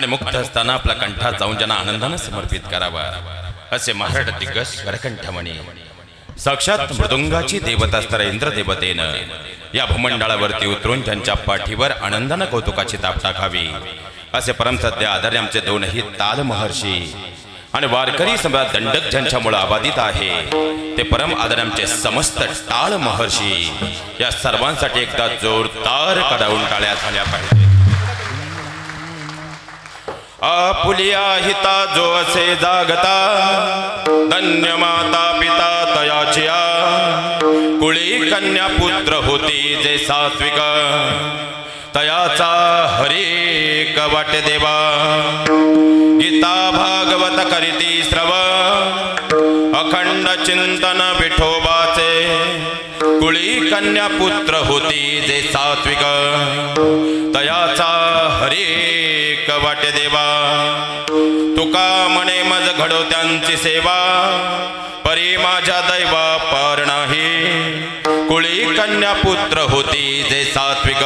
आणि मुक्त असताना आपला कंठात जाऊन ज्यांना आनंदाने समर्पित करावा असे महाराज दिग्गज स्वरकंठमणी साक्षात मृदुंगाची देवता असतर इंद्र देवतेनं या भूमंडळावरती उतरून त्यांच्या पाठीवर आनंदाने कौतुकाची ताप टाकावी असे परमसद्य आदर्य आमचे दोनही ताल महर्षी आणि वारकरी सम्राट दंडक ज्यांच्यामुळे आबादित आहे ते परम आदर्य आमचे समस्त टाळ महर्षी या सर्वांसाठी एकदा जोरदार कडावून टाळ्या झाल्या पाहिजे। आपुलिया हिता जो असे जागता धन्य माता पिता तयाचिया कुळी कन्या पुत्र होती जे सात्विक तयाचा हरी कवाटे देवा गीता भागवत करीती श्रवण अखंड चिंतन विठोबाचे कुळी कन्या पुत्र होती जे सात्विक तयाचा हरी कवाटे देवा तुका म्हणे मज घडो त्यांची सेवा परी माझ्या दैवा पार नाही कुळी कन्या पुत्र होती जे सात्विक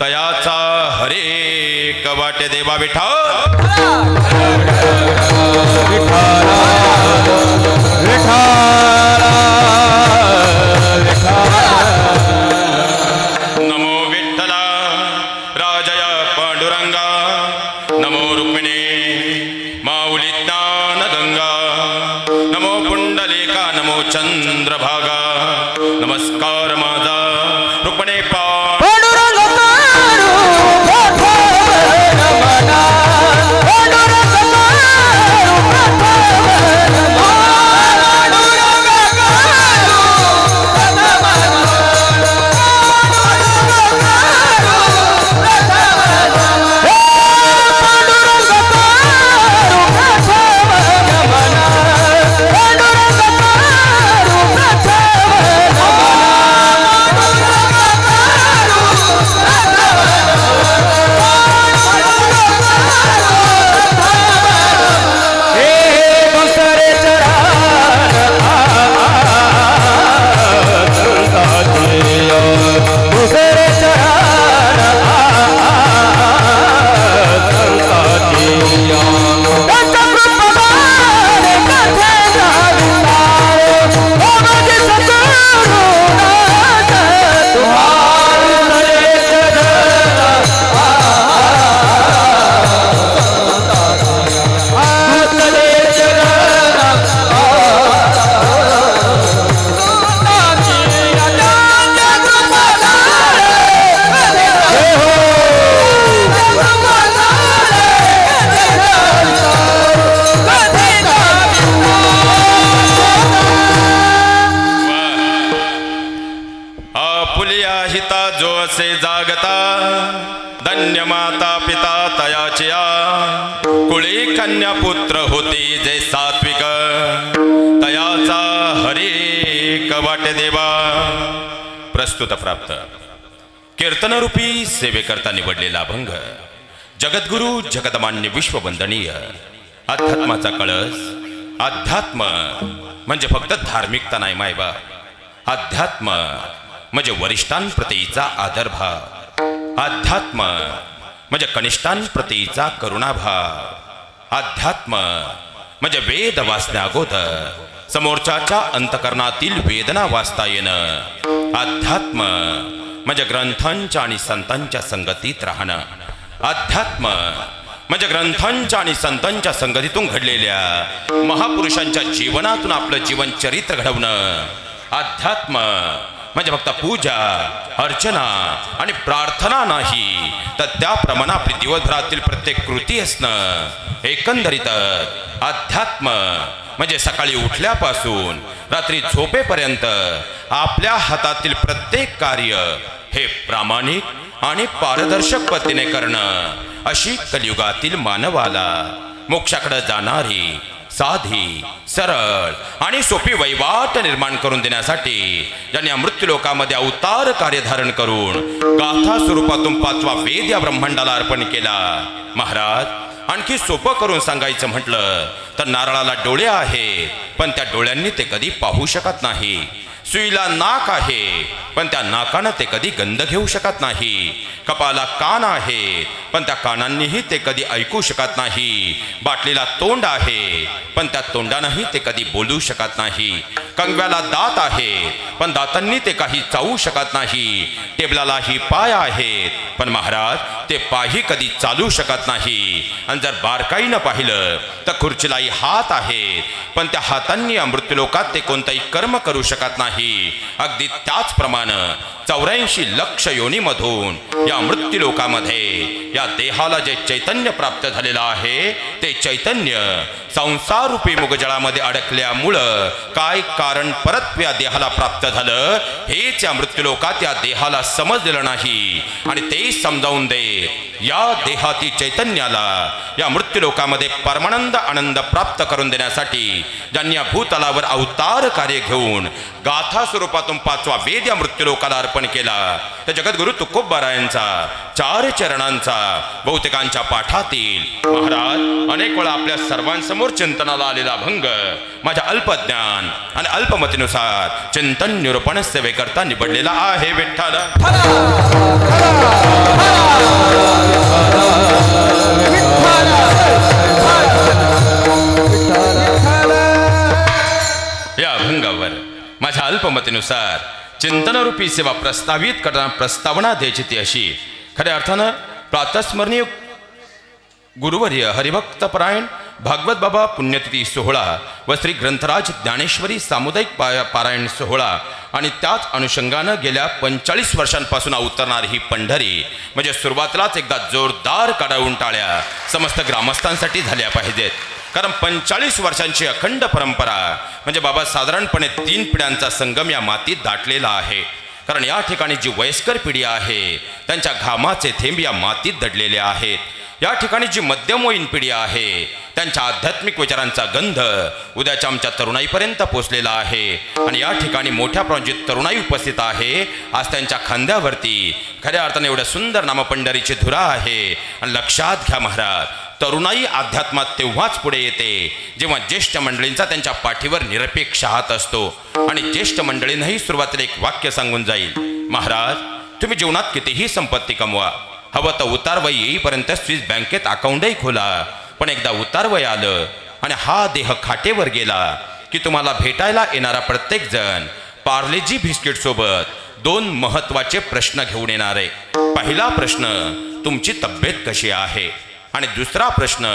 तयाचा हरे कवाटे देवा विठ्ठल नमो विठ्ठला राजया पांडुरंगा नमो रुक्मिणी माऊली ज्ञान गंगा नमो पुंडलिका नमो चंद्रभागा नमस्कार माझा रुक्मिणी धन्य माता पिता तयाचिया कुळी कन्या पुत्र होती जे सात्विक तयाचा हरी कवाटे देवा। प्रस्तुत प्राप्त कीर्तनरूपी सेवेकरता निवडलेला अभंग जगद्गुरु जगदमान्य विश्ववंदनीय अध्यात्माचा कळस। अध्यात्म म्हणजे फक्त धार्मिकता नाही मायबा, अध्यात्म म्हणजे वरिष्ठांप्रतीचा आदरभाव, अध्यात्म म्हणजे कनिष्ठांप्रतीचा करुणाभाव, अध्यात्म म्हणजे वेद वाचण्या अगोदर समोरच्याच्या अंतकरणातील वेदना वाचता येणं, अध्यात्म म्हणजे ग्रंथांच्या आणि संतांच्या संगतीत राहणं, अध्यात्म म्हणजे ग्रंथांच्या आणि संतांच्या संगतीतून घडलेल्या महापुरुषांच्या जीवनातून आपलं जीवन चरित्र घडवणं, अध्यात्म म्हणजे फक्त पूजा अर्चना आणि प्रार्थना नाही तर त्याप्रमाणे आपली दिवसभरातील प्रत्येक कृती असणं। एकंदरीत अध्यात्म म्हणजे सकाळी उठल्यापासून रात्री झोपेपर्यंत आपल्या हातातील प्रत्येक कार्य हे प्रामाणिक आणि पारदर्शक पद्धतीने करणं, अशी कलियुगातील मानवाला मोक्षाकडे जाणारी साधी सरळ आणि सोपी वैवाट निर्माण करून देण्यासाठी ज्यांनी मृत्यूलोकामध्ये अवतार कार्य धारण करून गाथा स्वरूपातून 5वा वेद या ब्रह्मांडाला अर्पण केला। महाराज आणखी सोपं करून सांगायचं म्हटलं तर नारळाला डोळे आहेत पण त्या डोळ्यांनी ते कधी पाहू शकत नाही, सुईला नाक आहे पण त्या नाकानं ते कधी गंध घेऊ शकत नाही, कपाला कान आहेत पण त्या कानांनीही ते कधी ऐकू शकत नाही. बाटलीला तोंड आहे, पण त्या तोंडानंही ते कधी बोलू शकत नाही. कंगव्याला दात आहे, पण दातांनी ते काही चावू शकत नाही. टेबलालाही पाय आहेत, पण महाराज ते पायही कधी चालू शकत नाही. आणि जर बारकाईनं पाहिलं तर खुर्चीलाही हात आहेत, पण त्या हातांनी मृत्यूलोकात ते कोणतंही कर्म करू शकत नाही. अगदी त्याचप्रमाणे 84 लक्ष योनीमधून या मृत्यूलोकामध्ये या देहाला जे चैतन्य प्राप्त झालेलं आहे ते चैतन्य संसार रूपी मुगजळामध्ये अडकल्यामुळं काय कारण परत या देहाला प्राप्त झालं हेच या मृत्यूलोकात या देहाला समजलेलं नाही. आणि ते समजावून दे या देहाती चैतन्याला या मृत्यूलोकामध्ये परमानंद आनंद प्राप्त करून देण्यासाठी ज्यांनी या भूतलावर अवतार कार्य घेऊन गाथा स्वरूपातून 5वा वेद या मृत्यूलोकाला अर्पण केला. तर जगद्गुरु तुकोबारायांचा 4 चरणांचा बहुतेकांच्या पाठातील महाराज अनेक वेळा आपल्या सर्वांसमोर चिंतनाला आलेला भंग माझ्या अल्पज्ञान आणि अल्पमतीनुसार चिंतन निरूपण सेवेकरता निवडलेला आहे. विठ्ठल या अभंगावर माझ्या अल्पमतीनुसार चिंतनरूपी सेवा प्रस्तावित करताना प्रस्तावना द्यायची ती अशी. खऱ्या अर्थानं प्रातस्मरणीय गुरुवर्य हरिभक्तपरायण भागवत बाबा पुण्यतिथी सोहळा व श्री ग्रंथराज ज्ञानेश्वरी सामुदायिक पारायण सोहळा आणि त्याच अनुषंगानं गेल्या 45 वर्षांपासून अवतरणारी ही पंढरी म्हणजे सुरुवातीलाच एकदा जोरदार काढून टाळ्या समस्त ग्रामस्थांसाठी झाल्या पाहिजेत. कारण 45 वर्षांची अखंड परंपरा म्हणजे बाबा साधारणपणे 3 पिढ्यांचा संगम या मातीत दाटलेला आहे. कारण या ठिकाणी जी वयस्कर पिढी आहे त्यांच्या घामाचे थेंब या मातीत दडलेले आहेत. या ठिकाणी जी मध्यमवयीन पिढी आहे त्यांच्या आध्यात्मिक विचारांचा गंध उद्याच्या आमच्या तरुणाईपर्यंत पोचलेला आहे. आणि या ठिकाणी मोठ्या प्रमाणात तरुणाई उपस्थित आहे. आज त्यांच्या खांद्यावरती खऱ्या अर्थाने एवढ्या सुंदर नामपंढरीची धुरा आहे. आणि लक्षात घ्या महाराज तरुणाई अध्यात्मात तेव्हाच पुढे येते जेव्हा ज्येष्ठ मंडळींचा त्यांच्या पाठीवर निरपेक्ष हात असतो. आणि ज्येष्ठ मंडळींनाही सुरुवातीला एक वाक्य सांगून जाईल, महाराज तुम्ही जीवनात कितीही संपत्ती कमवा, हवं तर उतारवय येईपर्यंत स्विस बँकेत अकाउंटही खोला, पण एकदा उतारवय आलं आणि हा देह खाटेवर गेला की तुम्हाला भेटायला येणारा प्रत्येक जण पार्लेजी बिस्किट सोबत 2 महत्वाचे प्रश्न घेऊन येणार आहे. पहिला प्रश्न तुमची तब्येत कशी आहे आणि दुसरा प्रश्न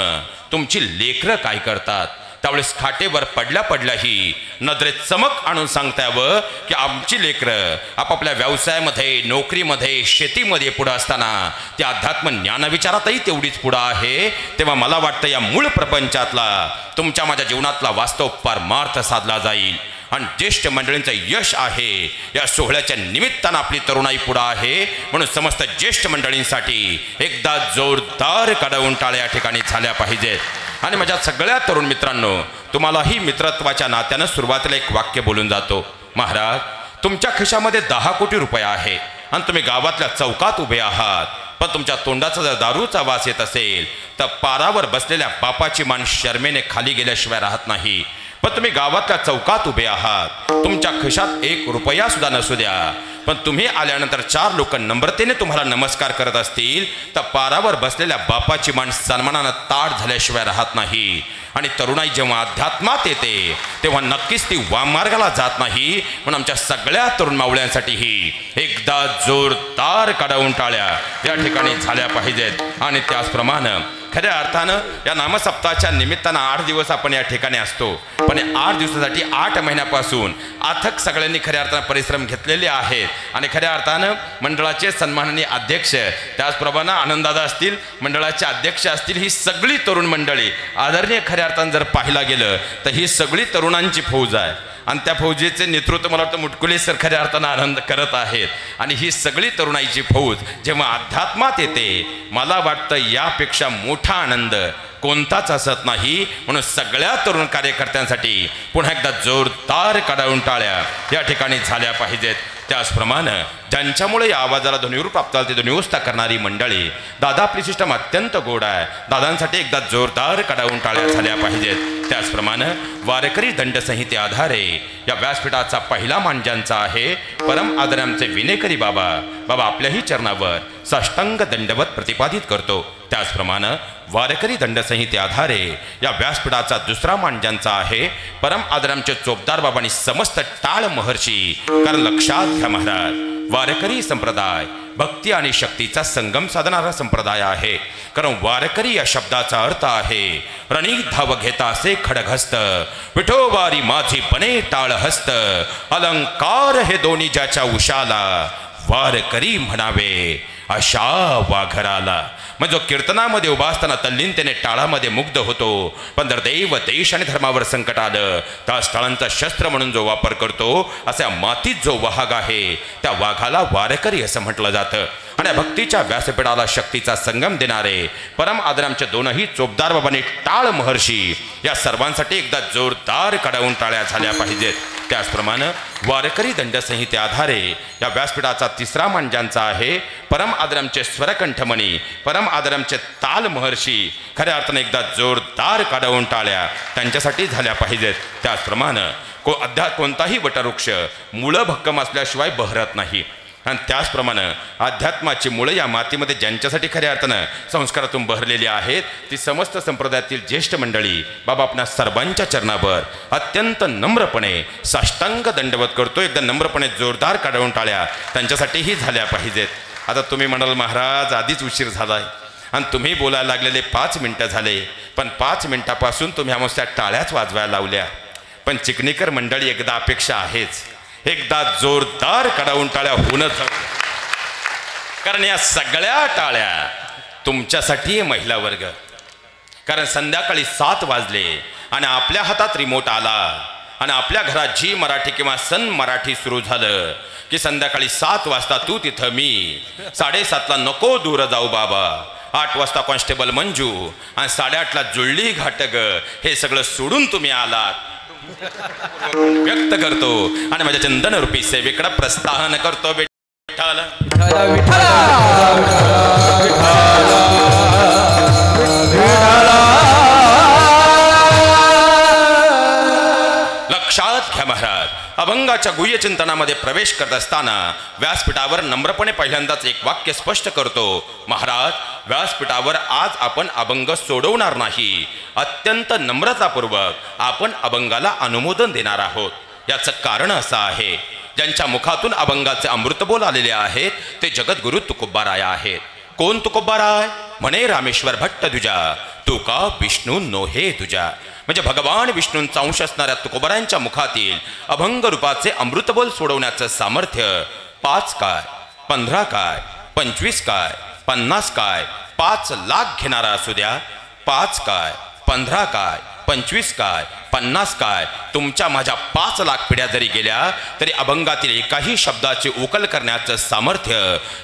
तुमची लेकरं काय करतात. त्यावेळेस खाटेवर पडल्या पडल्याही नजरेत चमक आणून सांगता यावं की आमची लेकरं आपापल्या व्यवसायामध्ये नोकरीमध्ये शेतीमध्ये पुढं असताना त्या अध्यात्म ज्ञानविचारातही तेवढीच पुढं आहे. तेव्हा मला वाटतं या मूळ प्रपंचातला तुमच्या माझ्या जीवनातला वास्तव परमार्थ साधला जाईल. आणि ज्येष्ठ मंडळींचं यश आहे या सोहळ्याच्या निमित्तानं आपली तरुणाई पुढं आहे. म्हणून समस्त ज्येष्ठ मंडळींसाठी एकदा जोरदार काढून टाळ्या या ठिकाणी झाल्या पाहिजेत. आणि माझ्या सगळ्या तरुण मित्रांनो तुम्हालाही मित्रत्वाच्या नात्यानं सुरुवातीला एक वाक्य बोलून जातो. महाराज तुमच्या खिशामध्ये 10 कोटी रुपये आहे आणि तुम्ही गावातल्या चौकात उभे आहात, पण तुमच्या तोंडाचा जर दारूचा वास येत असेल तर पारावर बसलेल्या बापाची मान शर्मेने खाली गेल्याशिवाय राहत नाही. पण तुम्ही गावातल्या चौकात उभे आहात, तुमच्या खिशात 1 रुपया सुद्धा नसू द्या, पण तुम्ही आल्यानंतर 4 लोक नम्रतेने तुम्हाला नमस्कार करत असतील तर पारावर बसलेल्या बापाची मान सन्मानानं ताट झाल्याशिवाय राहत नाही. आणि तरुणाई जेव्हा अध्यात्मात येते तेव्हा नक्कीच ती वाममार्गाला जात नाही. म्हणून आमच्या सगळ्या तरुण मावळ्यांसाठीही एकदा जोरदार काढून टाळ्या या ठिकाणी झाल्या पाहिजेत. आणि त्याचप्रमाणे खऱ्या अर्थानं या नामसप्ताहाच्या निमित्तानं 8 दिवस आपण या ठिकाणी असतो, पण 8 दिवसासाठी 8 महिन्यापासून अथक सगळ्यांनी खऱ्या अर्थानं परिश्रम घेतलेले आहेत. आणि खऱ्या अर्थानं मंडळाचे सन्माननीय अध्यक्ष त्याचप्रमाणे आनंददादा असतील, मंडळाचे अध्यक्ष असतील, ही सगळी तरुण मंडळी आदरणीय खऱ्या अर्थानं जर पाहिला गेलं तर ही सगळी तरुणांची फौज आहे. आणि त्या फौजेचे नेतृत्व मला वाटतं मुटकुले सर खऱ्या अर्थानं आनंद करत आहेत. आणि ही सगळी तरुणाईची फौज जेव्हा अध्यात्मात येते मला वाटतं यापेक्षा मोठा आनंद कोणताच असत नाही. म्हणून सगळ्या तरुण कार्यकर्त्यांसाठी पुन्हा एकदा जोरदार काढून टाळ्या या ठिकाणी झाल्या पाहिजेत. त्याचप्रमाणे ज्यांच्यामुळे या आवाजाला ध्वनीवर प्राप्त झाला ते ध्वनिवस्था करणारी मंडळी, दादा आपली सिस्टम अत्यंत गोड आहे, दादांसाठी एकदा जोरदार काढून टाळ्या झाल्या पाहिजेत. त्याचप्रमाणे वारकरी दंडसंहिते आधारे या व्यासपीठाचा पहिला मान ज्यांचा आहे परम आदरांचे विनेकरी बाबा आपल्याही चरणावर साष्टांग दंडवत प्रतिपादित करतो. त्याचप्रमाणे वारकरी दंडसंहिते आधारे या व्यासपीठाचा दुसरा मान ज्यांचा आहे परम आदरांचे चोपदार बाबांनी समस्त टाळ महर्षी. कारण लक्षात घ्या महाराज, वारकरी संप्रदाय भक्ती आणि शक्तीचा संगम साधणारा संप्रदाय आहे. कारण वारकरी या शब्दाचा अर्थ आहे रणिक धाव घेता असे खडगहस्त, विठोबारी माझी बने टाळ हस्त, अलंकार हे दोन्ही ज्याच्या उशाला, वारकरी म्हणावे अशा वाघराला. मग जो कीर्तनामध्ये उभा असताना तल्लीनतेने टाळामध्ये मुग्ध होतो, पण जर देव देश आणि धर्मावर संकट आलं त्या टाळांचा शस्त्र म्हणून जो वापर करतो, असा मातीत जो वाघ आहे त्या वाघाला वारकरी असं म्हटलं जातं. आणि भक्तीच्या व्यासपीठाला शक्तीचा संगम देणारे परम आदरांचे दोनही चोपदार बाबांनी टाळ महर्षी या सर्वांसाठी एकदा जोरदार कडावून टाळ्या झाल्या पाहिजेत. त्याचप्रमाणे वारकरी दंडसंहिते आधारे या व्यासपीठाचा तिसरा मान ज्यांचा आहे परम आदरांचे स्वरकंठमणी परम आदरांचे ताल महर्षी, खऱ्या अर्थाने एकदा जोरदार काढवून टाळ्या त्यांच्यासाठी झाल्या पाहिजेत. त्याचप्रमाणे कोणताही वटवृक्ष मुळं भक्कम असल्याशिवाय बहरत नाही. आणि त्याचप्रमाणे अध्यात्माची मुळे या मातीमध्ये ज्यांच्यासाठी खऱ्या अर्थानं संस्कारातून बहरलेली आहेत ती समस्त संप्रदायातील ज्येष्ठ मंडळी बाबा आपल्या सर्वांच्या चरणावर अत्यंत नम्रपणे साष्टांग दंडवत करतो. एकदा नम्रपणे जोरदार काढवून टाळ्या त्यांच्यासाठीही झाल्या पाहिजेत. आता तुम्ही म्हणाल महाराज आधीच उशीर झालाय आणि तुम्ही बोलायला लागलेले 5 मिनिटं झाले, पण 5 मिनिटापासून तुम्ही आमच्या टाळ्याच वाजवायला लावल्या. पण चिकणीकर मंडळी एकदा अपेक्षा आहेच, एकदा जोरदार कडावून टाळ्या होणच. कारण या सगळ्या टाळ्या तुमच्यासाठी महिला वर्ग. कारण संध्याकाळी 7 वाजले आणि आपल्या हातात रिमोट आला आणि आपल्या घरात जी मराठी किंवा सन मराठी सुरू झालं की संध्याकाळी 7 वाजता तू तिथं, मी 7:30ला नको दूर जाऊ बाबा, 8 वाजता कॉन्स्टेबल मंजू आणि 8:30ला जुळली घाटग, हे सगळं सोडून तुम्ही आलात व्यक्त करतो आणि माझ्या चंदन रूपी सेवेकडे प्रस्थान करतो. विठ्ठल लक्षात घ्या महाराज, अभंगाच्या गुह्य चिंतनामध्ये प्रवेश करत असताना व्यासपीठावर नम्रपणे पहिल्यांदाच एक वाक्य स्पष्ट करतो. महाराज, व्यासपीठावर आज आपण अभंग सोडवणार नाही, अत्यंत नम्रतापूर्वक आपण अभंगाला अनुमोदन देणार आहोत. याचं कारण असं आहे, ज्यांच्या मुखातून अभंगाचे अमृतबोल आलेले आहेत ते जगद्गुरु तुकोबाराय आहेत. कोण तुकोबाराय? म्हणे रामेश्वर भट्ट तुझ्या, तुका विष्णू नोहे तुझ्या. म्हणजे भगवान विष्णूंचा अंश असणाऱ्या तुकोबारायांच्या मुखातील अभंग रूपाचे अमृतबोल सोडवण्याचं सामर्थ्य 5 काय, 15 काय, 25 काय, 50 काय, 5 लाख घेणारा असू द्या, 5 काय, 15 काय, 25 काय, 50 काय, तुमच्या माझ्या 5 लाख पिढ्या जरी गेल्या तरी अभंगातील एकाही शब्दाची उकल करण्याचं सामर्थ्य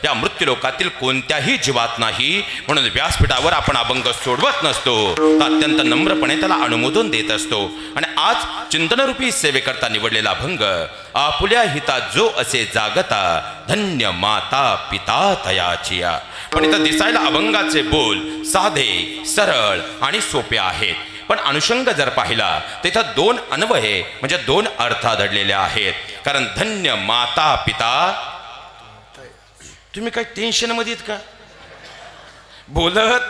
या मृत्यूलोकातील कोणत्याही जीवात नाही. म्हणून व्यासपीठावर आपण अभंग सोडवत नसतो, तर अत्यंत नम्रपणे त्याला अनुमोदन देत असतो. आणि आज चिंतनरूपी सेवेकरता निवडलेला अभंग आपुल्या हिता जो असे जागता, धन्य माता पिता तयाचिया. पण इथं दिसायला अभंगाचे बोल साधे सरळ आणि सोपे आहेत, पण अनुषंग जर पाहिला तिथं 2 अन्वये म्हणजे 2 अर्थ दडलेले आहेत. कारण धन्य माता पिता, तुम्ही काय टेन्शन मध्ये आहेत का? बोलत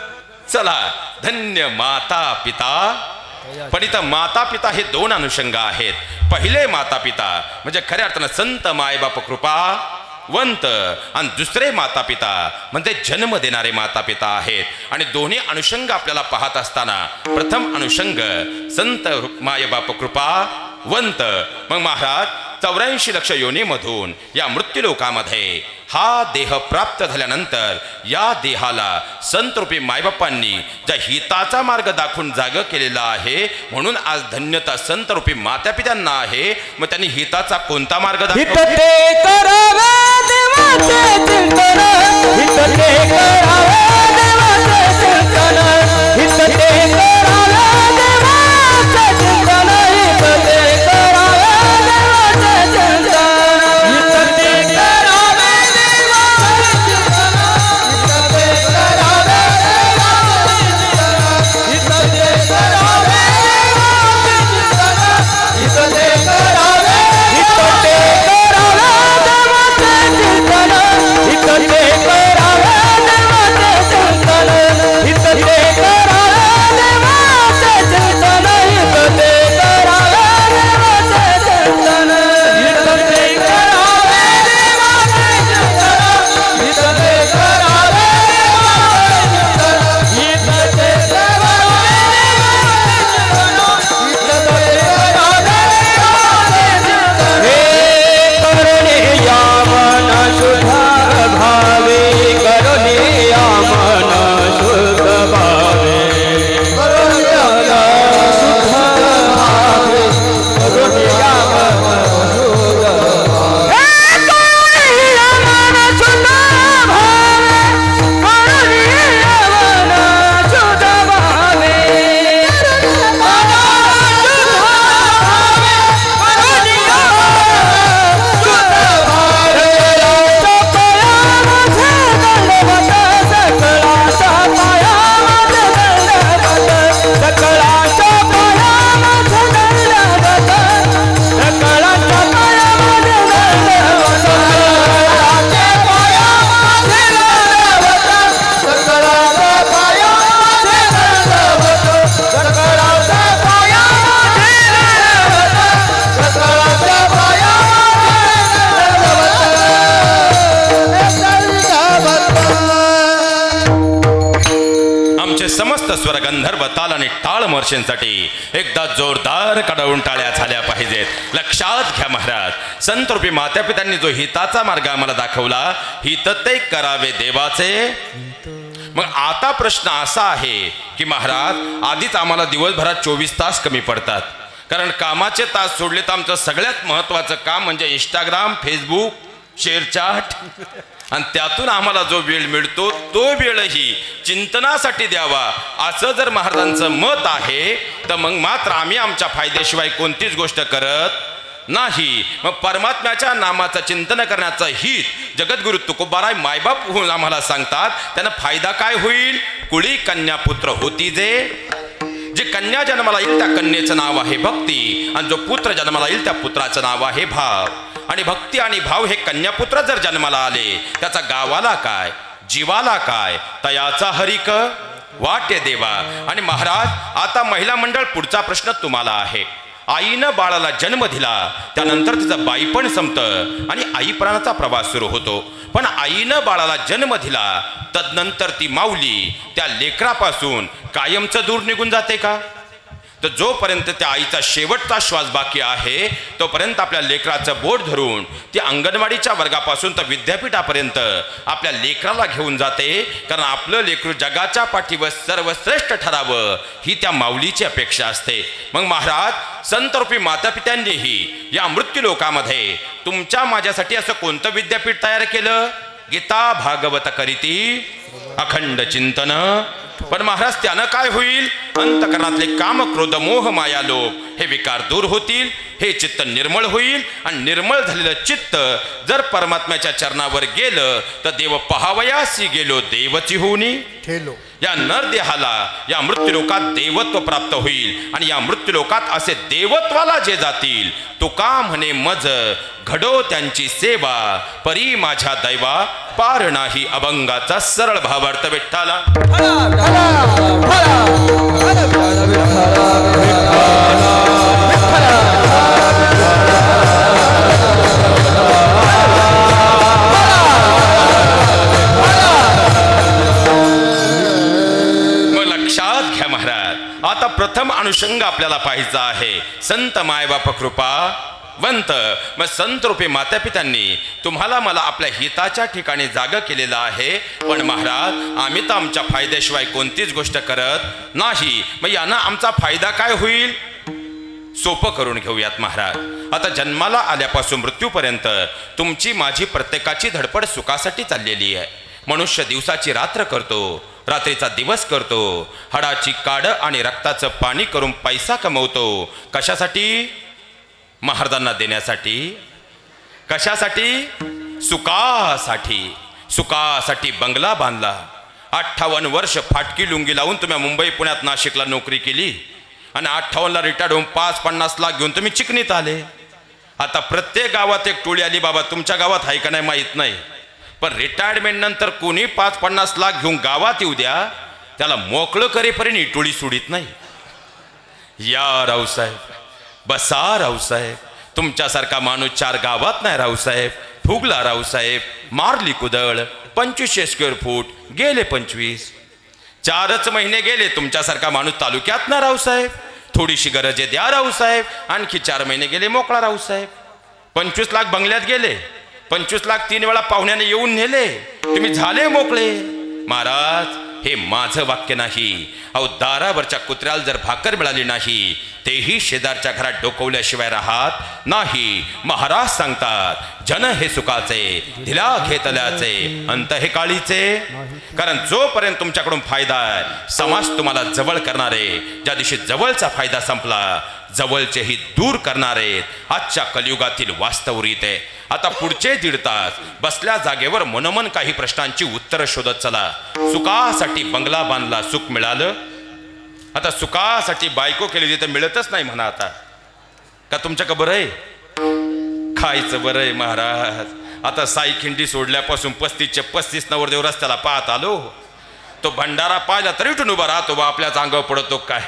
चला, धन्य माता पिता. पण इथं माता पिता हे 2 अनुषंग आहेत. पहिले माता पिता म्हणजे खऱ्या अर्थानं संत मायबाप कृपा वंत, आणि दुसरे माता पिता म्हणजे जन्म देणारे माता पिता आहेत. आणि दोन्ही अनुषंग आपल्याला पाहत असताना प्रथम अनुषंग संत मायबाप कृपा वंत. मग महाराज 84 लक्ष योनीमधून या मृत्यूलोकामध्ये हा देह प्राप्त झाल्यानंतर या देहाला संत रूपी मायबापांनी ज्या हिताचा मार्ग दाखवून जाग केलेला आहे, म्हणून आज धन्यता संत रूपी माता पित्यांना आहे. मग त्यांनी हिताचा कोणता मार्ग स्वर गंधर्व ताल आणि टाळ मोर्शींसाठी एकदा जोरदार कडवून टाळ्या झाल्या पाहिजेत। लक्षात घ्या महाराज, संत रूपी मातापित्यांनी जो हिताचा मार्ग आम्हाला दाखवला, हित ते करावे देवाचे। मग आता प्रश्न असा आहे की महाराज, आधीच आम्हाला दिवसभरात 24 तास कमी पडतात, कारण कामाचे तास सोडले तर आमचं सगळ्यात महत्त्वाचं काम म्हणजे इंस्टाग्राम, फेसबुक, शेअरचॅट, आणि त्यातून आम्हाला जो वेळ मिळतो तो वेळही चिंतनासाठी द्यावा, असं जर महाराजांचं मत आहे तर मग मात्र आम्ही आमच्या फायद्याशिवाय कोणतीच गोष्ट करत नाही। मग परमात्म्याच्या नामाचं चिंतन करण्याचं हित जगद्गुरु तुकोबाराय मायबाप होऊन आम्हाला सांगतात। त्यांना फायदा काय होईल? कुळी कन्या पुत्र होती जे कन्या जन्माला येईल त्या कन्येचं नाव आहे भक्ती, आणि जो पुत्र जन्माला येईल त्या पुत्राचं नाव आहे भाव। आणि भक्ती आणि भाव हे कन्यापुत्र जर जन्माला आले, त्याचा गावाला काय, जीवाला काय, तयाचा हरिक वाटे देवा। आणि महाराज, आता महिला मंडळ, पुढचा प्रश्न तुम्हाला आहे। आईनं बाळाला जन्म दिला, त्यानंतर तिचं बाईपण संपतं आणि आईपणाचा प्रवास सुरू होतो। पण आईनं बाळाला जन्म दिला, तदनंतर ती माऊली त्या लेकरापासून कायमचं दूर निघून जाते का? तर जोपर्यंत त्या आईचा शेवटचा श्वास बाकी आहे तोपर्यंत आपल्या लेकराचं बोट धरून ती अंगणवाडीच्या वर्गापासून तर विद्यापीठापर्यंत आपल्या लेकराला घेऊन जाते, कारण आपलं लेकरू जगाच्या पाठीवर सर्वश्रेष्ठ ठरावं ही त्या माऊलीची अपेक्षा असते। मग महाराज, संतरूपी मातापित्यांनीही या मृत्यू लोकामध्ये तुमच्या माझ्यासाठी असं कोणतं विद्यापीठ तयार केलं? गीता भागवत करीती अखंड चिंतन। पण महाराज, त्यानं काय होईल? अंतकरणातले काम, क्रोध, मोह, माया, लोभ हे विकार दूर होतील, हे चित्त निर्मळ होईल, आणि निर्मळ झालेलं चित्त जर परमात्म्याच्या चरणावर गेलं तर देव पहावयासी गेलो देवची होऊनी ठेलो। या नरदेहाला या मृत्यूलोकात देवत्व प्राप्त होईल, आणि या मृत्यूलोकात असे देवत्वाला जे जातील, तुका म्हणे मज घडो त्यांची सेवा, परी माझ्या दैवा पार नाही अभंगाचा सरळ भावार्थ विठ्ठला। आता प्रथम अनुषंग आपल्याला पाहायचा आहे संत मायबाप कृपावंत। मग संत रूपी मातापित्यांनी तुम्हाला मला आपल्या हिताच्या ठिकाणी जागा केलेलं आहे, पण महाराज, आम्ही तर आमच्या फायद्याशिवाय कोणतीच गोष्ट करत नाही। मग यानं आमचा फायदा काय होईल? सोपं करून घेऊयात महाराज। आता जन्माला आल्यापासून मृत्यूपर्यंत तुमची माझी प्रत्येकाची धडपड सुखासाठी चाललेली आहे। मनुष्य दिवसाची रात्र करतो, रात्रीचा दिवस करतो, हाडाची काड आणि रक्ताचं पाणी करून पैसा कमवतो। कशासाठी? महाराजांना देण्यासाठी। कशासाठी? सुखासाठी। सुखासाठी बंगला बांधला। 58 वर्ष फाटकी लुंगी लावून तुम्ही मुंबई, पुण्यात, नाशिकला नोकरी केली, आणि 58ला रिटायर्ड होऊन 5-50 लाख घेऊन तुम्ही चिकणीत आले। आता प्रत्येक गावात एक टोळी आली, बाबा तुमच्या गावात आहे का नाही माहीत नाही, पण रिटायरमेंट नंतर कोणी 5-50 लाख घेऊन गावात येऊ द्या, त्याला मोकळं करेपर्यंत ही टोळी सोडित नाही। या रावसाहेब, बसा रावसाहेब, तुमच्यासारखा माणूस 4 गावात नाही रावसाहेब। फुगला रावसाहेब, मारली कुदळ, 2500 स्क्वेअर फूट गेले 25। 4च महिने गेले, तुमच्यासारखा माणूस तालुक्यात ना रावसाहेब। थोडीशी गरज आहे द्या रावसाहेब, आणखी 4 महिने गेले मोकळा रावसाहेब। 25 लाख बंगल्यात गेले, 25 लाख 3 वेळा पाहुण्याने येऊन नेले, तुम्ही झाले मोकळे। महाराज, हे माझं वाक्य नाही। अहो, दारावरच्या कुत्र्याला जर भाकर मिळाली नाही, तेही शेजारच्या घरात डोकवल्याशिवाय राहत नाही। महाराज सांगतात, जन हे सुखाचे, धिला घेतल्याचे, अंत हे काळीचे। कारण जोपर्यंत तुमच्याकडून फायदा आहे, समाज तुम्हाला जवळ करणारे, ज्या दिवशी जवळचा फायदा संपला, जवळचेही दूर करणारे आजच्या कलियुगातील वास्तवरीत आहे। आता पुढचे 1.5 तास बसल्या जागेवर मनोमन काही प्रश्नांची उत्तरं शोधत चला। सुखासाठी बंगला बांधला, सुख मिळालं? आता सुखासाठी बायको केली तर मिळतच नाही म्हणा। आता का तुमच्या का बरं आहे? खायचं बरं आहे महाराज। आता साई खिंडी सोडल्यापासून 35चे 35 नवरदेव रस्त्याला पाहत आलो, तो भंडारा पाहिला तरी उठून उभा राहतो, बा आपल्याच अंगावर पडतो काय।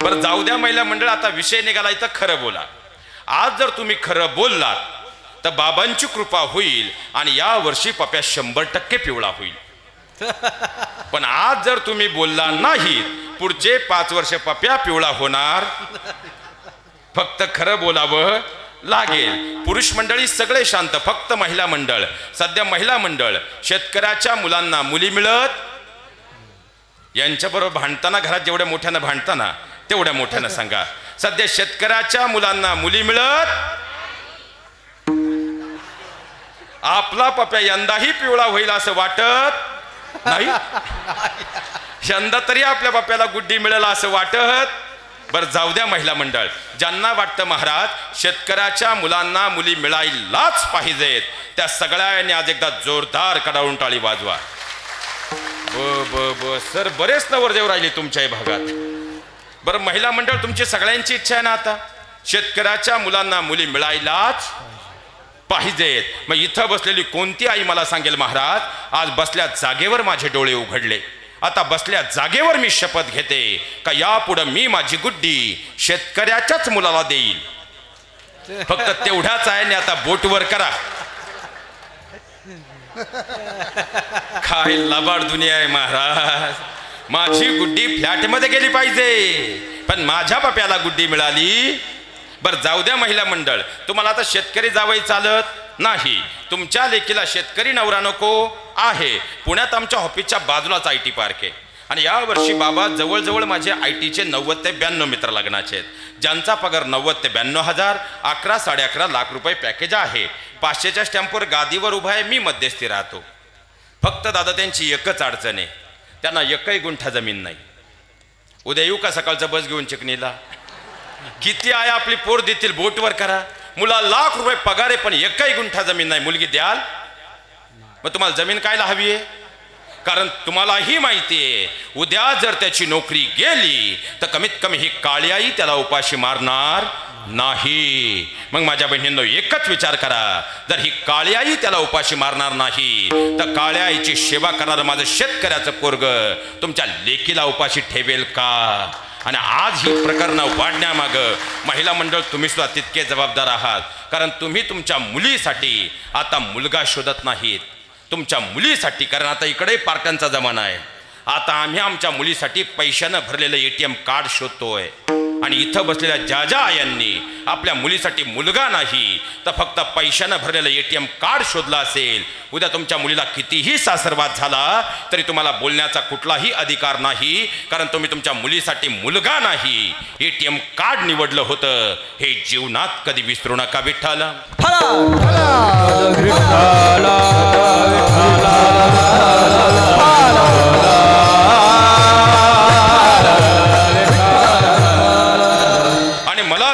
बरं जाऊ द्या महिला मंडळ, आता विषय निघाला इथं खरं बोला। आज जर तुम्ही खरं बोललात तर बाबांची कृपा होईल, आणि या वर्षी पप्या 100% पिवळा होईल। पण आज जर तुम्ही बोलला नाही पुढचे 5 वर्ष पप्या पिवळा होणार. फक्त खरं बोलावं लागेल. पुरुष मंडळी सगळे शांत, फक्त महिला मंडळ. सध्या महिला मंडळ शेतकऱ्याच्या मुलांना मुली मिळत, यांच्याबरोबर भांडताना घरात जेवढ्या मोठ्यानं भांडताना तेवढ्या मोठ्यानं सांगा. सध्या शेतकऱ्याच्या मुलांना मुली मिळत. आपला पप्या यंदाही पिवळा होईल असं वाटत नाही. यंदा तरी आपल्या पप्याला गुड्डी मिळेल असं वाटत. बरं जाऊ द्या महिला मंडळ. ज्यांना वाटतं महाराज शेतकऱ्याच्या मुलांना मुली मिळायलाच पाहिजेत, त्या सगळ्यांनी आज एकदा जोरदार कडाळून टाळी वाजवा. सर बरेच नवरदेव राहिले तुमच्या भागात. बरं महिला मंडळ तुमची सगळ्यांची इच्छा आहे ना आता शेतकऱ्याच्या मुलांना मुली मिळायलाच पाहिजेत. मग इथं बसलेली कोणती आई मला सांगेल महाराज आज बसल्या जागेवर माझे डोळे उघडले. आता बसल्या जागेवर मी शपथ घेते का यापुढे मी माझी गुड्डी शेतकऱ्याच्याच मुलाला देईल. फक्त तेवढ्याच आहे. आता बोटवर करा. काय लबाड दुनिया आहे महाराज. माझी गुड्डी फ्लॅटमध्ये गेली पाहिजे पण माझ्या पप्याला गुड्डी मिळाली. बरं जाऊ द्या महिला मंडळ. तुम्हाला आता शेतकरी जावई चालत नाही. तुमच्या लेकीला शेतकरी नवरा नको आहे. पुण्यात आमच्या ऑफिसच्या बाजूलाच IT पार्क आहे आणि या वर्षी बाबा जवळजवळ माझे ITचे 90 ते 92 मित्र लग्नाचे आहेत, ज्यांचा पगार 90 ते 92 हजार, 11 साडे 11 लाख रुपये पॅकेज आहे. 500च्या स्टॅम्पवर गादीवर उभा आहे मी, मध्यस्थी राहतो. फक्त दादा त्यांची एकच अडचण आहे, त्यांना एकही गुंठा जमीन नाही. उद्या येऊ का सकाळचं बस घेऊन चिकणीला? किती आहे आपली पोर देतील बोटवर करा. मुला लाख रुपये पगार आहे पण एकही गुंठा जमीन नाही. मुलगी द्याल? मग तुम्हाला जमीन कायला हवी आहे? कारण तुम्हालाही माहिती आहे उद्या जर त्याची नोकरी गेली तर कमीत कमी ही काळी आई त्याला उपाशी मारणार नाही. मग माझ्या बहिणींनो एकच विचार करा, जर ही काळी आई त्याला उपाशी मारणार नाही तर काळ्या आईची सेवा करणारं माझं शेतकऱ्याचं पोरग तुमच्या लेकीला उपाशी ठेवेल का? आणि आज ही प्रकरणं वाढण्यामागं महिला मंडळ तुम्ही सुद्धा तितके जबाबदार आहात. कारण तुम्ही तुमच्या मुलीसाठी आता मुलगा शोधत नाहीत, तुमच्या मुलीसाठी. कारण आता इकडे पार्ट्यांचा जमाना आहे. आता आम्ही आमच्या मुलीसाठी पैशानं भरलेलं ATM कार्ड शोधतोय. आणि इथं बसलेल्या ज्या आयांनी आपल्या मुलीसाठी मुलगा नाही तर फक्त पैशानं भरलेलं ATM कार्ड शोधलं असेल, उद्या तुमच्या मुलीला कितीही सासरवाद झाला तरी तुम्हाला बोलण्याचा कुठलाही अधिकार नाही. कारण तुम्ही तुमच्या मुलीसाठी मुलगा नाही ATM कार्ड निवडलं होतं. हे जीवनात कधी विसरू नका. विठ्ठल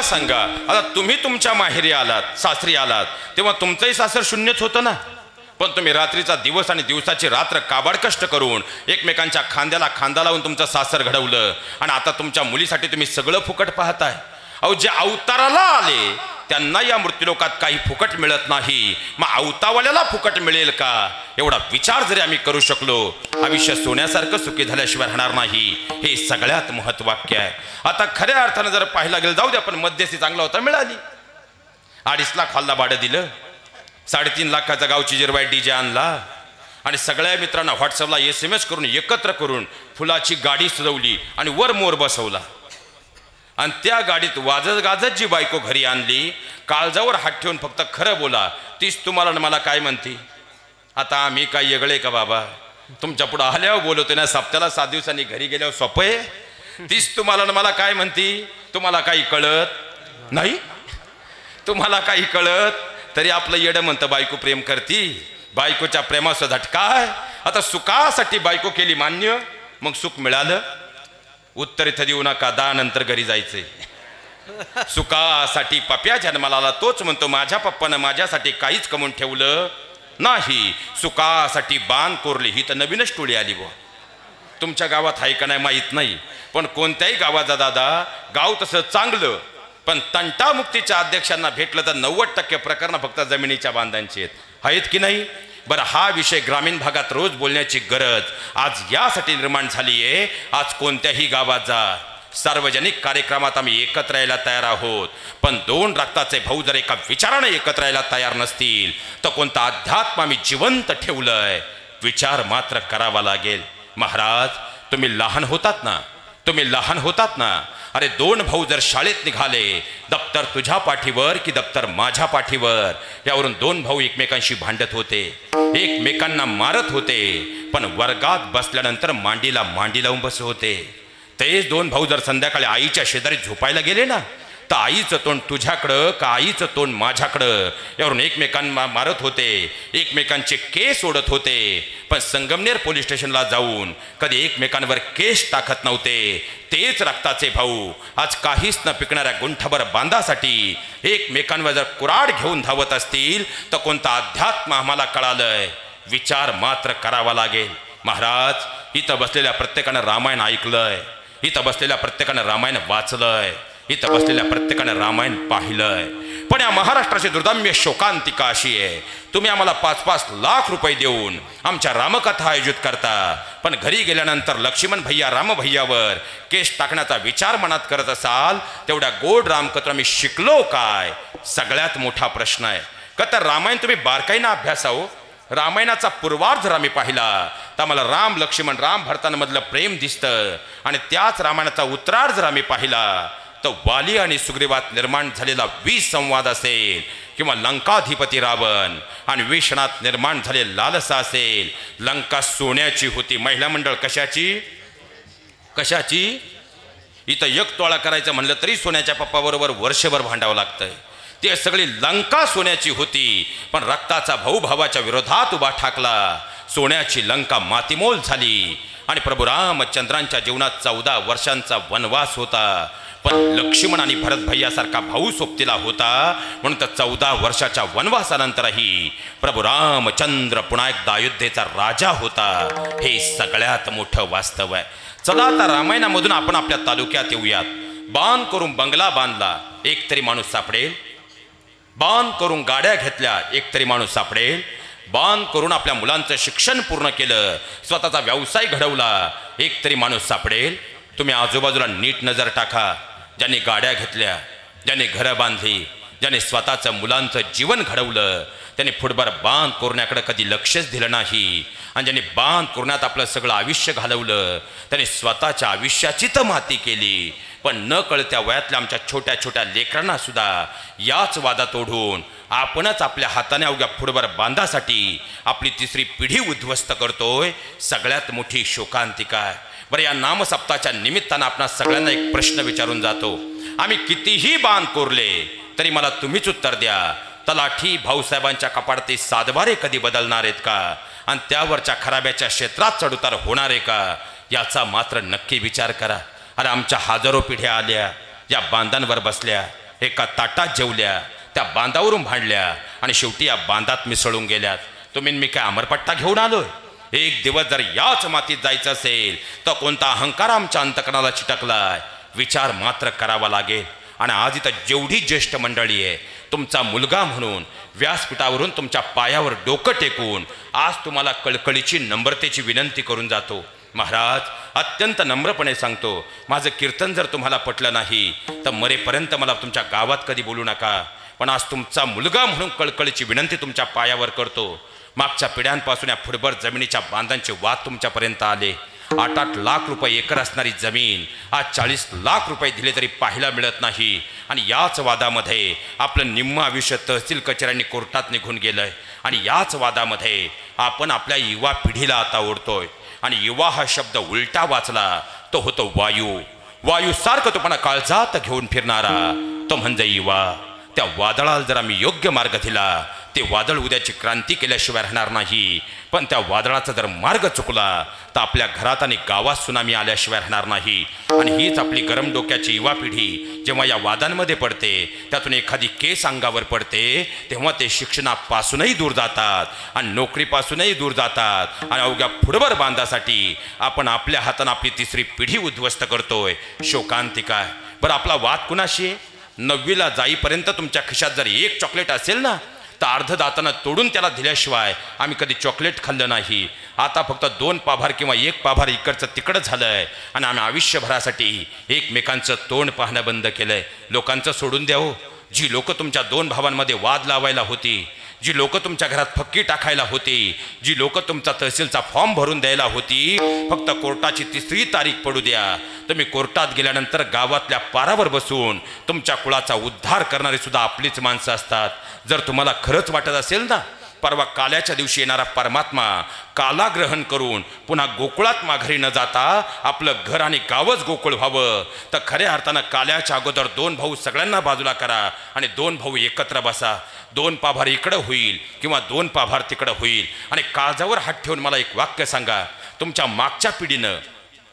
सांगा. आता तुम्ही तुमच्या माहेरी आलात, सासरी आलात, तेव्हा तुमचंही सासर शून्यच होतं ना. पण तुम्ही रात्रीचा दिवस आणि दिवसाची रात्र काबाड कष्ट करून एकमेकांच्या खांद्याला खांदा लावून तुमचं सासर घडवलं. आणि आता तुमच्या मुलीसाठी तुम्ही सगळं फुकट पाहताय. अहो जे अवताराला आले त्यांना या मृत्यूलोकात काही फुकट मिळत नाही, मग अवतावाल्याला फुकट मिळेल का? एवढा विचार जरी आम्ही करू शकलो आयुष्य सोन्यासारखं सुखी झाल्याशिवाय राहणार नाही. हे सगळ्यात महत्वाक्य आहे. आता खऱ्या अर्थानं जर पाहायला गेलं, जाऊ द्या पण मध्यस्थी चांगला होता, मिळाली. 2.5 लाख हल्ला भाडं दिलं, 3.5 लाखाचा गावची जिरवाई DJ आणला आणि सगळ्या मित्रांना व्हॉट्सअपला SMS करून एकत्र करून फुलाची गाडी सजवली आणि वर मोर बसवला. आणि त्या गाडीत वाजत गाजत जी बायको घरी आणली, काळजावर हात ठेवून फक्त खरं बोला, तीच तुम्हाला मला काय म्हणती? आता आम्ही काय येगळे का बाबा? तुमच्या पुढे आल्यावर बोलवतो ना, सप्त्याला 7 दिवसांनी घरी गेल्यावर सोपं आहे. तीच तुम्हाला मला काय म्हणती? तुम्हाला काही कळत नाही, तुम्हाला काही कळत तरी आपलं येडं म्हणतं बायको प्रेम करती. बायकोच्या प्रेमाचा झटका आहे. आता सुखासाठी बायको केली मान्य, मग सुख मिळालं. उत्तर इथं देऊ नका, 10 नंतर घरी जायचंय. सुखासाठी पप्या जन्माला आला, तोच म्हणतो माझ्या पप्पानं माझ्यासाठी काहीच कमवून ठेवलं नाही. सुखासाठी बाण कोरली, ही तर नवीनच टोळी आली बुवा. तुमच्या गावात आहे का नाही माहीत नाही, पण कोणत्याही गावाचा दादा गाव तसं चांगलं, पण तंटामुक्तीच्या अध्यक्षांना भेटलं तर 90% प्रकरणं फक्त जमिनीच्या बांधांची आहेत की नाही? बरं, हा विषय ग्रामीण भागात रोज बोलण्याची गरज आज यासाठी निर्माण झाली आहे. आज कोणत्याही गावात जा, सार्वजनिक कार्यक्रमात आम्ही एकत्र यायला तयार आहोत, पण 2 रक्ताचे भाऊ जर एका विचाराने एकत्र यायला तयार नसतील तर कोणता अध्यात्म आम्ही जिवंत ठेवलंय? विचार मात्र करावा लागेल. महाराज तुम्ही लहान होतात ना तुम्ही लहान होतात ना, अरे दोन भाऊ जर शाळेत निघाले, दप्तर तुझ्या पाठीवर की दप्तर माझ्या पाठीवर, यावरून दोन भाऊ एकमेकांशी भांडत होते, एकमेकांना मारत होते, पण वर्गात बसल्यानंतर मांडीला मांडी लावून बसत होते. तेच दोन भाऊ जर संध्याकाळी आईच्या शेजारी झोपायला गेले ना, तर आईचं तोंड तुझ्याकडं का आईचं तोंड माझ्याकडं, यावरून एकमेकांना मारत होते, एकमेकांचे केस ओढत होते, पण संगमनेर पोलीस स्टेशनला जाऊन कधी एकमेकांवर केस टाकत नव्हते. तेच रक्ताचे भाऊ आज काहीच न पिकणाऱ्या गुंठभर बांधासाठी एकमेकांवर जर कुऱ्हाड घेऊन धावत असतील, तर कोणता अध्यात्म आम्हाला कळालंय? विचार मात्र करावा लागेल. महाराज, इथं बसलेल्या प्रत्येकानं रामायण ऐकलंय, इथं बसलेल्या प्रत्येकानं रामायण वाचलंय, इथं बसलेल्या प्रत्येकानं रामायण पाहिलंय, पण या महाराष्ट्राची दुर्दम्य शोकांतिका अशी आहे, तुम्ही आम्हाला 5-5 लाख रुपये देऊन आमच्या रामकथा आयोजित करता, पण घरी गेल्यानंतर लक्ष्मण भैया राम भैयावर केस टाकण्याचा विचार मनात करत असाल, तेवढ्या गोड रामकथा मी शिकलो काय? सगळ्यात मोठा प्रश्न आहे. का तर रामायण तुम्ही बारकाईनं अभ्यासा हो. रामायणाचा पूर्वार्ध जर आम्ही पाहिला तर आम्हाला राम लक्ष्मण राम भरतांमधलं प्रेम दिसतं, आणि त्याच रामायणाचा उत्तरार्ध जर आम्ही पाहिला तर वाली आणि सुग्रीवात निर्माण झालेला विसंवाद असेल, किंवा लंकाधिपती रावण आणि विषणात निर्माण झालेली लालसा असेल. लंका सोन्याची होती, महिला मंडळ कशाची? इथं एक तोळा करायचं म्हणलं तरी सोन्याच्या पप्पाबरोबर वर्षभर भांडावं लागतंय. ते सगळी लंका सोन्याची होती, पण रक्ताचा भाऊ भावाच्या विरोधात उभा ठाकला. सोन्याची लंका मातीमोल झाली, आणि प्रभू रामचंद्रांच्या जीवनात 14 वर्षांचा वनवास होता, पण लक्ष्मण आणि भरत भैयासारखा भाऊ सोबतीला होता, म्हणून तर 14 वर्षाच्या वनवासानंतरही प्रभू रामचंद्र पुन्हा एकदा अयोध्येचा राजा होता. हे सगळ्यात मोठं वास्तव आहे. चला आता रामायणामधून आपण आपल्या तालुक्यात येऊयात. बांध करून बंगला बांधला, एक तरी माणूस सापडेल. बांध करून गाड्या घेतल्या, एक तरी माणूस सापडेल. बांध करून आपल्या मुलांचं शिक्षण पूर्ण केलं, स्वतःचा व्यवसाय घडवला, एक तरी माणूस सापडेल. तुम्ही आजूबाजूला नीट नजर टाका. ज्यांनी गाड्या घेतल्या, ज्यांनी घरं बांधली, ज्यांनी स्वतःचं मुलांचं जीवन घडवलं, त्यांनी फुटभर बांध कोरण्याकडे कधी लक्षच दिलं नाही, आणि ज्यांनी बांध कोरण्यात आपलं सगळं आयुष्य घालवलं, त्यांनी स्वतःच्या आयुष्याची तर माती केली, पण न कळत्या वयातल्या आमच्या छोट्या छोट्या लेकरांना सुद्धा याच वादात ओढून आपणच आपल्या हाताने अवघ्या फुटभर बांधासाठी आपली तिसरी पिढी उद्ध्वस्त करतोय. सगळ्यात मोठी शोकांतिका आहे. बरं, या नामसप्ताच्या निमित्तानं आपणा सगळ्यांना एक प्रश्न विचारून जातो. आम्ही कितीही बांध कोरले तरी मला तुम्हीच उत्तर द्या, तलाठी भाऊसाहेबांच्या कपाडातील सातबारे कधी बदलणार आहेत का? आणि त्यावरच्या खराब्याच्या क्षेत्रात चढउतार होणार आहे का? याचा मात्र नक्की विचार करा. अरे, आमच्या हजारो पिढ्या आल्या, या बांधांवर बसल्या, एका ताटात जेवल्या, त्या बांधावरून भांडल्या, आणि शेवटी या बांधात मिसळून गेल्यात. तुम्ही मी काय अमरपट्टा घेऊन आलोय? एक दिवस जर याच मातीत जायचं असेल तर कोणता अहंकार आमच्या अंतकरणाला चिटकलाय? विचार मात्र करावा लागेल. आणि आज इथं जेवढी ज्येष्ठ मंडळी आहे, तुमचा मुलगा म्हणून व्यासपीठावरून तुमच्या पायावर डोकं टेकून आज तुम्हाला कळकळीची नम्रतेची विनंती करून जातो. महाराज, अत्यंत नम्रपणे सांगतो, माझं कीर्तन जर तुम्हाला पटलं नाही तर मरेपर्यंत मला तुमच्या गावात कधी बोलू नका, पण आज तुमचा मुलगा म्हणून कळकळीची विनंती तुमच्या पायावर करतो. मागच्या पिढ्यांपासून या फुटभर जमिनीच्या बांधांचे वाद तुमच्यापर्यंत आले. 8-8 लाख रुपये एकर असणारी जमीन आज 40 लाख रुपये दिले तरी पाहायला मिळत नाही, आणि याच वादामध्ये आपलं निम्म आयुष्य तहसील कचेऱ्यांनी कोर्टात निघून गेलंय. आणि याच वादामध्ये आपण आपल्या युवा पिढीला आता ओढतोय. आणि युवा हा शब्द उलटा वाचला तो होतो वायू. वायूसारखं तो पण काळजात घेऊन फिरणारा तो म्हणजे युवा. त्या वादळाला जर आम्ही योग्य मार्ग दिला, ते वादळ उद्याची क्रांती केल्याशिवाय राहणार नाही, पण त्या वादळाचा जर मार्ग चुकला तर आपल्या घरात आणि गावात सुनामी आल्याशिवाय राहणार नाही. आणि हीच आपली गरम डोक्याची युवा पिढी जेव्हा या वादांमध्ये पडते, त्यातून एखादी केस अंगावर पडते, तेव्हा ते शिक्षणापासूनही दूर जातात आणि नोकरीपासूनही दूर जातात, आणि अवघ्या फुटभर बांधासाठी आपण आपल्या हाताने आपली तिसरी पिढी उद्ध्वस्त करतोय. शोकांतिका आहे. बरं, आपला वाद कुणाशी आहे? 9वीला जाईपर्यंत तुमच्या खिशात जर एक चॉकलेट असेल ना, तर अर्ध दातानं तोडून त्याला दिल्याशिवाय आम्ही कधी चॉकलेट खाल्लं नाही. आता फक्त 2 पाभार किंवा 1 पाभार इकडचं तिकडं झालंय, आणि आम्ही आयुष्यभरासाठी एकमेकांचं तोंड पाहणं बंद केलंय. लोकांचं सोडून द्या हो. जी लोक तुमच्या 2 भावांमध्ये वाद लावायला होती, जी लोक तुमच्या घरात फक्की टाकायला होती, जी लोक तुमचा तहसीलचा फॉर्म भरून द्यायला होती, फक्त कोर्टाची 3री तारीख पडू द्या. तुम्ही कोर्टात गेल्यानंतर गावातल्या पारावर बसून तुमच्या कुळाचा उद्धार करणारी सुद्धा आपलीच माणसं असतात. जर तुम्हाला खरंच वाटत असेल ना परवा काल्याच्या दिवशी येणारा परमात्मा काला ग्रहण करून पुन्हा गोकुळात माघारी न जाता आपलं घर आणि गावच गोकुळ व्हावं, तर खऱ्या अर्थानं काल्याच्या अगोदर 2 भाऊ सगळ्यांना बाजूला करा आणि 2 भाऊ एकत्र बसा. 2 पाभार इकडं होईल किंवा 2 पाभार तिकडं होईल. आणि काळजावर हात ठेवून मला एक वाक्य सांगा, तुमच्या मागच्या पिढीनं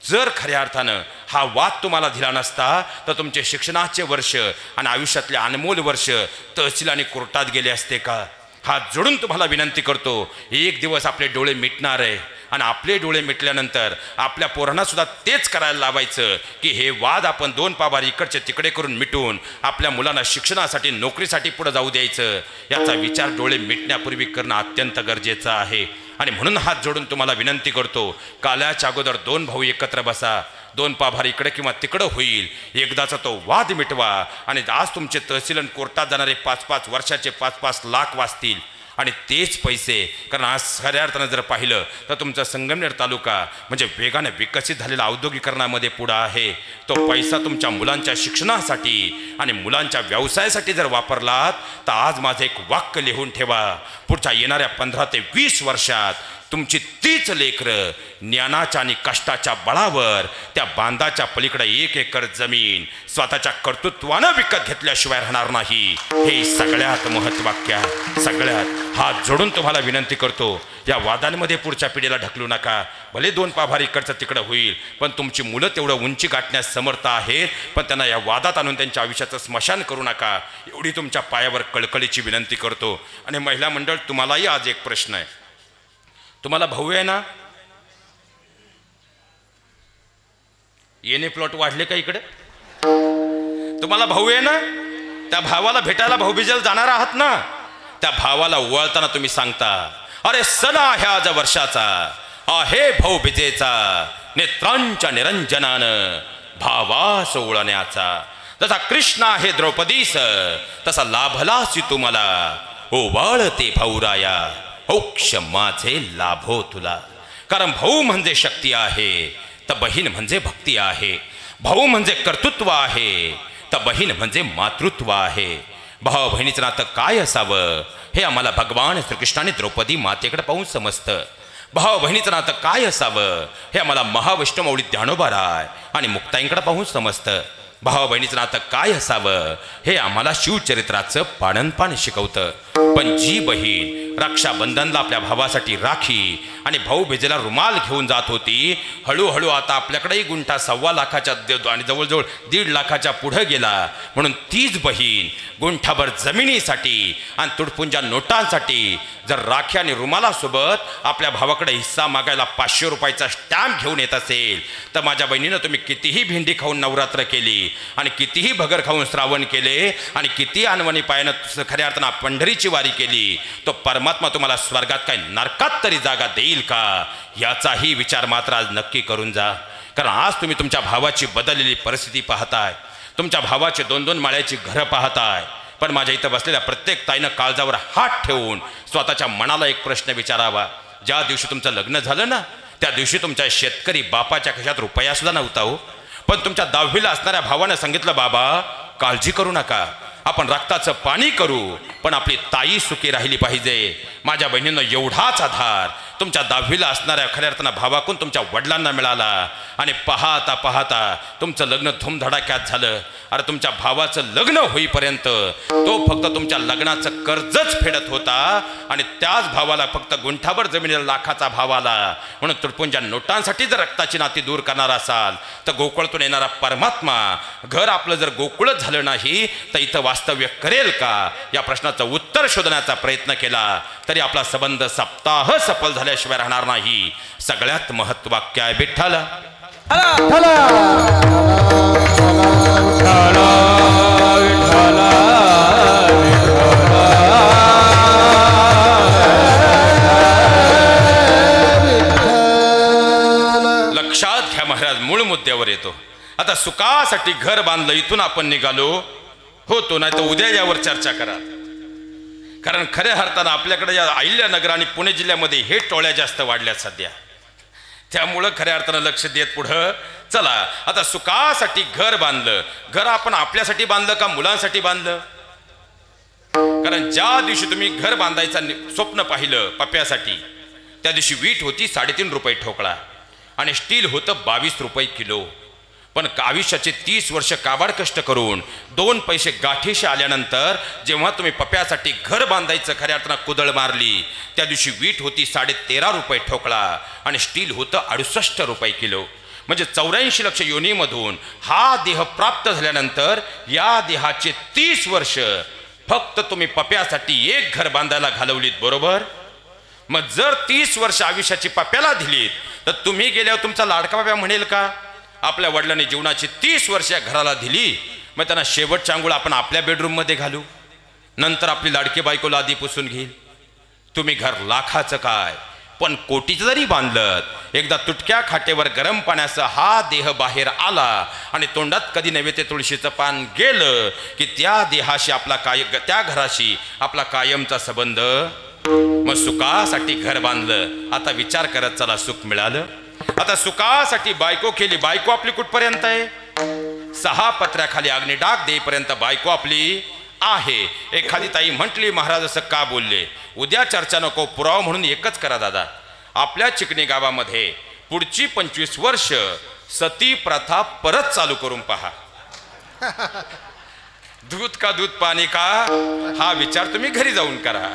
जर खऱ्या अर्थानं हा वाद तुम्हाला दिला नसता तर तुमचे शिक्षणाचे वर्ष आणि आयुष्यातले अनमोल वर्ष तहसील आणि कोर्टात गेले असते का? हात जोडून तुम्हाला विनंती करतो, एक दिवस आपले डोळे मिटणार आहे आणि आपले डोळे मिटल्यानंतर आपल्या पोरांना सुद्धा तेच करायला लावायचं की हे वाद आपण 2 पाभार इकडचे तिकडे करून मिटून आपल्या मुलांना शिक्षणासाठी नोकरीसाठी पुढे जाऊ द्यायचं. याचा विचार डोळे मिटण्यापूर्वी करणं अत्यंत गरजेचं आहे. आणि म्हणून हात जोडून तुम्हाला विनंती करतो, काल्याच्या अगोदर 2 भाऊ एकत्र बसा. 2 पाभार इकडे किंवा तिकडं होईल. एकदाचा तो वाद मिटवा आणि आज तुमचे तहसील आणि कोर्टात जाणारे 5-5 वर्षाचे 5-5 लाख वाचतील. आणि तेच पैसे, कारण आज खऱ्या अर्थानं जर पाहिलं तर तुमचा संगमनेर तालुका म्हणजे वेगाने विकसित झालेला औद्योगिकरणामध्ये पुढं आहे. तो पैसा तुमच्या मुलांच्या शिक्षणासाठी आणि मुलांच्या व्यवसायासाठी जर वापरलात तर आज माझं एक वाक्य लिहून ठेवा, पुढच्या येणाऱ्या 15 ते 20 वर्षात तुमची तीच लेकरं ज्ञानाच्या आणि कष्टाच्या बळावर त्या बांधाच्या पलीकडे 1 एकर जमीन स्वतःच्या कर्तृत्वानं विकत घेतल्याशिवाय राहणार नाही. हे सगळ्यात महत्त्वाक्य आहे. सगळ्यात हात जोडून तुम्हाला विनंती करतो, या वादांमध्ये पुढच्या पिढीला ढकलू नका. भले 2 पाभार इकडचं तिकडं होईल, पण तुमची मुलं तेवढं उंची गाठण्यास समर्थ आहेत, पण त्यांना या वादात आणून त्यांच्या आयुष्याचं स्मशान करू नका. एवढी तुमच्या पायावर कळकळीची विनंती करतो. आणि महिला मंडळ, तुम्हालाही आज एक प्रश्न आहे. तुम्हाला भाऊ आहे ना? येणे प्लॉट वाढले का इकडे? तुम्हाला भाऊ आहे ना? त्या भावाला भेटायला भाऊबीजेला जाणार आहात ना? त्या भावाला ओवाळताना तुम्ही सांगता, अरे सण आहे आज वर्षाचा, आहे भाऊबीजेचा, नेत्रांच्या निरंजनानं भावास ओळण्याचा. जसा कृष्ण आहे द्रौपदीस, तसा लाभलासी तुम्हाला ओवाळते भाऊराया, औक्ष माझे लाभो तुला. कारण भाऊ म्हणजे शक्ती आहे तर बहीण म्हणजे भक्ती आहे. भाऊ म्हणजे कर्तृत्व आहे तर बहीण म्हणजे मातृत्व आहे. भाऊ बहिणीचं नातं काय असावं हे आम्हाला भगवान श्रीकृष्णाने द्रौपदी मातेकडे पाहून समजतं. भाऊ बहिणीचं नातं काय असावं हे आम्हाला महावैष्णवमौली ज्ञानोबाराय आणि मुक्ताईंकडे पाहून समजतं. भाऊ बहिणीचं नातं काय असावं हे आम्हाला शिवचरित्राचं पाणनपान शिकवतं. पण जी बहीण रक्षाबंधनला आपल्या भावासाठी राखी आणि भाऊबीजेला रुमाल घेऊन जात होती, हळूहळू आता आपल्याकडेही गुंठा 1.25 लाखाच्या आणि जवळजवळ 1.5 लाखाच्या पुढे गेला. म्हणून तीच बहीण गुंठाभर जमिनीसाठी आणि तुटपुंजा नोटांसाठी जर राखी आणि रुमालासोबत आपल्या भावाकडे हिस्सा मागायला 500 रुपयाचा स्टॅम्प घेऊन येत असेल तर माझ्या बहिणीनं तुम्ही कितीही भेंडी खाऊन नवरात्र केली आणि कितीही भगर खाऊन श्रावण केले आणि किती अनवणी पायानं खऱ्या अर्थानं पंढरीची वारी केली, तो परमात्मा तुम्हाला स्वर्गात काय नरकात तरी जागा देईल का याचाही विचार मात्र आज नक्की करून जा. कारण आज तुम्ही तुमच्या भावाची बदललेली परिस्थिती पाहताय, तुमच्या भावाचे 2-2 माळ्याची घरं पाहताय. पण माझ्या इथं बसलेल्या प्रत्येक ताईनं काळजावर हात ठेवून स्वतःच्या मनाला एक प्रश्न विचारावा. ज्या दिवशी तुमचं लग्न झालं ना त्या दिवशी तुमच्या शेतकरी बापाच्या खिशात रुपया सुद्धा नव्हता हो. पण तुमच्या 10वीला असणाऱ्या भावानं सांगितलं, बाबा काळजी करू नका, आपण रक्ताचं पाणी करू पण आपली ताई सुखी राहिली पाहिजे. माझ्या बहिणीनं एवढाच आधार तुमच्या 10वीला असणाऱ्या खऱ्या अर्थानं भावाकडून तुमच्या वडिलांना मिळाला आणि पाहता पाहता तुमचं लग्न धूमधडाक्यात झालं. अरे तुमच्या भावाचं लग्न होईपर्यंत तो फक्त तुमच्या लग्नाचं कर्जच फेडत होता आणि त्याच भावाला फक्त गुंठाभर जमिनीला लाखाचा भाव आला. म्हणून तुटपुंजा नोटांसाठी जर रक्ताची नाती दूर करणार असाल तर गोकुळातून येणारा परमात्मा घर आपलं जर गोकुळच झालं नाही तर इथं वास्तव्य करेल का या प्रश्नाचं उत्तर शोधण्याचा प्रयत्न केला तरी आपला संबंध सप्ताह सफल झाल्याशिवाय राहणार नाही. सगळ्यात महत्वाक्य आहे विठ्ठल. लक्षात घ्या महाराज, मूळ मुद्द्यावर येतो. आता सुखासाठी घर बांधलं, इथून आपण निघालो होतो, नाही तर उद्या यावर चर्चा करा. कारण खऱ्या अर्थानं आपल्याकडे या अहिल्यानगर आणि पुणे जिल्ह्यामध्ये हे टोळ्या जास्त वाढल्यात सध्या, त्यामुळं खऱ्या अर्थानं लक्ष देत पुढं चला. आता सुखासाठी घर बांधलं, घर आपण आपल्यासाठी बांधलं का मुलांसाठी बांधलं? कारण ज्या दिवशी तुम्ही घर बांधायचं स्वप्न पाहिलं पप्प्यासाठी, त्या दिवशी वीट होती 3.5 रुपये ठोकळा आणि स्टील होतं 22 रुपये किलो. पण आयुष्याचे 30 वर्ष काबाड कष्ट करून 2 पैसे गाठीशी आल्यानंतर जेव्हा तुम्ही पप्प्यासाठी घर बांधायचं खऱ्या अर्थानं कुदळ मारली, त्या दिवशी वीट होती 13.5 रुपये ठोकळा आणि स्टील होतं 68 रुपये किलो. म्हणजे 84 लक्ष योनीमधून हा देह प्राप्त झाल्यानंतर या देहाचे 30 वर्ष फक्त तुम्ही पप्प्यासाठी एक घर बांधायला घालवलीत, बरोबर? मग जर 30 वर्ष आयुष्याची पप्प्याला दिलीत तर तुम्ही गेल्यावर तुमचा लाडका पप्प्या म्हणेल का आपल्या वडिलांनी जीवनाची 30 वर्ष या घराला दिली, मग त्यांना शेवटच्या आंघोळ आपण आपल्या बेडरूममध्ये घालू, नंतर आपली लाडकी बायकोला आधी पुसून घेईल? तुम्ही घर लाखाचं काय पण कोटीचं जरी बांधलं, एकदा तुटक्या खाटेवर गरम पाण्याचा हा देह बाहेर आला आणि तोंडात कधी नव्हे ते तुळशीचं पान गेलं की त्या देहाशी आपला त्या घराशी आपला कायमचा संबंध. मग सुखासाठी घर बांधलं, आता विचार करत चला सुख मिळालं. आता सुखासाठी बायको केली, बायको आपली कुठपर्यंत आहे? 6 पत्र्याखाली अग्निडाग देईपर्यंत बायको आपली आहे. एखादी ताई म्हटली महाराज असं का बोलले, उद्या चर्चा नको, पुरावा म्हणून एकच करा दादा, आपल्या चिकणी गावामध्ये पुढची 25 वर्ष सती प्रथा परत चालू करून पहा. दूध का दूध पाणी का हा विचार तुम्ही घरी जाऊन करा.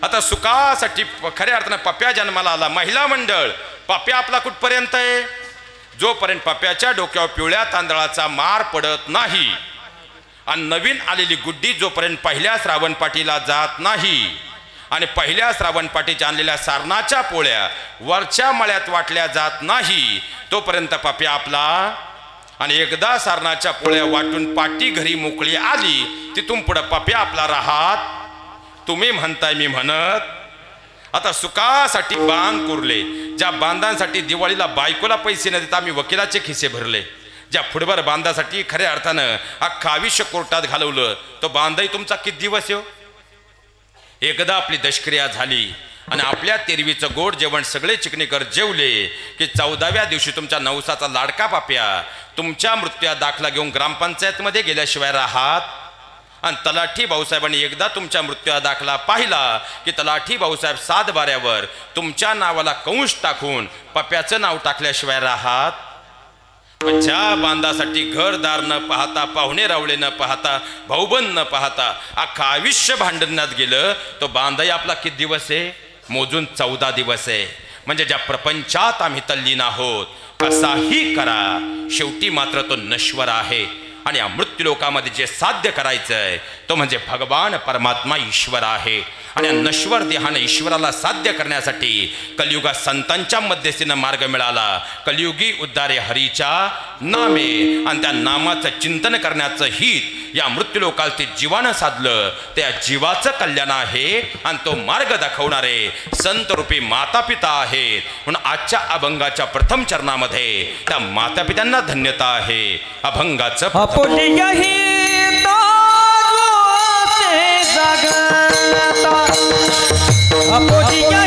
आता सुखासाठी खऱ्या अर्थानं पप्प्या जन्माला आला. महिला मंडळ, पप्प्या आपला कुठपर्यंत आहे? जोपर्यंत पप्प्याच्या डोक्यावर पिवळ्या तांदळाचा मार पडत नाही आणि नवीन आलेली गुड्डी जोपर्यंत पहिल्या श्रावण पाठीला जात नाही आणि पहिल्या श्रावण पाठीच्या आणलेल्या सारणाच्या पोळ्या वरच्या मळ्यात वाटल्या जात नाही, तोपर्यंत पप्प्या आपला. आणि एकदा सारणाच्या पोळ्या वाटून पाठी घरी मोकळी आली, तिथून पुढं पप्प्या आपला राहात. तुम्ही म्हणताय मी म्हणत. आता सुखासाठी बांध कुरले, ज्या बांधांसाठी दिवाळीला बायकोला पैसे न देता आम्ही वकिलाचे खिसे भरले, ज्या फुटभर बांधासाठी खऱ्या अर्थानं अख्खं आयुष्य कोर्टात घालवलं, तो बांधाही तुमचा किती दिवस येऊ? एकदा आपली दशक्रिया झाली आणि आपल्या तेरवीचं गोड जेवण सगळे चिकणीकर जेवले की 14व्या दिवशी तुमच्या नवसाचा लाडका पाप्या तुमच्या मृत्यूचा दाखला घेऊन ग्रामपंचायतमध्ये गेल्याशिवाय राहात. आणि तलाठी भाऊसाहेबांनी एकदा तुमच्या मृत्यूचा दाखला पाहिला की तलाठी भाऊसाहेब 7 बाऱ्यावर तुमच्या नावाला कंस टाकून पप्प्याचं नाव टाकल्याशिवाय राहात. ज्या बांधासाठी घरदार न पाहता, पाहुणे रावळे न पाहता, भाऊबंद न पाहता अख्खं आयुष्य भांडण्यात गेलं, तो बांधाही आपला किती दिवस आहे? मोजून 14 दिवस आहे. म्हणजे ज्या प्रपंचात आम्ही तल्लीन आहोत, कसाही करा शेवटी मात्र तो नश्वर आहे. आणि या मृत्यूलोकामध्ये जे साध्य करायचंय तो म्हणजे भगवान परमात्मा ईश्वर आहे. आणि नश्वर देहाने ईश्वराला साध्य करण्यासाठी कलियुगात संतांच्या मध्यस्थीनं मार्ग मिळाला. कलियुगी उद्धारे हरीच्या नामे, आणि त्या नामाचं चिंतन करण्याचं हित या मृत्यूलोकाला ते जीवानं साधलं, त्या जीवाचं कल्याण आहे. आणि तो मार्ग दाखवणारे संत रूपी माता पिता आहेत. म्हणून आजच्या अभंगाच्या प्रथम चरणामध्ये त्या माता पित्यांना धन्यता आहे. अभंगाचं धन्य माता पिता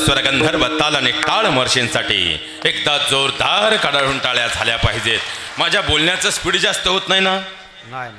स्वर गंधर्व ताल आणि टाळ महर्षींसाठी एकदा जोरदार काढून टाळ्या झाल्या पाहिजेत. माझ्या बोलण्याचं स्पीड जास्त होत नाही ना? नाही.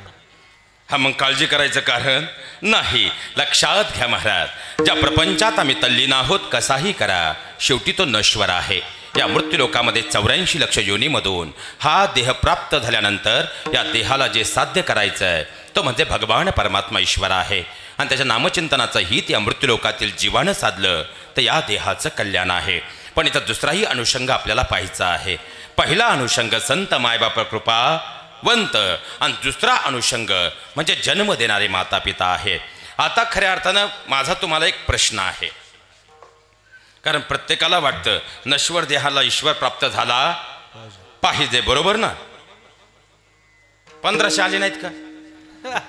हा मग काळजी करायचं कारण नाही. लक्षात घ्या महाराज, ज्या प्रपंचात आम्ही तल्लीन आहोत कसाही करा, शेवटी तो नश्वर आहे. या मृत्यूलोकामध्ये 84 लक्ष योनीमधून हा देह प्राप्त झाल्यानंतर या देहाला जे साध्य करायचं आहे तो म्हणजे भगवान परमात्मा ईश्वर आहे. आणि त्याच्या नामचिंतनाचं हित या मृत्यूलोकातील जीवानं साधलं तर या देहाचं कल्याण आहे. पण इथं दुसराही अनुषंग आपल्याला पाहायचा आहे. पहिला अनुषंग संत मायबाप कृपावंत आणि दुसरा अनुषंग म्हणजे जन्म देणारे माता पिता आहेत. आता खऱ्या अर्थानं माझा तुम्हाला एक प्रश्न आहे, कारण प्रत्येकाला वाटतं नश्वर देहाला ईश्वर प्राप्त झाला पाहिजे, बरोबर ना? 1500 आले नाहीत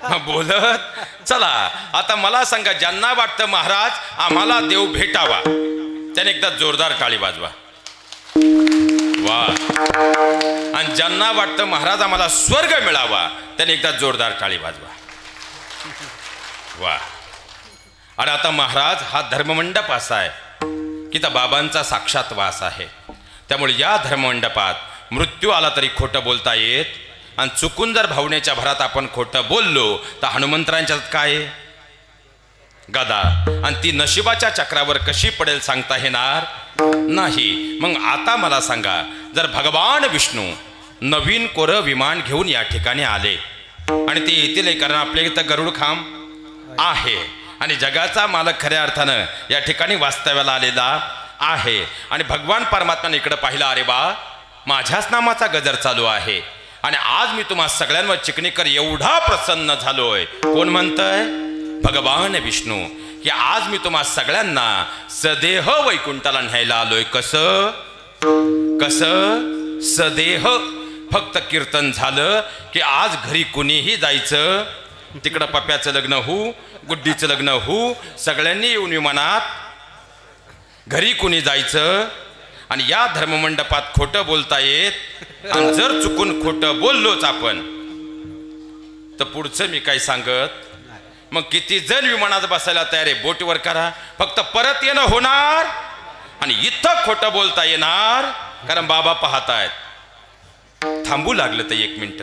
का बोलत? चला आता मला सांगा, ज्यांना वाटतं महाराज आम्हाला देव भेटावा त्याने एकदा जोरदार टाळी वाजवा. वा. आणि ज्यांना वाटतं महाराज आम्हाला स्वर्ग मिळावा त्याने एकदा जोरदार टाळी वाजवा. वा. आणि आता महाराज हा धर्ममंडप असा आहे की त्या बाबांचा साक्षात वास आहे. त्यामुळे या धर्ममंडपात मृत्यू आला तरी खोटं बोलता येत. आणि चुकून जर भावनेच्या भरात आपण खोटं बोललो तर हनुमंतरांच्यात काय गदा, आणि ती नशिबाच्या चक्रावर कशी पडेल सांगता येणार नाही. मग आता मला सांगा, जर भगवान विष्णू नवीन कोरं विमान घेऊन या ठिकाणी आले आणि ते येतील, कारण आपल्या इथं गरुड खांब आहे आणि जगाचा मालक खऱ्या अर्थानं या ठिकाणी वास्तव्याला आलेला आहे. आणि भगवान परमात्म्याने इकडं पाहिलं, अरे बा माझ्याच नामाचा गजर चालू आहे आणि आज मी तुम्हा सगळ्यांवर चिकणीकर एवढा प्रसन्न झालोय. कोण म्हणतंय? भगवान विष्णू, की आज मी तुम्हा सगळ्यांना सदेह वैकुंठाला न्यायला आलोय. कसं कसं? सदेह. फक्त कीर्तन झालं की आज घरी कुणीही जायचं, तिकडं पप्याचं लग्न होऊ, गुड्डीचं लग्न होऊ, सगळ्यांनी येऊन विमानात घरी कुणी जायचं. आणि या धर्ममंडपात खोटं बोलता येत. आणि जर चुकून खोटं बोललोच आपण तर पुढचं मी काय सांगत. मग किती जण विमानात बसायला तयार आहे, बोटीवर करा, फक्त परत येणं होणार आणि इथं खोटं बोलता येणार, कारण बाबा पाहतायत. थांबू लागलं तर 1 मिनिट,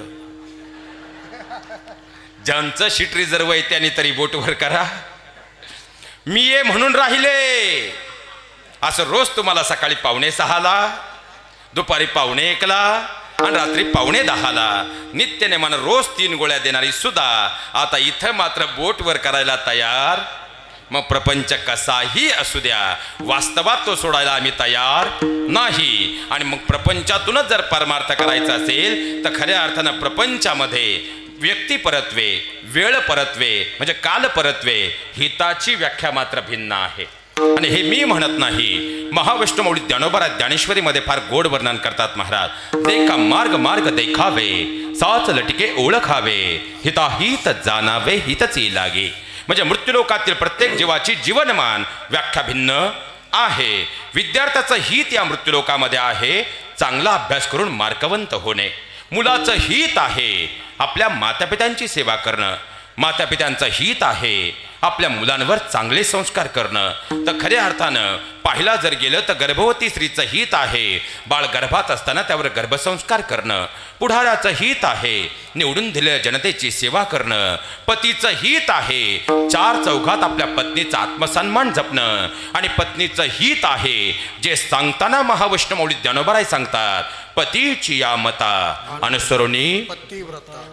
ज्यांचं सीट रिझर्व आहे त्यांनी तरी बोटवर करा. मी ये म्हणून राहिले. असं रोज तुम्हाला सकाळी 5:45ला, दुपारी 1:45ला आणि रात्री 10:45ला नित्यनेमानं रोज 3 गोळ्या देणारी सुद्धा आता इथं मात्र बोटवर करायला तयार. मग प्रपंच कसाही असू द्या, वास्तवात तो सोडायला आम्ही तयार नाही. आणि मग प्रपंचातूनच जर परमार्थ करायचा असेल तर खऱ्या अर्थानं प्रपंचामध्ये व्यक्ती परत्वे, वेळ परत्वे म्हणजे काल परत्वे, हिताची व्याख्या मात्र भिन्न आहे. आणि हे मी म्हणत नाही, महाविष्णुमौली ज्ञानोबा ज्ञानेश्वरीमध्ये फार गोड वर्णन करतात महाराज. देखा मार्ग मार्ग देखावे, साच लटके ओळखावे, हिताहित जाणावे हितची लागे. म्हणजे मृत्यूलोकातील प्रत्येक जीवाची जीवनमान व्याख्या भिन्न आहे. विद्यार्थ्याचं हित या मृत्यूलोकामध्ये आहे चांगला अभ्यास करून मार्कवंत होणे. मुलाचं हित आहे आपल्या मातापित्यांची सेवा करणं. मातापित्यांचं हित आहे आपल्या मुलांवर चांगले संस्कार करणं. तर खऱ्या अर्थानं पाहिला जर गेलं तर गर्भवती स्त्रीचं हित आहे बाळ गर्भात असताना त्यावर गर्भसंस्कार करणं. पुढाऱ्याचं हित आहे निवडून दिलेल्या जनतेची सेवा करणं. पतीचं हित आहे 4 चौघात आपल्या पत्नीचा आत्मसन्मान जपणं. आणि पत्नीचं हित आहे जे सांगताना महाविष्णुमौली ज्ञानोबाराय सांगतात, पतीची या मता अनुसरुणी.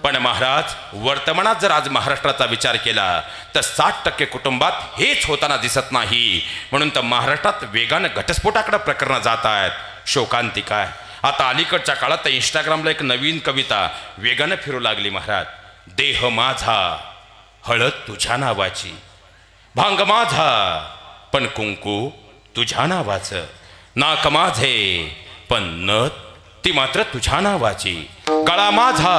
पण महाराज वर्तमानात जर आज महाराष्ट्राचा विचार केला तर 60% कुटुंबात हेच होताना दिसत नाही. म्हणून तर महाराष्ट्रात वेगानं घटस्फोटाकडे प्रकरणं जात आहेत. शोकांतिका आहे. आता अलीकडच्या काळात इंस्टाग्रामला एक नवीन कविता वेगानं फिरू लागली महाराज. देह माझा हळद तुझ्या नावाची, भांग माझा पण कुंकू तुझ्या नावाचं, नाक माझे पण नथ ती मात्र तुझ्या नावाची, गळा माझा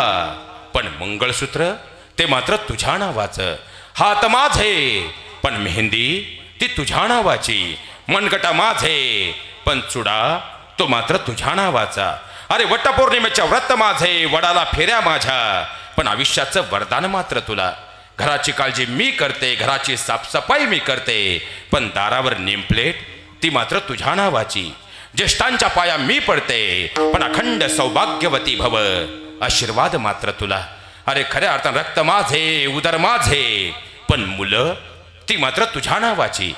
पण मंगळसूत्र ते मात्र तुझ्या नावाचं, हात माझे पण मेहंदी ती तुझ्या नावाची, मनगटा माझे पण चुडा तो मात्र तुझ्या नावाचा. अरे वटपौर्णिमेच्या व्रत माझे, वडाला फेऱ्या माझ्या, पण आयुष्याचं वरदान मात्र तुला. घराची काळजी मी करते, घराची साफसफाई मी करते, पण दारावर नेमप्लेट ती मात्र तुझ्या नावाची. ज्येष्ठांच्या पाया मी पडते, पण अखंड सौभाग्यवती भव. आशीर्वाद मात्र तुला. अरे खऱ्या अर्थानं रक्त माझे उदर माझे, पण मुलं ती मात्र तुझ्या नावाची.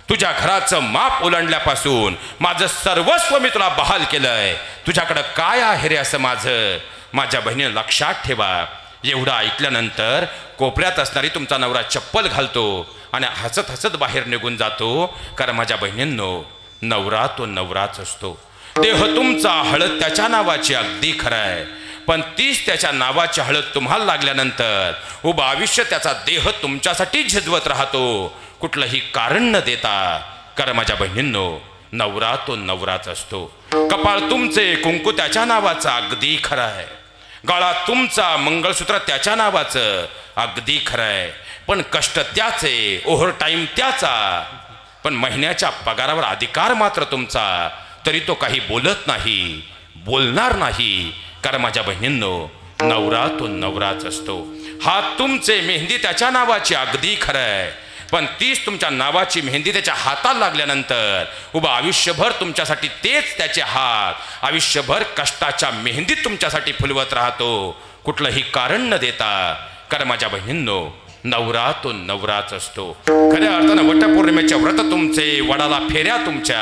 तुझ्या घराचं माप ओलांडल्यापासून माझं सर्वस्व मी तुला बहाल केलंय. तुझ्याकडं काय आहे रे असं माझं. माझ्या बहिणीनं लक्षात ठेवा. एवढं ऐकल्यानंतर कोपऱ्यात असणारी तुमचा नवरा चप्पल घालतो आणि हसत हसत बाहेर निघून जातो. कारण माझ्या बहिणींनो, नवरा तो नवराच असतो. देह तुमचा हळद त्याच्या नावाची, अगदी खरं आहे. पण तीच त्याच्या नावाची हळद तुम्हाला लागल्यानंतर उभं आयुष्य त्याचा देह तुमच्यासाठी झिजवत राहतो, कुठलंही कारण न देता. कारण माझ्या बहिणींनो, नवरा तो नवराच असतो. कपाळ तुमचे कुंकू त्याच्या नावाचं, अगदी खरं आहे. गळा तुमचा मंगळसूत्र त्याच्या नावाचं, अगदी खरं आहे. पण कष्ट त्याचे, ओव्हर टाईम त्याचा, पण महिन्याच्या पगारावर अधिकार मात्र तुमचा. तरी तो काही बोलत नाही, बोलणार नाही. कारण माझ्या बहिणींनो, नवरा तो नवराच असतो. हात तुमचे, मेहंदी त्याच्या नावाची, अगदी खरं आहे. पण तीच तुमच्या नावाची मेहंदी त्याच्या हाताला लागल्यानंतर उभं आयुष्यभर तुमच्यासाठी तेच त्याचे हात आयुष्यभर कष्टाच्या मेहंदीत तुमच्यासाठी फुलवत राहतो, कुठलंही कारण न देता. कारण माझ्या बहिणींनो, नवरा तो नवराच असतो. खऱ्या अर्थानं वटपौर्णिमेचे व्रत तुमचे, वडाला फेऱ्या तुमच्या,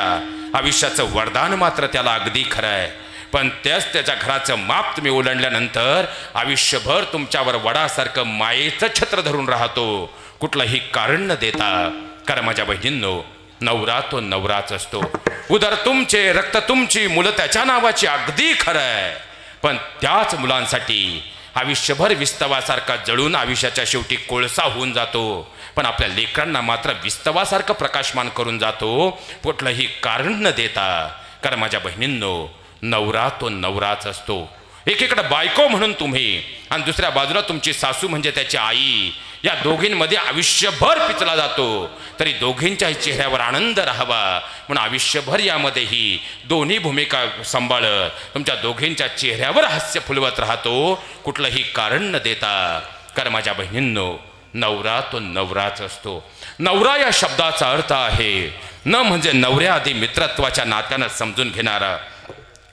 आयुष्याचं वरदान मात्र त्याला, अगदी खरं आहे. पण त्याच त्याच्या घराचं माप तुम्ही ओलांडल्यानंतर आयुष्यभर तुमच्यावर वडासारखं मायेचं छत्र धरून राहतो, कुठलंही कारण न देता. कारण माझ्या बहिणींनो, नवरा तो नवराच असतो. उदर तुमचे, रक्त तुमची, मुलं त्याच्या नावाची, अगदी खरं आहे. पण त्याच मुलांसाठी आयुष्यभर विस्तवासारखा जळून आयुष्याच्या शेवटी कोळसा होऊन जातो. पण आपल्या लेकरांना मात्र विस्तवासारखं प्रकाशमान करून जातो, कुठलंही कारण न देता. कारण माझ्या बहिणींनो, नवरा तो नवराच असतो. एकीकडे बायको म्हणून तुम्ही आणि दुसऱ्या बाजूला तुमची सासू म्हणजे त्याची आई, या दोघींमध्ये आयुष्यभर पिचला जातो. तरी दोघींच्या चेहऱ्यावर आनंद राहावा म्हणून आयुष्यभर यामध्येही दोन्ही भूमिका सांभाळत तुमच्या दोघींच्या चेहऱ्यावर हास्य फुलवत राहतो, कुठलंही कारण न देता. कारण माझ्या बहिणींनो, नवरा तो नवराच असतो. नवरा या शब्दाचा अर्थ आहे न म्हणजे नवऱ्याआधी मित्रत्वाच्या नात्यानं समजून घेणारा,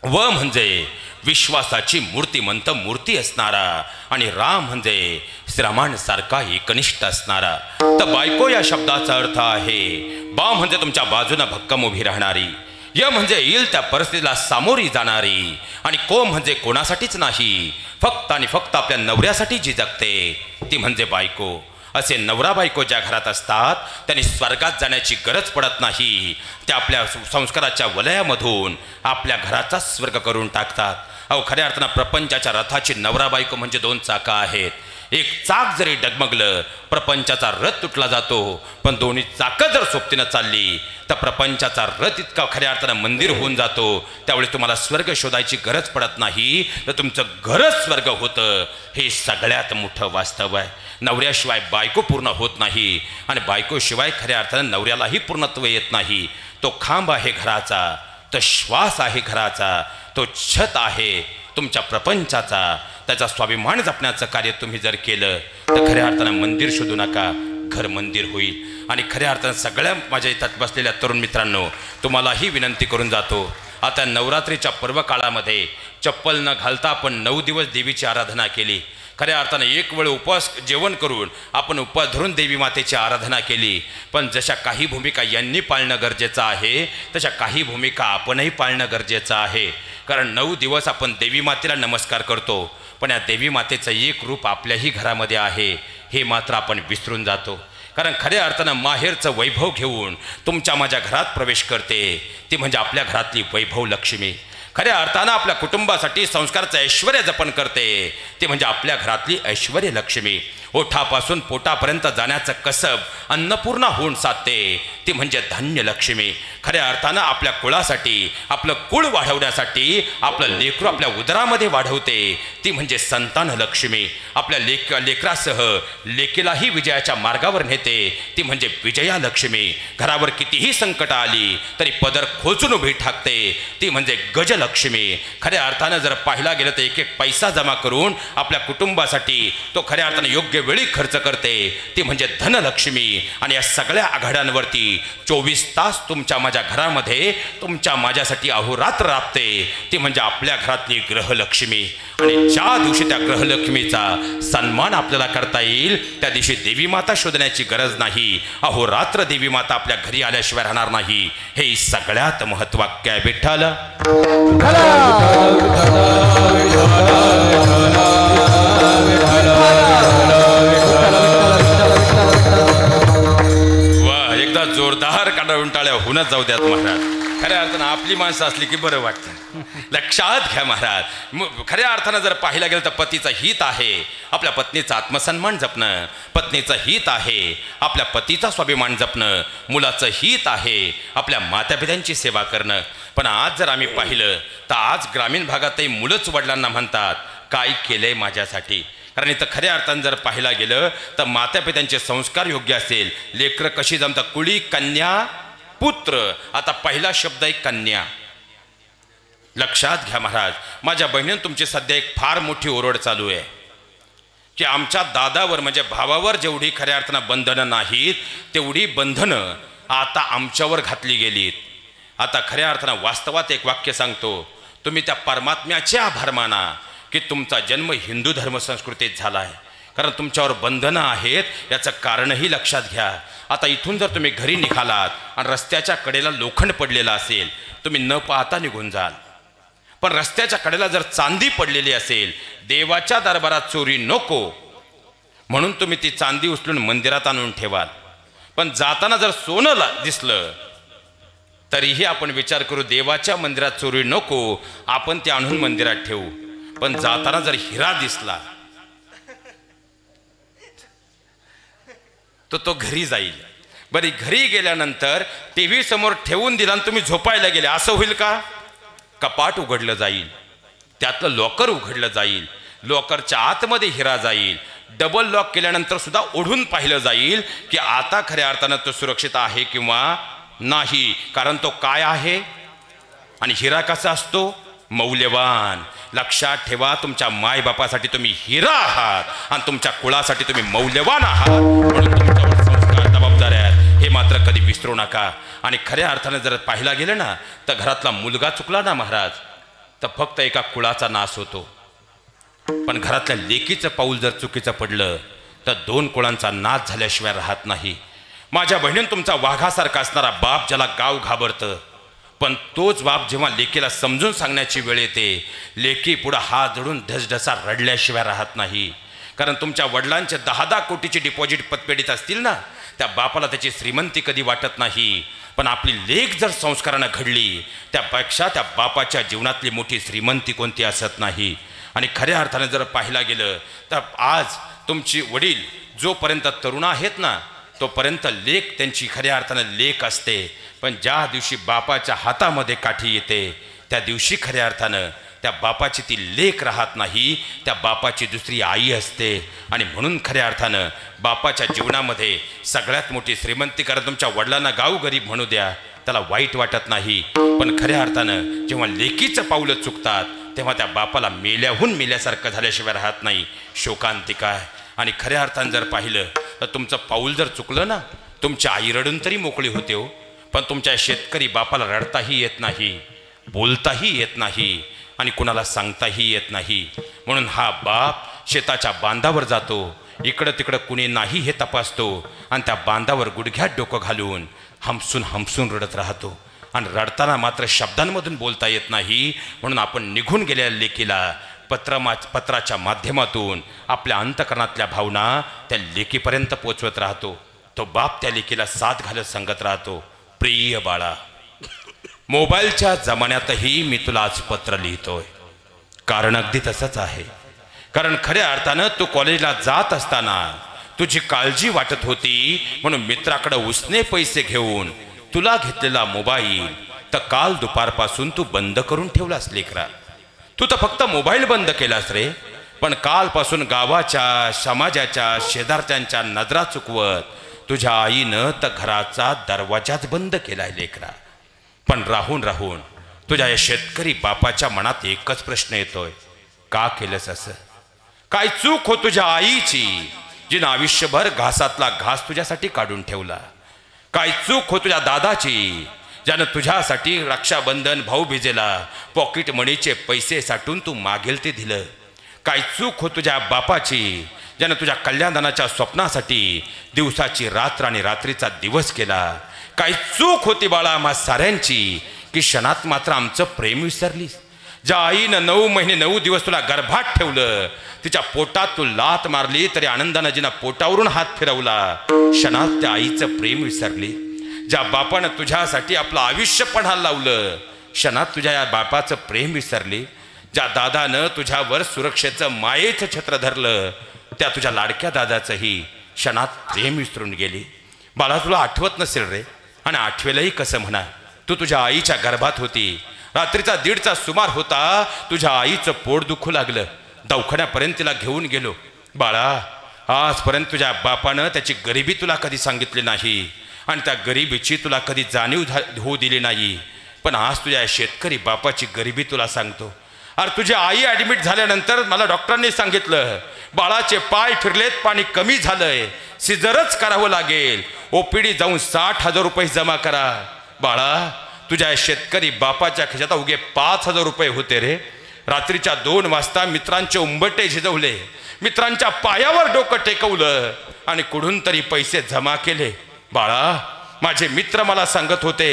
व म्हणजे विश्वासाची मूर्तिमंत मूर्ती असणारा, आणि राम म्हणजे श्रीरामांसारखा एकनिष्ठ असणारा. तर बायको या शब्दाचा अर्थ आहे बा म्हणजे तुमच्या बाजूने भक्कम उभी राहणारी, य म्हणजे येईल त्या परिस्थितीला सामोरी जाणारी, आणि को म्हणजे कोणासाठीच नाही, फक्त आणि फक्त आपल्या नवऱ्यासाठी जी जगते ती म्हणजे बायको. असे नवरा बायको ज्या घरात असतात त्यांनी स्वर्गात जाण्याची गरज पडत नाही. ते आपल्या संस्काराच्या वलयामधून आपल्या घराचा स्वर्ग करून टाकतात. अहो, खऱ्या अर्थानं प्रपंचाच्या रथाची नवरा बायको म्हणजे दोन चाकं आहेत. एक चाक जरी डगमगलं प्रपंचाचा रथ तुटला जातो, पण दोन्ही चाकं जर सोबतीनं चालली तर प्रपंचाचा रथ इतका खऱ्या अर्थानं मंदिर होऊन जातो. त्यावेळी तुम्हाला स्वर्ग शोधायची गरज पडत नाही, तर तुमचं घरच स्वर्ग होतं. हे सगळ्यात मोठं वास्तव आहे. नवऱ्याशिवाय बायको पूर्ण होत नाही, आणि बायकोशिवाय खऱ्या अर्थानं नवऱ्यालाही पूर्णत्व येत नाही. तो खांब आहे घराचा, तो श्वास आहे घराचा, तो छत आहे तुमच्या प्रपंचाचा. त्याचा स्वाभिमान जपण्याचं कार्य तुम्ही जर केलं तर खऱ्या अर्थानं मंदिर शोधू नका, घर मंदिर होईल. आणि खऱ्या अर्थानं सगळ्या माझ्या इथं बसलेल्या तरुण मित्रांनो, तुम्हालाही विनंती करून जातो, आता नवरात्रीच्या पर्व काळामध्ये चप्पल न घालता आपण 9 दिवस देवीची आराधना केली. खऱ्या अर्थानं एक वेळ उपवास जेवण करून आपण उपवास धरून देवी मातेची आराधना केली. पण जशा काही भूमिका यांनी पाळणं गरजेचं आहे, तशा काही भूमिका आपणही पाळणं गरजेचं आहे. कारण 9 दिवस आपण देवी मातेला नमस्कार करतो, पण या देवी मातेचं एक रूप आपल्याही घरामध्ये आहे, हे मात्र आपण विसरून जातो. कारण खऱ्या अर्थानं माहेरचं वैभव घेऊन तुमच्या माझ्या घरात प्रवेश करते, ती म्हणजे आपल्या घरातली वैभव लक्ष्मी. खऱ्या अर्थानं आपल्या कुटुंबासाठी संस्काराचं ऐश्वर्य जपन करते, ते म्हणजे आपल्या घरातली ऐश्वर्य लक्ष्मी. ओठापासून पोटापर्यंत जाण्याचं कसब अन्नपूर्णा होऊन साधते, ती म्हणजे धन्य लक्ष्मी. खऱ्या अर्थानं आपल्या कुळासाठी, आपलं कुळ वाढवण्यासाठी आपलं लेकरू आपल्या उदरामध्ये वाढवते, ती म्हणजे संतान लक्ष्मी. आपल्या लेकरासह लेकीलाही विजयाच्या मार्गावर नेते, ती म्हणजे विजया लक्ष्मी. घरावर कितीही संकट आली तरी पदर खोचून उभी ठाकते, ती म्हणजे गजलक्ष्मी. खऱ्या अर्थानं जर पाहिला गेलं तर एक एक पैसा जमा करून आपल्या कुटुंबासाठी तो खऱ्या अर्थानं योग्य वेळी खर्च करते, ती म्हणजे धनलक्ष्मी. आणि या सगळ्या आघाड्यांवरती 24 तास तुमच्या माझ्या माझ्या घरामध्ये तुमच्या माझ्यासाठी अहोरात्र राबते, ती म्हणजे आपल्या घरातली ग्रहलक्ष्मी. आणि ज्या दिवशी त्या ग्रहलक्ष्मीचा सन्मान आपल्याला करता येईल त्या दिवशी देवी माता शोधण्याची गरज नाही. अहोरात्र देवी माता आपल्या घरी आल्याशिवाय राहणार नाही. हे सगळ्यात महत्वाक्य आहे. विठ्ठल एकदा जोरदार काढा उंटाळ्या होऊनच जाऊ द्यात महाराज. खऱ्या अर्थानं आपली माणसं असली की बरं वाटतं. लक्षात घ्या महाराज, खऱ्या अर्थानं जर पाहायला गेलं तर पतीचं हित आहे आपल्या पत्नीचा आत्मसन्मान जपणं, पत्नीचं हित आहे आपल्या पतीचा स्वाभिमान जपणं, मुलाचं हित आहे आपल्या मातापित्यांची सेवा करणं. पण आज जर आम्ही पाहिलं तर आज ग्रामीण भागातही मुलंच वडिलांना म्हणतात काय केलंय माझ्यासाठी. कारण इथं खऱ्या अर्थानं जर पाहायला गेलं तर मातापित्यांचे संस्कार योग्य असेल, लेकरं कशी जमतात, कुळी कन्या पुत्र. आता पहिला शब्द आहे कन्या. लक्षात घ्या महाराज, माझ्या बहिणीनं तुमची सध्या एक फार मोठी ओरड चालू आहे की आमच्या दादावर म्हणजे भावावर जेवढी खऱ्या अर्थानं बंधनं नाहीत तेवढी बंधनं आता आमच्यावर घातली गेलीत. आता खऱ्या अर्थानं वास्तवात एक वाक्य सांगतो, तुम्ही त्या परमात्म्याचे आभार माना की तुमचा जन्म हिंदू धर्म संस्कृतीत झाला आहे. कारण तुमच्यावर बंधनं आहेत याचं कारणही लक्षात घ्या. आता इथून जर तुम्ही घरी निघालात आणि रस्त्याच्या कडेला लोखंड पडलेला असेल तुम्ही न पाहता निघून जाल. पण रस्त्याच्या कडेला जर चांदी पडलेली असेल, देवाच्या दरबारात चोरी नको म्हणून तुम्ही ती चांदी उचलून मंदिरात आणून ठेवाल. पण जाताना जर सोनं दिसलं तरीही आपण विचार करू देवाच्या मंदिरात चोरी नको, आपण ते आणून मंदिरात ठेवू. पण जाताना जर हिरा दिसला तर तो घरी जाईल. बरी घरी गेल्यानंतर टीव्ही समोर ठेवून दिला आणि तुम्ही झोपायला गेले, असं होईल का? कपाट उघडलं जाईल, त्यातलं लॉकर उघडलं जाईल, लॉकरच्या आतमध्ये हिरा जाईल, डबल लॉक केल्यानंतर सुद्धा ओढून पाहिलं जाईल की आता खऱ्या अर्थानं तो सुरक्षित आहे किंवा नाही. कारण तो काय आहे आणि हिरा कसा असतो? मौल्यवान. लक्षात ठेवा, तुमच्या मायबापासाठी तुम्ही हिरा आहात आणि तुमच्या कुळासाठी तुम्ही मौल्यवान आहात. म्हणून तुमच्यावर संस्कार जबाबदाऱ्या आहेत हे मात्र कधी विसरू नका. आणि खऱ्या अर्थानं जर पाहिला गेलं ना तर घरातला मुलगा चुकला ना महाराज तर फक्त एका कुळाचा नाश होतो. पण घरातल्या लेकीचं पाऊल जर चुकीचं पडलं तर दोन कुळांचा नाश झाल्याशिवाय राहत नाही. माझ्या बहिणीनं तुमचा वाघासारखा असणारा बाप ज्याला गाव घाबरतं, पण तोच बाप जेव्हा लेकीला समजून सांगण्याची वेळ येते लेकी पुढं हात जोडून ढसढसा रडल्याशिवाय राहत नाही. कारण तुमच्या वडिलांचे 10-10 कोटीची डिपॉझिट पतपेढीत असतील ना, त्या बापाला त्याची श्रीमंती कधी वाटत नाही. पण आपली लेक जर संस्कारानं घडली त्यापेक्षा त्या बापाच्या जीवनातली मोठी श्रीमंती कोणती असत नाही. आणि खऱ्या अर्थानं जर पाहायला गेलं तर आज तुमची वडील जोपर्यंत तरुण आहेत ना तोपर्यंत लेक त्यांची खऱ्या अर्थानं लेक असते. पण ज्या दिवशी बापाच्या हातामध्ये काठी येते त्या दिवशी खऱ्या अर्थानं त्या बापाची ती लेक राहत नाही, त्या बापाची दुसरी आई असते. आणि म्हणून खऱ्या अर्थानं बापाच्या जीवनामध्ये सगळ्यात मोठी श्रीमंती. कारण तुमच्या वडिलांना गाव गरीब म्हणू द्या, त्याला वाईट वाटत नाही. पण खऱ्या अर्थानं जेव्हा लेकीचं पाऊलं चुकतात तेव्हा त्या बापाला मेल्याहून मेल्यासारखं झाल्याशिवाय राहत नाही, शोकांतिका आहे. आणि खऱ्या अर्थानं जर पाहिलं तर तुमचं पाऊल जर चुकलं ना तुमची आई रडून तरी मोकळी होते हो. पण तुमच्या शेतकरी बापाला रडताही येत नाही, बोलताही येत नाही आणि कुणाला सांगताही येत नाही. म्हणून हा बाप शेताच्या बांधावर जातो, इकडं तिकडं कुणी नाही हे तपासतो आणि त्या बांधावर गुडघ्यात डोकं घालून हमसून रडत राहतो. आणि रडताना मात्र शब्दांमधून बोलता येत नाही. म्हणून आपण निघून गेलेल्या लेकीला पत्राच्या माध्यमातून आपल्या अंतकरणातल्या भावना त्या लेकीपर्यंत पोचवत राहतो. तो बाप त्या लेकीला साथ घालत सांगत राहतो, प्रिय बाळा, मोबाईलच्या जमान्यातही मी तुला आज पत्र लिहितोय. कारण अगदी तसंच आहे. कारण खऱ्या अर्थानं तू कॉलेजला जात असताना तुझी काळजी वाटत होती म्हणून मित्राकडे उसने पैसे घेऊन तुला घेतलेला मोबाईल तर काल दुपारपासून तू बंद करून ठेवलास लेकरा. तू तर फक्त मोबाईल बंद केलास रे, पण कालपासून गावाच्या, समाजाच्या, शेजारच्यांच्या नजरा चुकवत तुझ्या आईनं तर घराचा दरवाजाच बंद केलाय लेकरा. पण राहून राहून तुझ्या या शेतकरी बापाच्या मनात एकच प्रश्न येतोय, का केलंस असं? काय चूक हो तुझ्या आईची जिनं आयुष्यभर घासातला घास तुझ्यासाठी काढून ठेवला? काय चूक हो तुझ्या दादाची ज्यानं तुझ्यासाठी रक्षाबंधन भाऊबीजेला पॉकेट मनीचे पैसे साठवून तू मागेल ते दिलं. काय चूक हो तुझ्या बापाची, ज्यानं तुझ्या कल्याणाच्या स्वप्नासाठी दिवसाची रात्र आणि रात्रीचा दिवस केला. काय चूक होती बाळा आम्हा साऱ्यांची की क्षणात मात्र आमचं प्रेम विसरलीस. ज्या आईनं 9 महिने 9 दिवस तुला गर्भात ठेवलं, तिच्या पोटात तू लात मारली तरी आनंदानं जिनं पोटावरून हात फिरवला, क्षणात त्या आईचं प्रेम विसरली. ज्या बापानं तुझ्यासाठी आपलं आयुष्य पणाला लावलं, क्षणात तुझ्या या बापाचं प्रेम विसरली. ज्या दादानं तुझ्यावर सुरक्षेचं मायेचं छत्र धरलं, त्या तुझ्या लाडक्या दादाचंही क्षणात प्रेम विसरून गेली. बाळा तुला आठवत नसेल रे, आणि आठवेलही कसं म्हणा. तू तुझ्या आईच्या गर्भात होती, रात्रीचा 1:30चा सुमार होता, तुझ्या आईचं पोट दुखू लागलं. दवाखान्यापर्यंत तिला घेऊन गेलो. बाळा आजपर्यंत तुझ्या बापानं त्याची गरिबी तुला कधी सांगितली नाही आणि त्या गरिबीची तुला कधी जाणीव होऊ दिली नाही. पण आज तुझ्या शेतकरी बापाची गरिबी तुला सांगतो. अरे तुझी आई ॲडमिट झाल्यानंतर मला डॉक्टरांनी सांगितलं बाळाचे पाय फिरलेत, पाणी कमी झालंय, सिजरच करावं लागेल, ओपीडी जाऊन 60,000 रुपये जमा करा. बाळा तुझ्या शेतकरी बापाच्या खिशात उगे 5,000 रुपये होते रे. रात्रीच्या 2 वाजता मित्रांचे उंबटे झिजवले, मित्रांच्या पायावर डोकं टेकवलं आणि कुठून तरी पैसे जमा केले. बाळा माझे मित्र मला सांगत होते,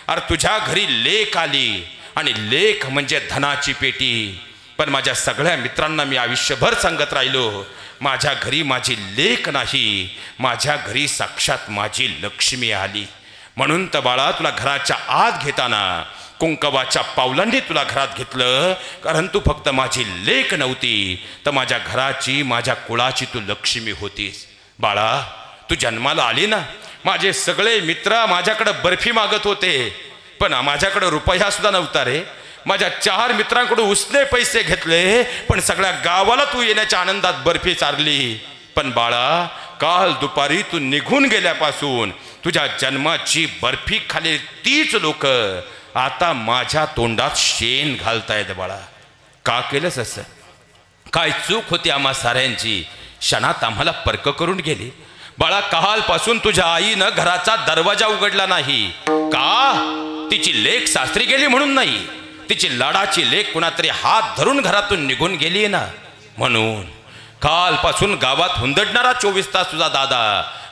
अरे तुझ्या घरी लेक आली आणि लेक म्हणजे धनाची पेटी. पण माझ्या सगळ्या मित्रांना मी आयुष्यभर सांगत राहिलो, माझ्या घरी माझी लेक नाही, माझ्या घरी साक्षात माझी लक्ष्मी आली. म्हणून तर बाळा तुला घराच्या आत घेताना कुंकवाच्या पावलांनी तुला घरात घेतलं, कारण तू फक्त माझी लेक नव्हती तर माझ्या घराची, माझ्या कुळाची तू लक्ष्मी होतीस. बाळा तू जन्माला आली ना, माझे सगळे मित्र माझ्याकडे बर्फी मागत होते, पण माझ्याकडे रुपया सुद्धा नव्हता रे. माझ्या 4 मित्रांकडून उसने पैसे घेतले, पण सगळ्या गावाला तू येण्याच्या आनंदात बर्फी चारली. पण बाळा काल दुपारी तू निघून गेल्यापासून तुझ्या जन्माची बर्फी खाली 30 लोक आता माझ्या तोंडात शेण घालतायत. बाळा का केलंस असं? काय चूक होती आम्हा साऱ्यांची, क्षणात आम्हाला परक करून गेली. बाळा कालपासून तुझ्या आईनं घराचा दरवाजा उघडला नाही. का? तिची लेक सासरी गेली म्हणून नाही, तिची लाडाची लेक कुणातरी हात धरून घरातून निघून गेली ना म्हणून. कालपासून गावात हुंदडणारा 24 तास तुझा दादा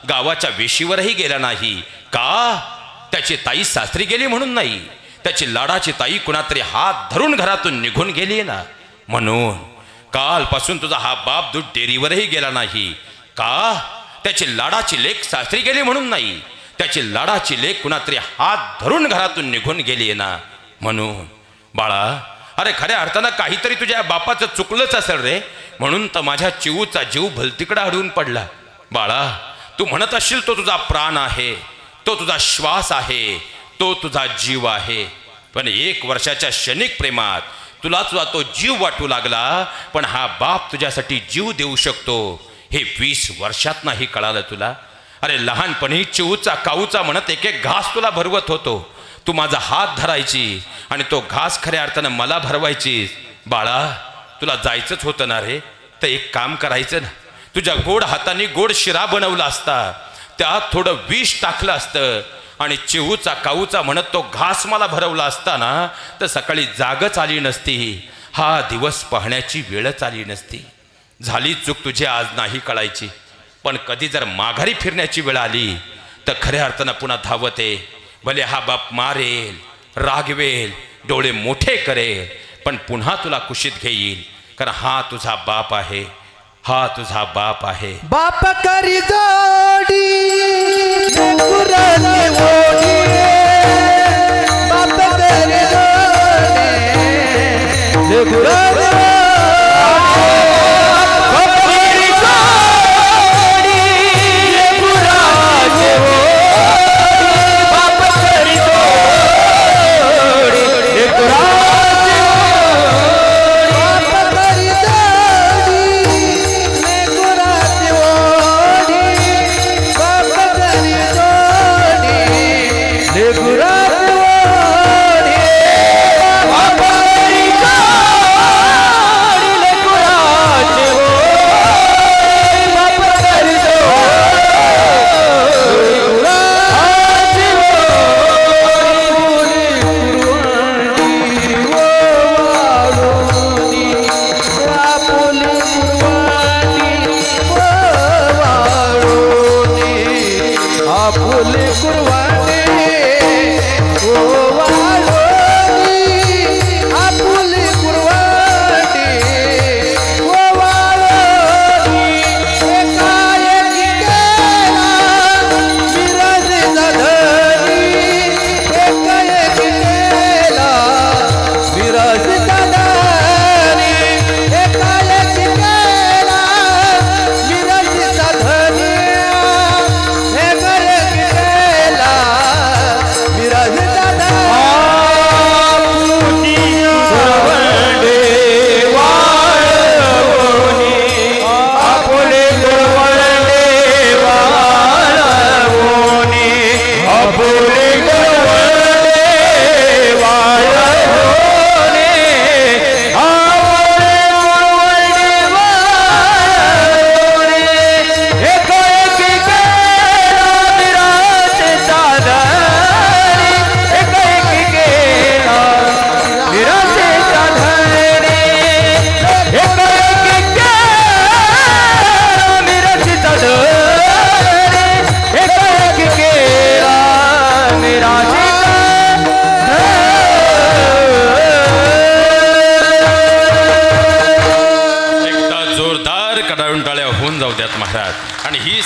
गावाच्या वेशीवरही गेला नाही. का? त्याची ताई सासरी गेली म्हणून नाही, त्याची लाडाची ताई कुणातरी हात धरून घरातून निघून गेली ना म्हणून. कालपासून तुझा हा बाप दूध डेअरीवरही गेला नाही. का? त्याची लाडाची लेक सासरी गेली म्हणून नाही, त्याची लाडाची लेक कुणातरी हात धरून घरातून निघून गेली ना म्हणून. बाळा अरे खऱ्या अर्थानं काहीतरी तुझ्या बापाचं चुकलंच असेल रे, म्हणून तर माझ्या चिवूचा जीव भलतीकडे अडवून पडला. बाळा तू म्हणत असशील तो तुझा प्राण आहे, तो तुझा श्वास आहे, तो तुझा जीव आहे. पण 1 वर्षाच्या क्षणिक प्रेमात तुला तुझा तो जीव वाटू लागला. पण हा बाप तुझ्यासाठी जीव देऊ शकतो हे 20 वर्षात नाही कळालं तुला. अरे लहानपणी चिवूचा काऊचा म्हणत एक घास तुला भरवत होतो, तू माझा हात धरायची आणि तो घास खऱ्या अर्थानं मला भरवायची. बाळा तुला जायचंच होतं ना रे, तर एक काम करायचं ना, तुझ्या गोड हाताने गोड शिरा बनवला असता, त्यात थोडं विष टाकलं असतं आणि चिवूचा काऊचा म्हणत तो घास मला भरवला असता ना, तर सकाळी जागच आली नसती, हा दिवस पाहण्याची वेळच आली नसती. झाली चूक तुझी आज नाही कळायची, पण कधी जर माघारी फिरण्याची वेळ आली तर खऱ्या अर्थानं पुन्हा धावते. भले हा बाप मारेल, रागवेल, डोळे मोठे करेल, पण पुन्हा तुला कुशीत घेईल, कारण हा तुझा बाप आहे, हा तुझा बाप आहे. बाप करी जोडी गुरांनी ओढी, बाप करी जोडी गुरांनी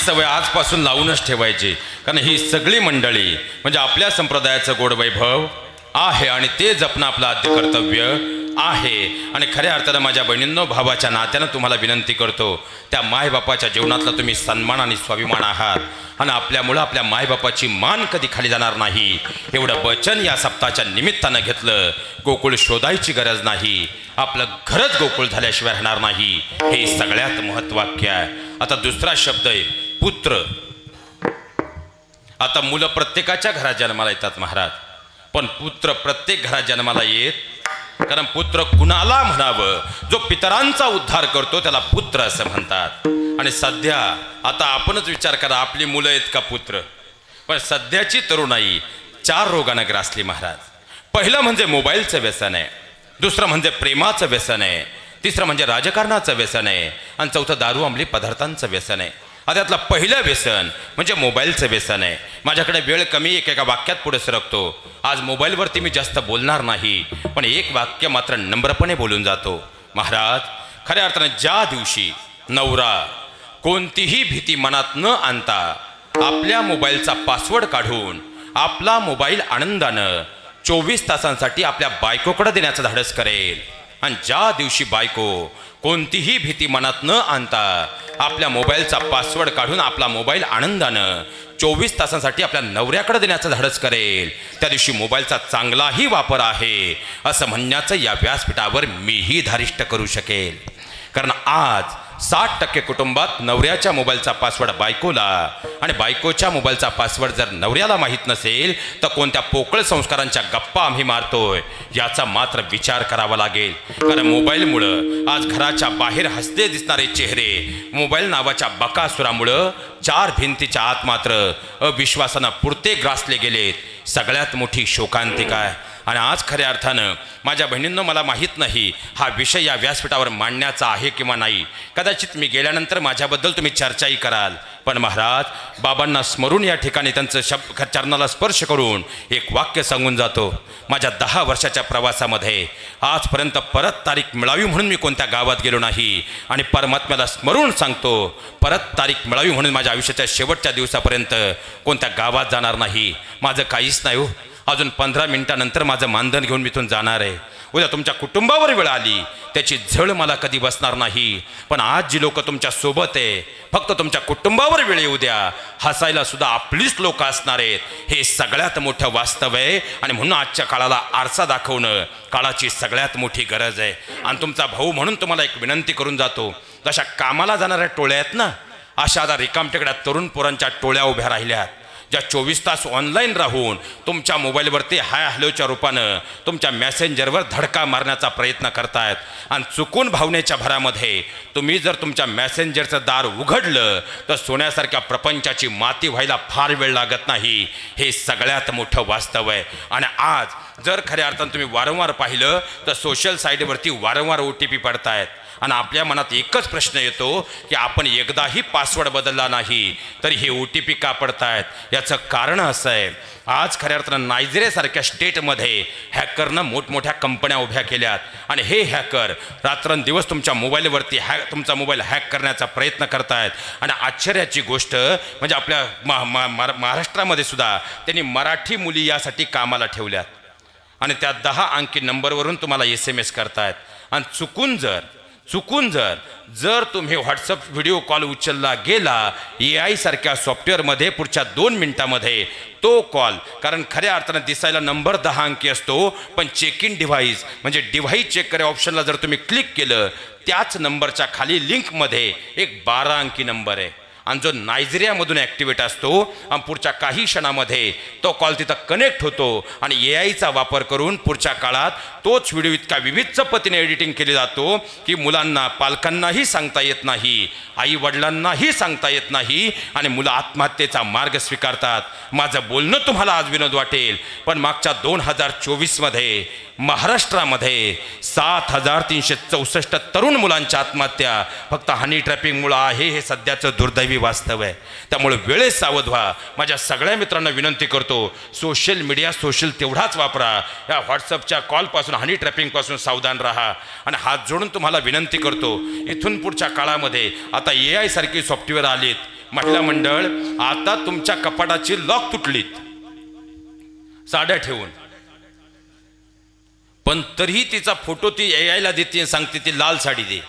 सवय आजपासून लावूनच ठेवायची, कारण ही सगळी मंडळी म्हणजे आपल्या संप्रदायाचं गोड वैभव आहे आणि ते जपणं आपलं आद्य कर्तव्य आहे. आणि खऱ्या अर्थानं माझ्या बहिणींनो, भावाच्या नात्यानं तुम्हाला विनंती करतो, त्या मायबापाच्या जीवनातला तुम्ही सन्मान आणि स्वाभिमान आहात आणि आपल्यामुळं आपल्या मायबापाची मान कधी खाली जाणार नाही एवढं वचन या सप्ताहाच्या निमित्तानं घेतलं. गोकुळ शोधायची गरज नाही, आपलं घरच गोकुळ झाल्याशिवाय राहणार नाही, हे सगळ्यात महत्वाक्य आहे. आता दुसरा शब्द आहे पुत्र. आता मुलं प्रत्येकाच्या घरात जन्माला येतात महाराज, पण पुत्र प्रत्येक घरात जन्माला येत, कारण पुत्र कुणाला म्हणावं, जो पितरांचा उद्धार करतो त्याला पुत्र असं म्हणतात. आणि सध्या आता आपणच विचार करा, आपली मुलं आहेत का पुत्र? पण सध्याची तरुणाई 4 रोगानं ग्रासली महाराज. पहिलं म्हणजे मोबाईलचं व्यसन आहे, दुसरं म्हणजे प्रेमाचं व्यसन आहे, तिसरं म्हणजे राजकारणाचं व्यसन आहे, आणि चौथं दारू अंमली पदार्थांचं व्यसन आहे. आता त्यातलं पहिलं व्यसन म्हणजे मोबाईलचं व्यसन आहे. माझ्याकडे वेळ कमी, एका वाक्यात पुढे सरकतो. आज मोबाईलवरती मी जास्त बोलणार नाही, पण एक वाक्य मात्र नम्रपणे बोलून जातो. महाराज, खऱ्या अर्थाने ज्या दिवशी नवरा कोणतीही भीती मनात न आणता आपल्या मोबाईलचा पासवर्ड काढून आपला मोबाईल आनंदानं 24 तासांसाठी आपल्या बायकोकडे देण्याचं धाडस करेल, आणि ज्या दिवशी बायको कोणतीही भीती मनात न आणता आपल्या मोबाईलचा पासवर्ड काढून आपला मोबाईल आनंदानं 24 तासांसाठी आपल्या नवऱ्याकडे देण्याचं धाडस करेल, त्या दिवशी मोबाईलचा चांगलाही वापर आहे असं म्हणण्याचं या व्यासपीठावर मीही धारिष्ट करू शकेल. कारण आज 60% कुटुंबात नवऱ्याच्या मोबाईलचा पासवर्ड बायकोला आणि बायकोच्या मोबाईलचा पासवर्ड जर नवऱ्याला माहीत नसेल तर कोणत्या पोकळ संस्कारांच्या गप्पा आम्ही मारतोय याचा मात्र विचार करावा लागेल. कारण मोबाईलमुळं आज घराच्या बाहेर हसते दिसणारे चेहरे मोबाईल नावाच्या बकासुरामुळं 4 भिंतीच्या आत मात्र अविश्वासानं पुरते ग्रासले गेलेत. सगळ्यात मोठी शोकांतिका आहे. आणि आज खऱ्या अर्थानं माझ्या बहिणींनो, मला माहीत नाही हा विषय या व्यासपीठावर मांडण्याचा आहे किंवा नाही. कदाचित मी गेल्यानंतर माझ्याबद्दल तुम्ही चर्चाही कराल, पण महाराज, बाबांना स्मरून या ठिकाणी त्यांचं चरणाला स्पर्श करून एक वाक्य सांगून जातो. माझ्या 10 वर्षाच्या प्रवासामध्ये आजपर्यंत परत तारीख मिळावी म्हणून मी कोणत्या गावात गेलो नाही, आणि परमात्म्याला स्मरून सांगतो, परत तारीख मिळावी म्हणून माझ्या आयुष्याच्या शेवटच्या दिवसापर्यंत कोणत्या गावात जाणार नाही. माझं काहीच नाही हो, अजून 15 मिनिटानंतर माझं मानधन घेऊन मी इथून जाणार आहे. उद्या तुमच्या कुटुंबावर वेळ आली त्याची झळ मला कधी बसणार नाही, पण आज जी लोक तुमच्या सोबत आहे फक्त तुमच्या कुटुंबावर वेळ येऊ द्या, हसायला सुद्धा आपलीच लोक असणार आहेत. हे सगळ्यात मोठं वास्तव आहे, आणि म्हणून आजच्या काळाला आरसा दाखवणं काळाची सगळ्यात मोठी गरज आहे. आणि तुमचा भाऊ म्हणून तुम्हाला एक विनंती करून जातो, जशा कामाला जाणाऱ्या टोळ्या आहेत ना, अशा आता रिकामटेकड्या तरुण पोरांच्या टोळ्या उभ्या राहिल्यात, ज्या 24 तास ऑनलाईन राहून तुमच्या मोबाईलवरती हाय हॅलोच्या रूपानं तुमच्या मेसेंजरवर धडका मारण्याचा प्रयत्न करतायत. आणि चुकून भावनेच्या भरामध्ये तुम्ही जर तुमच्या मेसेंजरचं दार उघडलं तर सोन्यासारख्या प्रपंचाची माती व्हायला फार वेळ लागत नाही. हे सगळ्यात मोठं वास्तव आहे. आणि आज जर खऱ्या अर्थानं तुम्ही वारंवार पाहिलं तर सोशल साईडवरती वारंवार OTP पडतायत, आणि आपल्या मनात एकच प्रश्न येतो की आपण एकदाही पासवर्ड बदलला नाही तरी हे OTP का पडतायत. याचं कारण असं आहे, आज खऱ्या अर्थानं नायजेरियासारख्या स्टेटमध्ये हॅकरनं मोठमोठ्या कंपन्या उभ्या केल्यात, आणि हे हॅकर रात्रंदिवस तुमच्या मोबाईलवरती तुमचा मोबाईल हॅक करण्याचा प्रयत्न करतायत. आणि आश्चर्याची गोष्ट म्हणजे आपल्या महाराष्ट्रामध्ये सुद्धा त्यांनी मराठी मुली यासाठी कामाला ठेवल्यात, आणि त्या 10 अंकी नंबरवरून तुम्हाला SMS करतायत. आणि चुकून जर तुम्ही व्हॉट्सअप व्हिडिओ कॉल उचलला गेला AI सारख्या सॉफ्टवेअरमध्ये पुढच्या 2 मिनिटामध्ये तो कॉल, कारण खऱ्या अर्थानं दिसायला नंबर 10 अंकी असतो, पण चेक इन डिव्हाइस म्हणजे डिव्हाइस चेक करे ऑप्शनला जर तुम्ही क्लिक केलं त्याच नंबरच्या खाली लिंकमध्ये एक 12 अंकी नंबर आहे, आणि जो नायजेरियामधून ॲक्टिवेट असतो, आणि पुढच्या काही क्षणामध्ये तो कॉल तिथं कनेक्ट होतो, आणि AIचा वापर करून पुढच्या काळात तोच व्हिडिओ इतका विविध पद्धतीने एडिटिंग केली जातो की मुलांना पालकांनाही सांगता येत नाही, आई वडिलांनाही सांगता येत नाही, आणि मुलं आत्महत्येचा मार्ग स्वीकारतात. माझं बोलणं तुम्हाला आज विनोद वाटेल, पण मागच्या 2024मध्ये महाराष्ट्रामध्ये 7364 तरुण मुलांच्या आत्महत्या फक्त हनी ट्रॅपिंगमुळं आहे, हे सध्याचं दुर्दैवी दुर्दैवी वास्तव आहे. त्यामुळे वेळेत सावध व्हा. माझ्या सगळ्या मित्रांना विनंती करतो, सोशल मीडिया तेवढाच वापरा. या व्हॉट्सअपच्या कॉलपासून हनी ट्रॅपिंगपासून सावधान राहा. आणि हात जोडून तुम्हाला विनंती करतो, इथून पुढच्या काळामध्ये आता AI सारखी सॉफ्टवेअर आलीत. महिला मंडळ, आता तुमच्या कपाटाची लॉक तुटलीत साड्या ठेवून, पण तरीही तिचा फोटो ती AI ला देते, सांगते ती लाल साडी दे.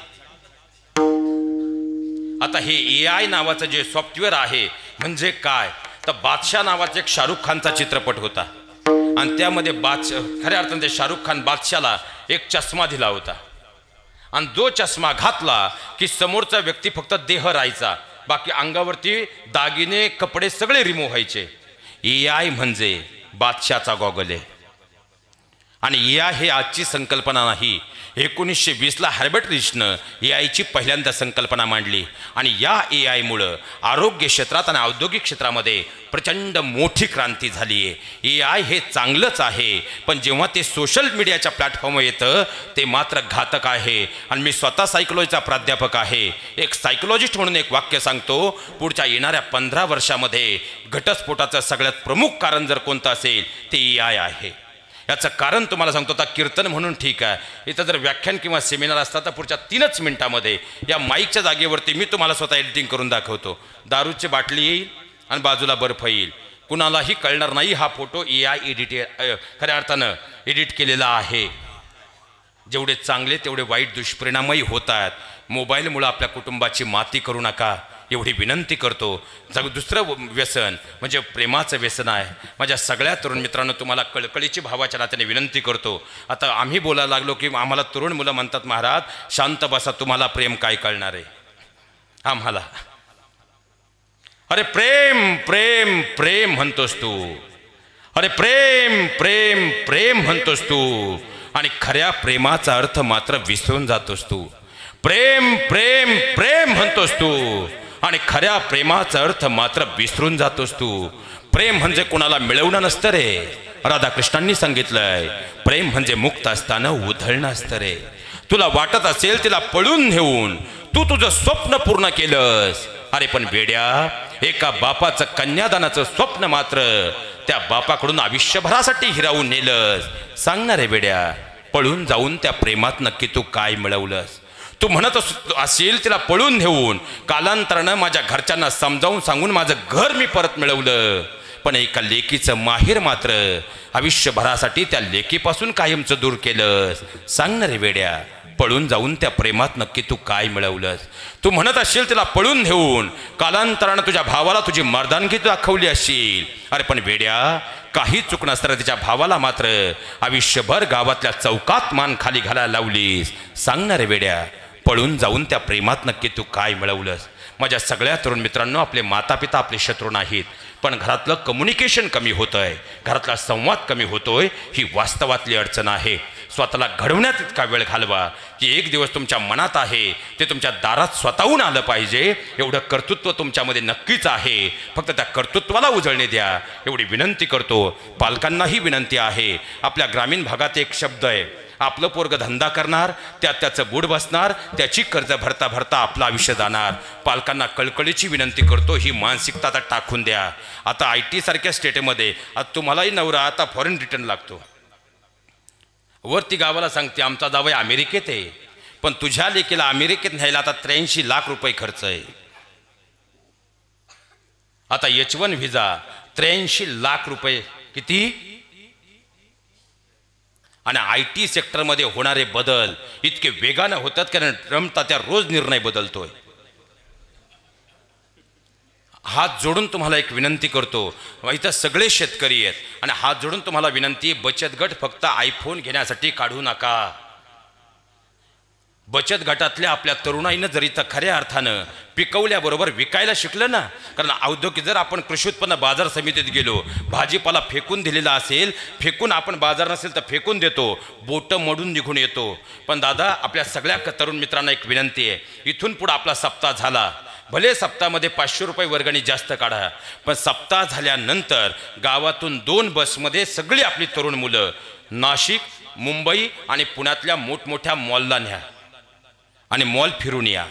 आता हे AI नावाचं जे सॉफ्टवेअर आहे म्हणजे काय, तर बादशाह नावाचा एक शाहरुख खानचा चित्रपट होता आणि त्यामध्ये खऱ्या अर्थाने ते शाहरुख खान बादशाहला एक चष्मा दिला होता आणि जो चष्मा घातला की समोरचा व्यक्ती फक्त देह राहायचा, बाकी अंगावरती दागिने कपडे सगळे रिमूव्ह व्हायचे. AI म्हणजे बादशाहचा गॉगल आहे. आणि AI हे आजची संकल्पना नाही. 1920ला हर्बर्ट रिचनं AIची पहिल्यांदा संकल्पना मांडली आणि या AI मुळे आरोग्य क्षेत्रात आणि औद्योगिक क्षेत्रामध्ये प्रचंड मोठी क्रांती झाली आहे. AI हे चांगलंच आहे, पण जेव्हा ते सोशल मीडियाच्या प्लॅटफॉर्मवर येतं ते मात्र घातक आहे. आणि मी स्वतः सायकोलॉजीचा प्राध्यापक आहे. एक सायकोलॉजिस्ट म्हणून एक वाक्य सांगतो, पुढच्या येणाऱ्या 15 वर्षामध्ये घटस्फोटाचं सगळ्यात प्रमुख कारण जर कोणतं असेल ते AI आहे. याचं कारण तुम्हाला सांगतो. आता कीर्तन म्हणून ठीक आहे, इथं जर व्याख्यान किंवा सेमिनार असतात तर पुढच्या 3च मिनिटामध्ये या माईकच्या जागेवरती मी तुम्हाला स्वतः एडिटिंग करून दाखवतो. दारूची बाटली येईल आणि बाजूला बर्फ येईल, कुणालाही कळणार नाही हा फोटो AI खऱ्या अर्थानं एडिट केलेला आहे. जेवढे चांगले तेवढे वाईट दुष्परिणामही होत आहेत. मोबाईलमुळे आपल्या कुटुंबाची माती करू नका एवढी विनंती करतो. दुसरं व्यसन म्हणजे प्रेमाचं व्यसन आहे. माझ्या सगळ्या तरुण मित्रांनो तुम्हाला कळकळीची भावाच्या नात्याने विनंती करतो. आता आम्ही बोलायला लागलो की आम्हाला तरुण मुलं म्हणतात, महाराज शांत बसा, तुम्हाला प्रेम काय कळणार आहे आम्हाला. अरे प्रेम प्रेम प्रेम म्हणतोस तू, अरे प्रेम प्रेम प्रेम म्हणतोस तू, आणि खऱ्या प्रेमाचा अर्थ मात्र विसरून जातोस तू. प्रेम प्रेम प्रेम म्हणतोस तू आणि खऱ्या प्रेमाचा अर्थ मात्र विसरून जातोस तू. प्रेम म्हणजे कोणाला मिळवणं नसतं रे. राधाकृष्णांनी सांगितलंय, प्रेम म्हणजे मुक्त असताना उधळणं असतं रे. तुला वाटत असेल तिला पळून नेऊन तू तुझं स्वप्न पूर्ण केलंस. अरे पण वेड्या, एका बापाचं कन्यादानाचं स्वप्न मात्र त्या बापाकडून आयुष्यभरासाठी हिरावून नेलंस. सांगणार रे वेड्या, पळून जाऊन त्या प्रेमात नक्की तू काय मिळवलंस. तू म्हणत असेल तिला पळून नेऊन कालांतरानं माझ्या घरच्यांना समजावून सांगून माझं घर मी परत मिळवलं, पण एका लेकीचं माहेर मात्र आयुष्यभरासाठी त्या लेकीपासून कायमचं दूर केलंस. सांग ना रे वेड्या, पळून जाऊन त्या प्रेमात नक्की तू काय मिळवलंस. तू म्हणत असेल तिला पळून नेऊन कालांतरानं तुझ्या भावाला तुझी मर्दानगी दाखवली असेल. अरे पण वेड्या, काही चूक नसताना तिच्या भावाला मात्र आयुष्यभर गावातल्या चौकात मान खाली घालायला लावलीस. सांग ना रे वेड्या, पळून जाऊन त्या प्रेमात नक्की तू काय मिळवलंस. माझ्या सगळ्या तरुण मित्रांनो, आपले मातापिता आपले शत्रू नाहीत, पण घरातलं कम्युनिकेशन कमी होतंय, घरातला संवाद कमी होतोय, ही वास्तवातली अडचण आहे. स्वतःला घडवण्यात इतका वेळ घालवा की एक दिवस तुमच्या मनात आहे ते तुमच्या दारात स्वतःहून आलं पाहिजे. एवढं कर्तृत्व तुमच्यामध्ये नक्कीच आहे, फक्त त्या कर्तृत्वाला उजळणे द्या एवढी विनंती करतो. पालकांनाही विनंती आहे. आपल्या ग्रामीण भागात एक शब्द आहे, आपलं पोरग धंदा करणार, त्यात त्याचं बूड बसणार, त्याची कर्ज भरता भरता आपलं आयुष्य जाणार. पालकांना कळकळीची विनंती करतो, ही मानसिकता आता टाकून द्या. आता IT सारख्या स्टेटमध्ये आता तुम्हालाही नवरा आता फॉरेन रिटर्न लागतो. वरती गावाला सांगते आमचा जावई अमेरिकेत आहे, पण तुझ्या लेकीला अमेरिकेत न्यायला आता 83 लाख रुपये खर्च आहे. आता H1 व्हिजा 83 लाख रुपये किती. आणि IT सेक्टरमध्ये होणारे बदल इतके वेगाने होतात कारण ट्रम्प त्या रोज निर्णय बदलतोय. हात जोडून तुम्हाला एक विनंती करतो, इथं सगळे शेतकरी आहेत आणि हात जोडून तुम्हाला विनंती, बचत गट फक्त आयफोन घेण्यासाठी काढू नका. बचत गटातल्या आपल्या तरुणाईनं जर इथं खऱ्या अर्थानं पिकवल्याबरोबर विकायला शिकलं ना, कारण औद्योगिक जर आपण कृषी उत्पन्न बाजार समितीत गेलो, भाजीपाला फेकून दिलेला असेल, फेकून आपण बाजार नसेल तर फेकून देतो, बोटं मडून निघून येतो. पण दादा, आपल्या सगळ्या तरुण मित्रांना एक विनंती आहे, इथून पुढे आपला सप्ताह झाला, भले सप्ताहामध्ये 500 रुपये वर्गणी जास्त काढा, पण सप्ताह झाल्यानंतर गावातून 2 बसमध्ये सगळी आपली तरुण मुलं नाशिक, मुंबई आणि पुण्यातल्या मोठमोठ्या मॉलला न्या आणि मॉल फिरून या.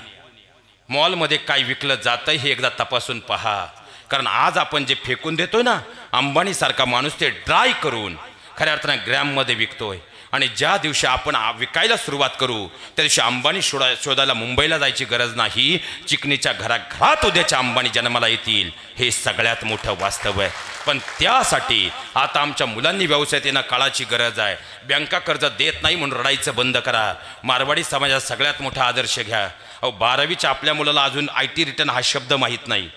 मॉलमध्ये काय विकलं जातं हे एकदा तपासून पहा. कारण आज आपण जे फेकून देतोय ना, अंबानीसारखा माणूस ते ड्राय करून खऱ्या अर्थानं ग्रॅममध्ये विकतोय. आणि ज्या दिवशी आपण विकायला सुरुवात करू त्या दिवशी अंबानी शोधायला मुंबईला जायची गरज नाही. चिकनीच्या घराघरात उद्याच्या अंबानी जन्माला येतील. हे सगळ्यात मोठं वास्तव आहे. पण त्यासाठी आता आमच्या मुलांनी व्यवसायात येणं काळाची गरज आहे. बँका कर्ज देत नाही म्हणून रडायचं बंद करा. मारवाडी समाजाचा सगळ्यात मोठा आदर्श घ्या. 12वीच्या आपल्या मुलाला अजून IT रिटर्न हा शब्द माहीत नाही.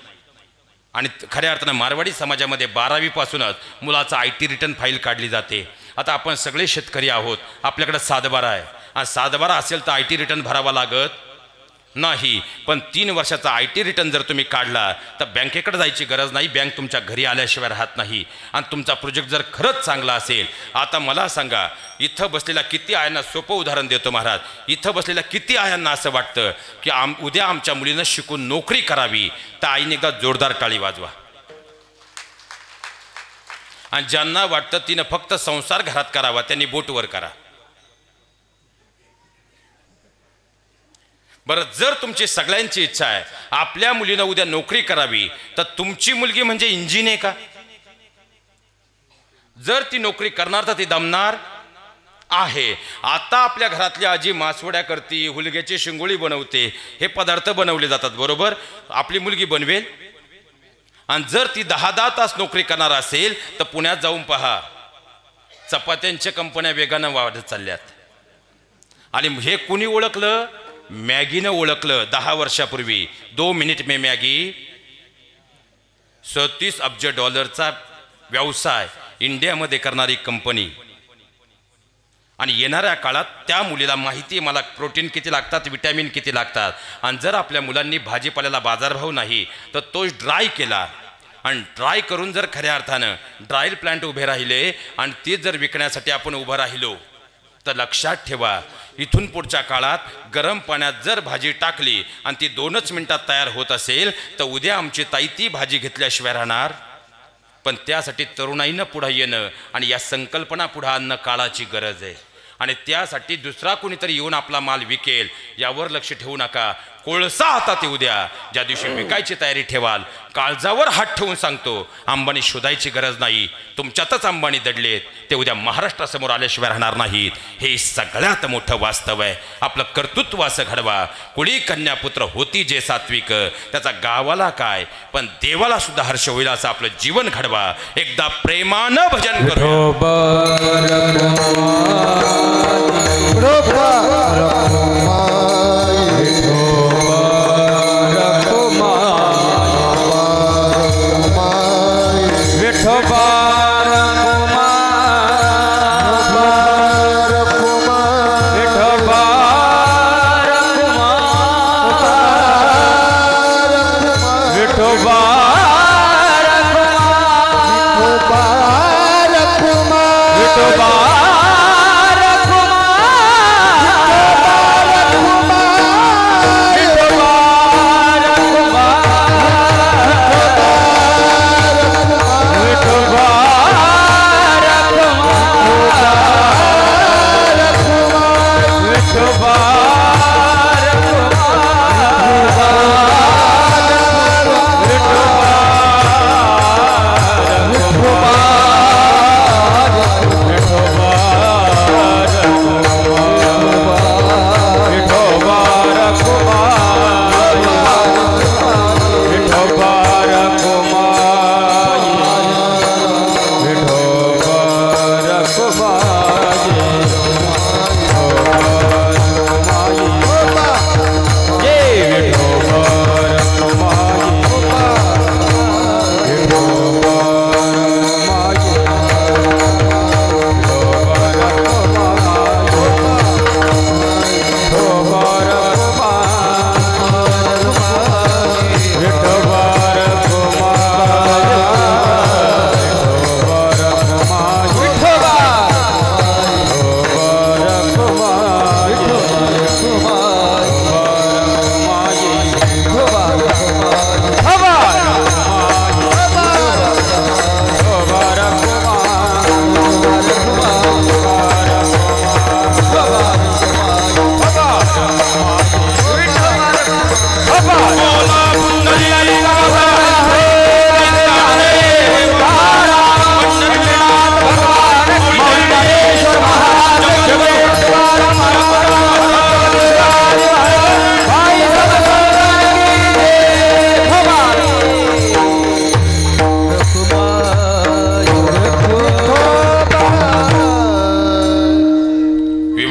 आणि खऱ्या अर्थानं मारवाडी समाजामध्ये 12वीपासूनच मुलाचा IT रिटर्न फाईल काढली जाते. आता आपण सगळे शेतकरी आहोत, आपल्याकडे 7/12 आहे. आणि 7/12 असेल तर IT रिटर्न भरावा लागत नाही. पण 3 वर्षाचा IT रिटर्न जर तुम्ही काढला तर बँकेकडे जायची गरज नाही. बँक तुमच्या घरी आल्याशिवाय राहत नाही. आणि तुमचा प्रोजेक्ट जर खरंच चांगला असेल, आता मला सांगा, इथं बसलेल्या किती आयांना सोपं उदाहरण देतो महाराज. इथं बसलेल्या किती आयांना असं वाटतं की उद्या आमच्या मुलीनं शिकून नोकरी करावी, तर आईने एकदा जोरदार टाळी वाजवा. आणि ज्यांना वाटतं तिनं फक्त संसार घरात करावा त्यांनी बोटवर करा. बरं, जर तुमची सगळ्यांची इच्छा आहे आपल्या मुलीनं उद्या नोकरी करावी, तर तुमची मुलगी म्हणजे इंजिन आहे का? जर ती नोकरी करणार तर ती दमणार आहे. आता आपल्या घरातली आजी मासवड्या करते, हुलग्याची शिंगोळी बनवते, हे पदार्थ बनवले जातात, बरोबर? आपली मुलगी बनवेल. आणि जर ती 10-10 तास नोकरी करणार असेल तर पुण्यात जाऊन पहा, चपात्यांच्या कंपन्या वेगानं वाढत चालल्यात. आणि हे कुणी ओळखलं? मॅगीनं ओळखलं 10 वर्षापूर्वी. 2 मिनिट में मॅगी 37 अब्ज डॉलरचा व्यवसाय इंडियामध्ये करणारी कंपनी. आणि येणाऱ्या काळात त्या मुलीला माहिती आहे मला प्रोटीन किती लागतात, विटॅमिन किती लागतात. आणि जर आपल्या मुलांनी भाजीपाल्याला बाजारभाव नाही तर तोच ड्राय केला, आणि ड्राय करून जर खऱ्या अर्थानं ड्रायल प्लांट उभे राहिले आणि ते जर विकण्यासाठी आपण उभं राहिलो, तर लक्षात ठेवा, इथून पुढच्या काळात गरम पाण्यात जर भाजी टाकली आणि ती 2च मिनिटात तयार होत असेल तर उद्या आमची ताई ती भाजी घेतल्याशिवाय राहणार. पण त्यासाठी तरुणाईनं पुढं येणं आणि या संकल्पना पुढं आणणं काळाची गरज आहे. आणि त्यासाठी दुसरा कोणीतरी येऊन आपला माल विकेल यावर लक्ष ठेवू नका. कोळसा हातात येऊ द्या. ज्या दिवशी विकायची तयारी ठेवाल, काळजावर हात ठेवून सांगतो, अंबानी शोधायची गरज नाही. तुमच्यातच अंबानी दडलेत, ते उद्या महाराष्ट्रासमोर आल्याशिवाय राहणार नाहीत. हे सगळ्यात मोठं वास्तव आहे. आपलं कर्तृत्व असं घडवा. कुळी कन्यापुत्र होती जे सात्विक, त्याचा गावाला काय पण देवाला सुद्धा हर्ष होईल असं आपलं जीवन घडवा. एकदा प्रेमानं भजन करू. विठोबा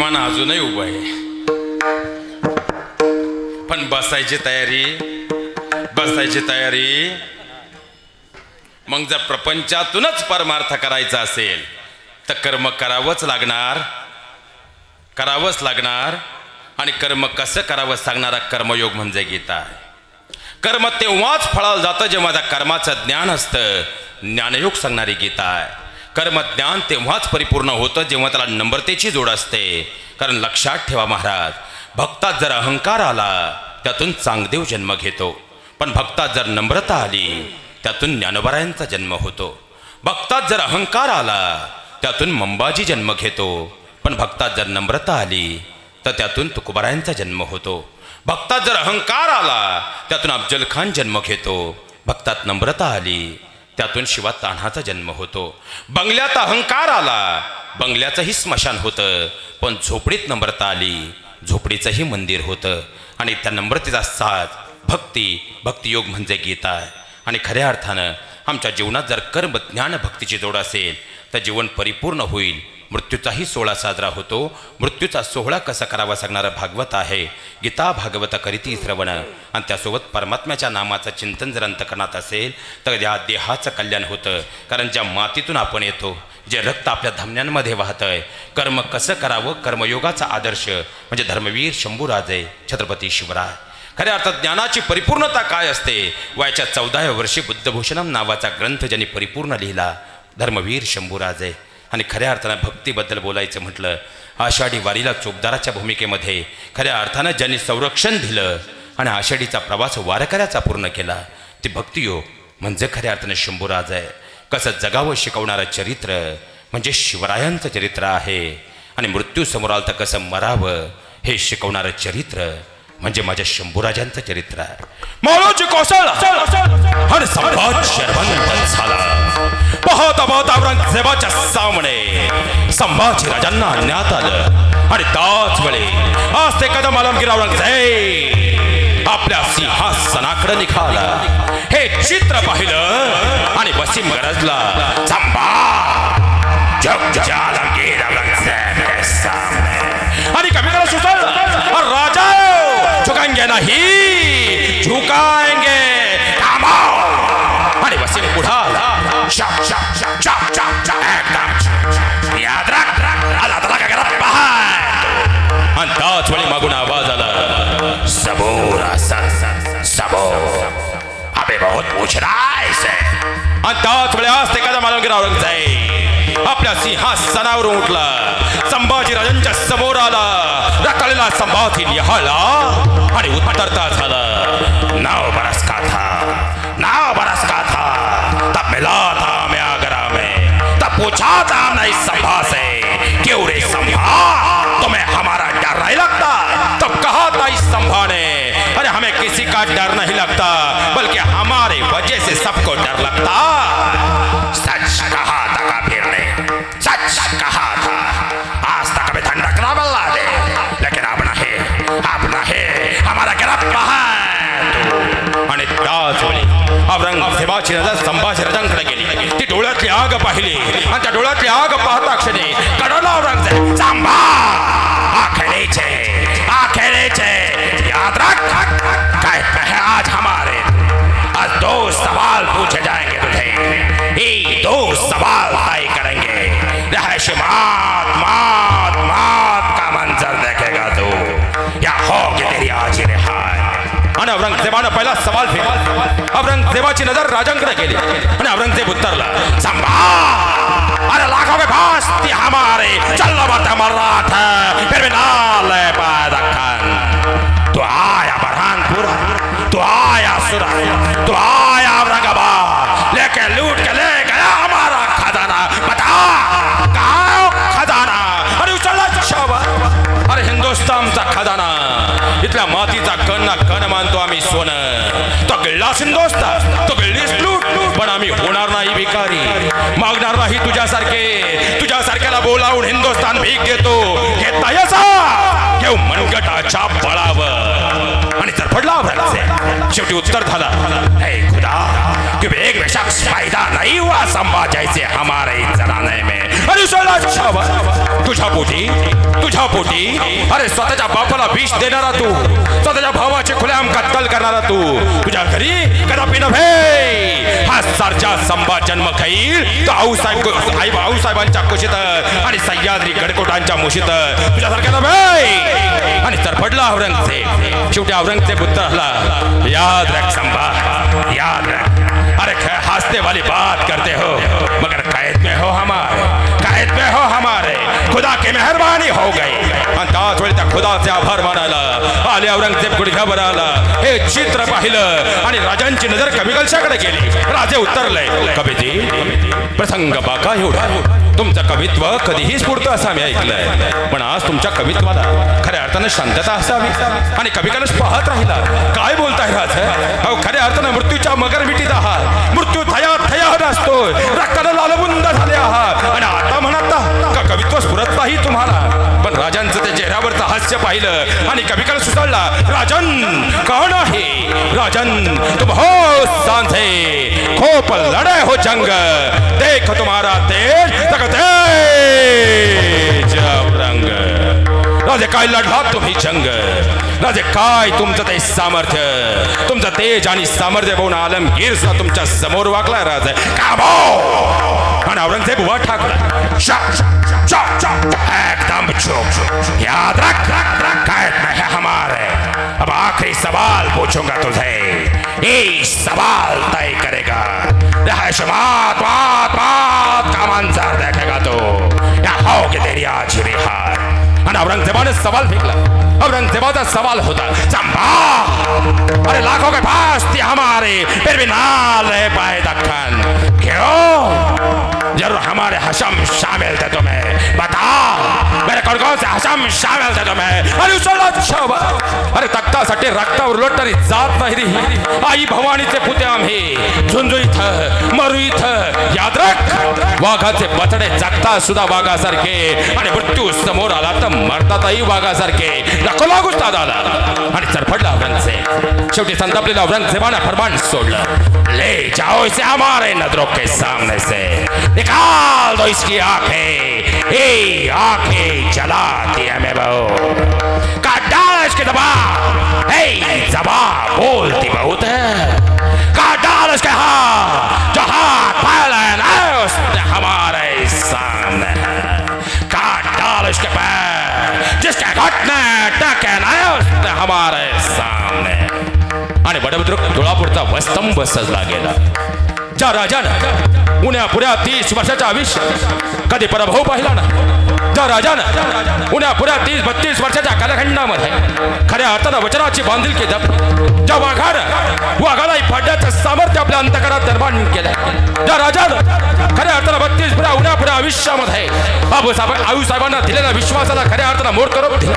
विमान अजूनही उभं आहे, पण बसायची तयारी. मग जर प्रपंचातूनच परमार्थ करायचा असेल तर कर्म करावंच लागणार. आणि कर्म कसं करावं सांगणारा कर्मयोग म्हणजे गीता. कर्म तेव्हाच फळाला जातं जेव्हा त्या कर्माचं ज्ञान असतं. ज्ञानयोग सांगणारी गीता आहे. कर्म ज्ञान तेव्हाच परिपूर्ण होतं जेव्हा त्याला नम्रतेची जोड असते. कारण लक्षात ठेवा महाराज, भक्तात जर अहंकार आला त्यातून चांगदेव जन्म घेतो, पण भक्तात जर नम्रता आली त्यातून ज्ञानोबारायांचा जन्म होतो. भक्तात जर अहंकार आला त्यातून मंबाजी जन्म घेतो, पण भक्तात जर नम्रता आली तर त्यातून तुकोबारायांचा जन्म होतो. भक्तात जर अहंकार आला त्यातून अफजल खान जन्म घेतो, भक्तात नम्रता आली त्यातून शिवा तान्हाचा जन्म होतो. बंगल्यात अहंकार आला, बंगल्याचंही स्मशान होतं, पण झोपडीत नम्रता आली, झोपडीचंही मंदिर होतं. आणि त्या नम्रतेचा साथ भक्तियोग म्हणजे गीता आहे. आणि खऱ्या अर्थानं आमच्या जीवनात जर कर्म ज्ञान भक्तीची जोड असेल तर जीवन परिपूर्ण होईल. मृत्यूचाही सोहळा साजरा होतो. मृत्यूचा सोहळा कसा करावा सांगणारं भागवत आहे. गीता भागवत करीती श्रवण. आणि त्यासोबत परमात्म्याच्या नामाचं चिंतन जर अंतकरणात असेल तर या देहाचं कल्याण होतं. कारण ज्या मातीतून आपण येतो, जे रक्त आपल्या धमन्यांमध्ये वाहतंय, कर्म कसं करावं, कर्मयोगाचा आदर्श म्हणजे धर्मवीर शंभूराजे छत्रपती शिवराय. खऱ्या अर्थात ज्ञानाची परिपूर्णता काय असते, वयाच्या 14व्या वर्षी बुद्धभूषणम नावाचा ग्रंथ ज्यांनी परिपूर्ण लिहिला, धर्मवीर शंभूराजे. आणि खऱ्या अर्थानं भक्तीबद्दल बोलायचं म्हटलं, आषाढी वारीला चोपदाराच्या भूमिकेमध्ये खऱ्या अर्थानं ज्यांनी संरक्षण दिलं आणि आषाढीचा प्रवास वारकऱ्याचा पूर्ण केला, ते भक्तियोग म्हणजे खऱ्या अर्थानं शंभूराज आहे. कसं जगावं शिकवणारं चरित्र म्हणजे शिवरायांचं चरित्र आहे. आणि मृत्यू समोर आलं तर कसं मरावं हे शिकवणारं चरित्र म्हणजे माझ्या शंभूराजांचं चरित्र आहे. मालोजी कोसळला आणि सम्राट शर्वंत झाला. पाहता औरंगजेबाच्या सामने संभाजी राजांना आणण्यात आलं. आणि त्याच वेळी आज ते कदम आलमगीर औरंगजेब आपल्या सिंहासनाकडे निघाला. हे चित्र पाहिलं आणि वसीम गरजला, आलमगीर औरंगजेब के सामने. आणि कविता सुचल, राजा झुकाएंगे नहीं, झुकाएंगे. आणि वसीम पुढाला, याद रख अल्लाह ताला का घरात पहाय. आणि त्याच वेळी मागून आवाज आला, सबूर अबे बहुत पूछ रहा है इसे. आणि त्याच वेळी आज ते कदम आलमगीर औरंगजेब आपल्या सिंहासनावरून उठला, संभाजीराजांच्या समोर आला, रखडलेला संभाजी निहाळला आणि उत्तरता झाला, 9 बरस का था तब मिला था मैं आगरा में, तब पूछा था हमने इस संभा से, क्यों रे संभा तुम्हें हमारा डर नहीं लगता. तब कहा था इस संभा ने, अरे हमें किसी का डर नहीं लगता, बल्कि हमारे वजह से सबको डर लगता. सच कहा था कबीर ने, सच कहा था. आज तक कभी ठंडक ना मिला दे, लेकिन अब नहीं हमारा गिरफ्त है. आणि त्याच वेळी औरंगजेबाची नजर संभाजीराजांकडे गेली. ती डोळ्यातली आग पाहिली आणि त्या डोळ्यातली आग पाहता क्षणी कडवला औरंगजेब, सांभा आखेरीचे याद रख. कहते हैं आज 2 सवाल पूछे जाएंगे तुझे, ये 2 सवाल तय करेंगे. रहस्य मात का मंजर देखेगा तू, या होगी तेरी आज ही रिहाई. आणि औरंगजेबानं पहिला सवाल फेकला. औरंगजेबाची नजर राजांकडे गेली आणि औरंगजेब उत्तरला, संभा अरे लाखों के पास थी हमारे, चलो मत मर्रात फिर भी नाल पाए दक्कन. तू आया बरहानपुर, तू आया सूरत, तू आया औरंगाबाद, लेके लूट के ले गया हमारा खजाना. बता कहाँ खजाना? अरे उचलला शाबास. अरे हिंदुस्तानचा खजाना, इथल्या मातीचा कण मानतो आम्ही सोनं. तो गिळलास हिंदुस्तान, तो गिळलीस लूट, पण आम्ही होणार नाही भिकारी, मागणार नाही तुझ्यासारख्याला बोलावून हिंदुस्तान भीक देतो. घेता यसा घेऊ मनगटाच्या बळावर. आणि तर पडला शेवटी उत्तर झाला, हे खुदा कि एक शख्स पैदा नहीं हुआ संभाजायचे हमारे जराने में. अरे तुझ्या पोटी अरे स्वतःच्या बापाला विष देणारा तू, स्वतःच्या भावाचे खुलेआम कत्तल करणारा तू, तुझ्या घरी कदापि नव्हे. हा सारचा संभा जन्म घेईल तो आऊसाहेबांच्या कुशीत आणि सह्याद्री गडकोटांच्या मुशीत तुझ्यासारख्या नव्हे. आणि तरफडला औरंगजेब. शेवटी औरंगजेब उत्तरला, याद रख संभा, याद रख. अरे हंसने वाली बात करते हो मगर कैद में हो हमारे, खुदा की मेहरबानी हो गई. आणि त्याच वेळी त्या खुदाचे आभार मानायला आले औरंगजेब गुडघ्यावर आला. हे चित्र पाहिलं आणि राजांची नजर कविकलशाकडे गेली. राजे उत्तरले, कवीजी प्रसंग बाका एवढा, तुमचं कवित्व कधीही स्फुरतं असं आम्ही ऐकलंय, पण आज तुमच्या कवित्वाला खऱ्या अर्थानं शांतता असावी. आणि कविकलश पाहत राहिला. काय बोलताय राज? अहो खऱ्या अर्थानं मृत्यूच्या मगरमिटीत आहात. मृत्यू थया नसतोय, रक्तानं लालबुंद झाले आहात आणि आता म्हणता का कवित्व स्फुरत नाही तुम्हाला. पण राजांचं ते चेहऱ्यावरचं हास्य पाहिलं आणि कविकल सुचवला, राजन कौन आहे? राजन तुम हो सांझे खोप लड़े हो जंग, देख तुम्हारा तेज रंग. राजे काय लढला तुम्ही जंग, राजे काय तुमचं ते सामर्थ्य, तुमचं तेज आणि सामर्थ्य पाहून आलमगीर सुद्धा तुमच्या समोर वाकलाय राजे. आणि औरंगजेब उभा ठाकला. एकदम चुप, याद रख कैद में है हमारे. अब आखिरी सवाल पूछूंगा तुझे, ये सवाल तय करेगा रहशमात बात का मंजर देखेगा तो या होगी तेरी आज भी हार. आणि औरंगजेबाने सवाल फेकला. औरंगजेबाचा सवाल होता, संभा अरे लाखों के पास थी हमारे फिर भी ना ले पाए दक्कन, क्यों? जरूर हमारे हशम शामिल थे तुम्हें, बता मेरे कौन से हशम शामिल थे तुम्हें. अरे तख्तासाठी रक्तावर लोटणारी जात नाही रे. आई भवानीचे पुते आम्ही झुंजू इथं मरू इथं. याद रख वाघाचे बछडे जगता सुद्धा वाघासारखे आणि मृत्यू समोर आला तर मरतातही वाघासारखे. नको लागूच दादा. आणि चरफडला औरंगजेब. शेवटी संतापलेला औरंगजेबाने फरमान सोडलं, ले जाओ इसे हमारे नजरों के सामने से, निकाल दो इसकी आंखें, ये आंखें जलाती है मैं बहु. काट डाल इसके जबान, हे जबान बोलती बहुत है. काट डाल इसके हाथ, जो हाथ फैलाए ना उसने हमारे सामने है. काट डाल इसके पैर, जिसके घटने टके ना उसने हमारे सामने. आणि बडबद्रुक तुळापूरचा वस्तंभ सजला गेला. ज्या राजानं उन्हापुऱ्या 30 वर्षाच्या आयुष्य कधी पराभव पाहिला ना, ज्या राजानं उन्हापुऱ्या 30-32 वर्षाच्या कालखंडामध्ये खऱ्या अर्थानं वचनाची बांधिलकी जपली, ज्या वाघालाही फाडण्याचं सामर्थ्य आपल्या अंतकरात निर्माण केलं, ज्या राजानं खऱ्या अर्थानं 32 पुऱ्या उन्हापुऱ्या आयुष्यामध्ये आऊसाहेबांना दिलेल्या विश्वासाला खऱ्या अर्थानं मोडकरून दिलं,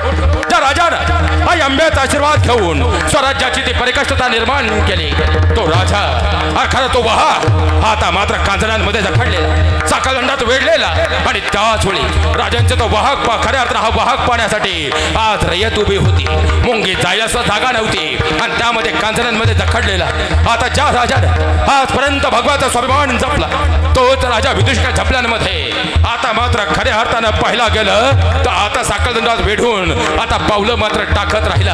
ज्या राजानं आई अंब्याचा आशीर्वाद घेऊन स्वराज्याची ती परिकष्टता निर्माण केली, तो राजा खरं तो वाहा आता मात्र कांजण्यांमध्ये जखडलेला, साखळदंडात वेढलेला. आणि त्याच वेळी राजांचा तो वाहक खऱ्या अर्थानं हा वाहक पाहण्यासाठी आज रयत उभी होती. मुंगी जायला जागा नव्हती आणि त्यामध्ये कांजण्यांमध्ये जखडलेला. आता ज्या राजानं आजपर्यंत भगवाचा स्वाभिमान जपला, तोच राजा विदूषका झपल्यांमध्ये आता मात्र खऱ्या अर्थानं पाहिला गेलं तर आता साखळदंडात वेढून आता पावलं मात्र टाकत राहिला.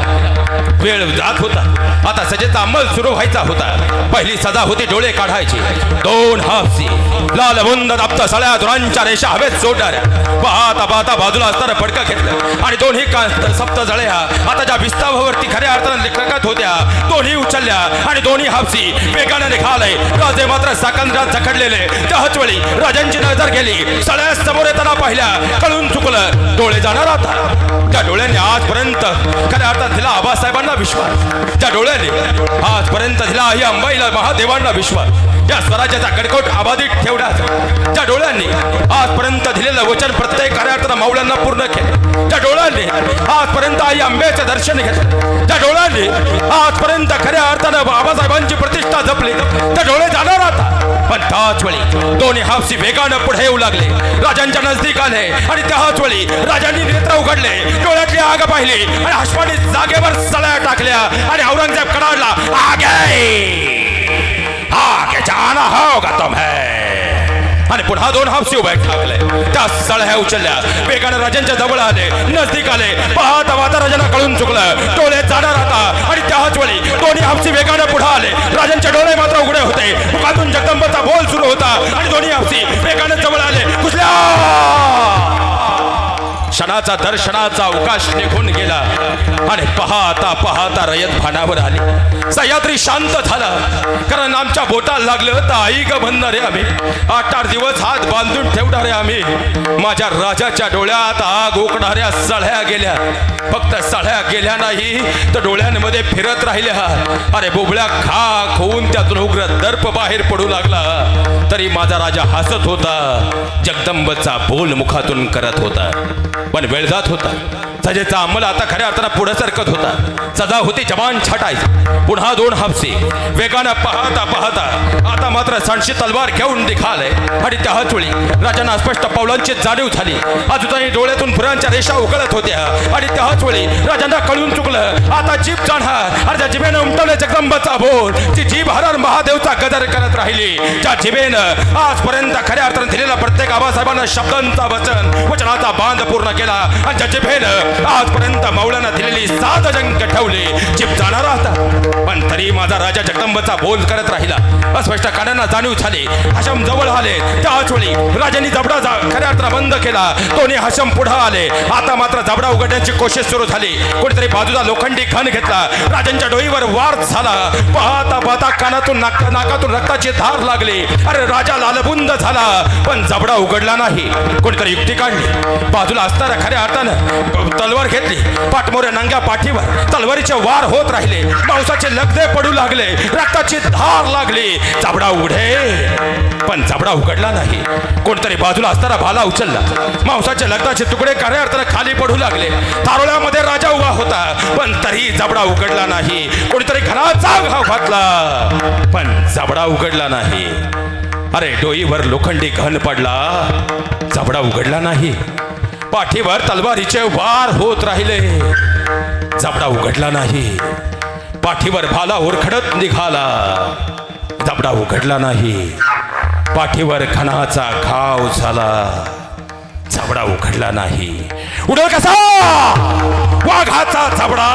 वेळ जात होता. आता सजेचा अंमल सुरू व्हायचा होता. पहिली सजा होती डोळे काढायची. 2 हापसी लालबुंद दाप्त सळ्या दुरांच्या रेषा हवेत सोडणाऱ्या. पाहता पाहता बाजूला असताना फडकं घेतलं आणि दोन्ही सप्त जळ्या आता ज्या विस्तावावरती खऱ्या अर्थानं लेखकात होत्या दोन्ही उचलल्या आणि दोन्ही हापसी वेगाने निघाले. राजे मात्र साखळदंडात जखडलेले. त्याच वेळी राजांची नजर गेली. सळ्या समोर येताना पाहिल्या. कळून चुकलं, डोळे जाणार आता. त्या डोळ्यांनी आजपर्यंत खऱ्या अर्थात दिला आबासाहेबांना विश्वास. त्या डोळ्यांनी आजपर्यंत दिला ही अंबाईला महादेवांना विश्वास. या स्वराज्याचा गडकोट अबाधित ठेवण्याचा त्या डोळ्यांनी आजपर्यंत दिलेलं वचन प्रत्येक खऱ्या अर्थानं माऊल्यांना पूर्ण केलं. त्या डोळ्यांनी आजपर्यंत आई अंबेचं दर्शन घेतलं. त्या डोळ्यांनी आजपर्यंत खऱ्या अर्थानं बाबासाहेबांची प्रतिष्ठा जपली. त्या डोळे जाणार आता. पण त्याच वेळी दोन्ही हापसी वेगानं पुढे येऊ लागले. राजांच्या नजदीक आले आणि त्याच वेळी राजांनी नेत्र उघडले. डोळ्यातली आग पाहिली आणि हसपाणी जागेवर सळ्या टाकल्या आणि औरंगजेब कडाडला, आगे आगे जाना होगा तुम्हें. आणि पुन्हा दोन हापसी उभे ठाकले. त्या सळह्या उचलल्या, वेगाने राजांच्या जवळ आले, नजदीक आले. पाहता पाहता राजांना कळून चुकलं, डोळे जाणार होता. आणि त्याच वेळी दोन्ही हापसी वेगाने पुढे आले. राजांचे डोळे मात्र उघडे होते. मुखातून जगदंबाचा बोल सुरू होता. आणि दोन्ही हापसी वेगाने जवळ आले. कुठल्या क्षणाचा दर्शनाचा अवकाश निघून गेला. आणि पाहता पाहता रयत भानावर आली. सह्याद्री शांत झाला, कारण आमच्या बोटाला लागलं तर आई ग म्हणणारे आम्ही. 8-8 दिवस हात बांधून ठेवणारे आम्ही. माझ्या राजाच्या डोळ्यात आग ओकणाऱ्या सळ्या गेल्या. फक्त सळ्या गेल्या नाही तर डोळ्यांमध्ये फिरत राहिल्या. अरे बोबळ्या खाक होऊन त्यातून उग्र दर्प बाहेर पडू लागला. तरी माझा राजा हसत होता. जगदंबचा बोल मुखातून करत होता. पण वेळ जात होता. सजेचा अंमल आता खऱ्या अर्थानं पुढे सरकत होता. सजा होती जवान छाटायची. पुन्हा दोन हापसी वेगानं पाहता पाहता आता मात्र सांडशी तलवार घेऊन निघाले. आणि त्याच वेळी राजांना स्पष्ट पावलांची जाणीव झाली. अजूनही डोळ्यातून फुरांच्या रेषा उकळत होत्या. आणि त्याच वेळी राजांना कळून चुकलं, आता जीभ जाणार. आणि त्या जिभेनं उमटवले जगदंबाचा बोल. ती जीभ हरर महादेवचा गदर करत राहिली. ज्या जिभेनं आजपर्यंत खऱ्या अर्थानं दिलेला प्रत्येक आबासाहेबांना शब्दांचा वचनाचा बांध पूर्ण केला. आणि ज्या जिभेनं आजपर्यंत मौलानं दिलेली 7 अंक ठेवले, जीभ जाणार होता. पण तरी माझा राजा जगदंबाचा बोल करत राहिला. अस्पष्ट कानांना जाणीव झाली. हशम जवळ आले. त्याच वेळी राजांनी जबडा खऱ्या अर्थानं बंद केला. दोन्ही हशम पुढे आले. आता मात्र जबडा उघडण्याची कोशिश सुरू झाली. कोणीतरी बाजूला लोखंडी खण घेतला. राजांच्या डोईवर वार झाला. पाहता पाहता कानातून नाकातून रक्ताची धार लागली. अरे राजा लालबुंद झाला, पण जबडा उघडला नाही. कोणीतरी युक्ती काढली. बाजूला असताना खऱ्या अर्थानं तलवार घेतली. पाठमोऱ्या नंग्या पाठीवर तलवारीचे वार होत राहिले. मांसाचे लगदे पडू लागले. रक्ताची धार लागली. जबडा उघडे, पण जबडा उघडला नाही. कोणतरी बाजूला असताना भाला उचलला. मांसाचे लगदाचे तुकडे खऱ्या अर्थानं खाली पडू लागले. तारोळ्यामध्ये राजा उभा होता, पण तरी जबडा उघडला नाही. कोणीतरी घराचा घाव घातला, पण जबडा उघडला नाही. अरे डोईवर लोखंडी घन पडला, जबडा उघडला नाही. पाठीवर तलवारीचे वार होत राहिले, जबडा उघडला नाही. पाठीवर भाला ओरखडत निघाला, जबडा उघडला नाही. पाठीवर खणाचा घाव झाला, जबडा उघडला नाही. उडल कसा वाघाचा जबडा,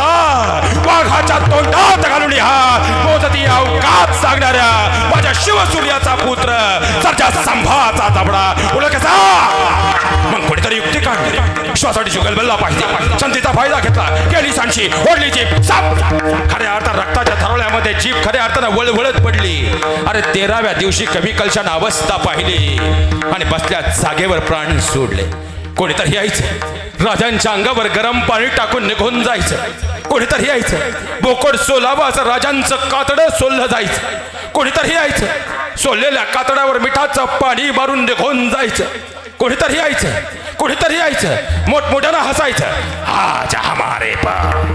वाघाच्या तोंडात घालून हात मोजती अवकात सांगणाऱ्या माझ्या शिवसूर्याचा पुत्र सरजा संभाचा जबडा उडल कसा. मग कोणीतरी युक्ती काढली. श्वासाठी जुगलबल्ला पाहिजे. संधीचा फायदा घेतला. केली सांडशी, ओढली जीभ. खऱ्या अर्थात रक्ताच्या थरोळ्यामध्ये जीभ खऱ्या अर्थानं वळवळत पडली. अरे 13व्या दिवशी कवी कलशानं अवस्था पाहिली आणि बसल्या जागेवर प्राण सोडले. कोणीतरी यायचं, राजांच्या अंगावर गरम पाणी टाकून निघून जायचं. कोणीतरी यायचं, बोकड सोलावं असं राजांचं कातडं सोललं जायचं. कोणीतरी यायचं, सोललेल्या कातड्यावर मिठाचं पाणी मारून निघून जायचं. कोणीतरी यायचं, कोणीतरी यायचं, मोठमोठ्यानं हसायचं. आज हमारे पर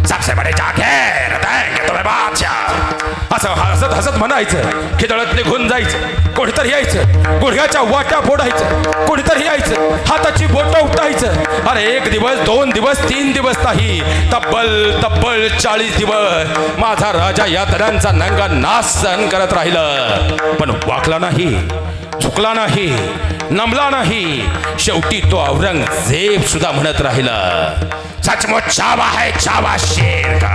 सबसे बडे जागीर देंगे तुम्हें बादशाह असं हसत हसत म्हणायचं. खिदळत निघून जायचं. कोणीतरी यायचं, गुडघ्याच्या वाट्या फोडायचं. कोणीतरी यायचं, हाताची बोटं उठायचं. अरे 1 दिवस 2 दिवस 3 दिवस नाही, तब्बल 40 दिवस माझा राजा या तऱ्यांचा नंगा नाश सहन करत राहिला. पण वाकला नाही, झुकला नाही, नमला नाही. शेवटी तो औरंगजेब सुद्धा म्हणत राहिला, सचमुच चावा है चावा शेर का.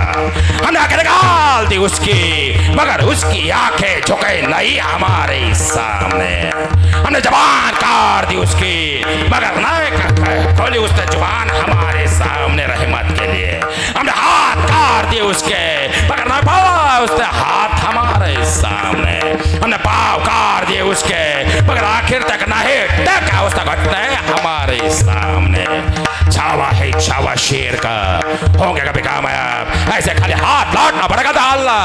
हमने आंखें निकाल दी उसकी, मगर उसकी आंखें झुके नहीं हमारे सामने. हमने जबान काट दी उसकी, मगर नहीं खोली उसने जुबान हमारे सामने रहमत के लिए. हमने हाथ काट दिए उसके, मगर नहीं पाया उसने हाथ हमारे सामने. हमने पाँव काट दिए उसके, मगर आखिर तक नहीं टेका उसने घुटने हमारे सामने. छावा है छावा शेर का, होंगे कभी कामयाब. ऐसे खाली हात लाटणं बरं का दालला.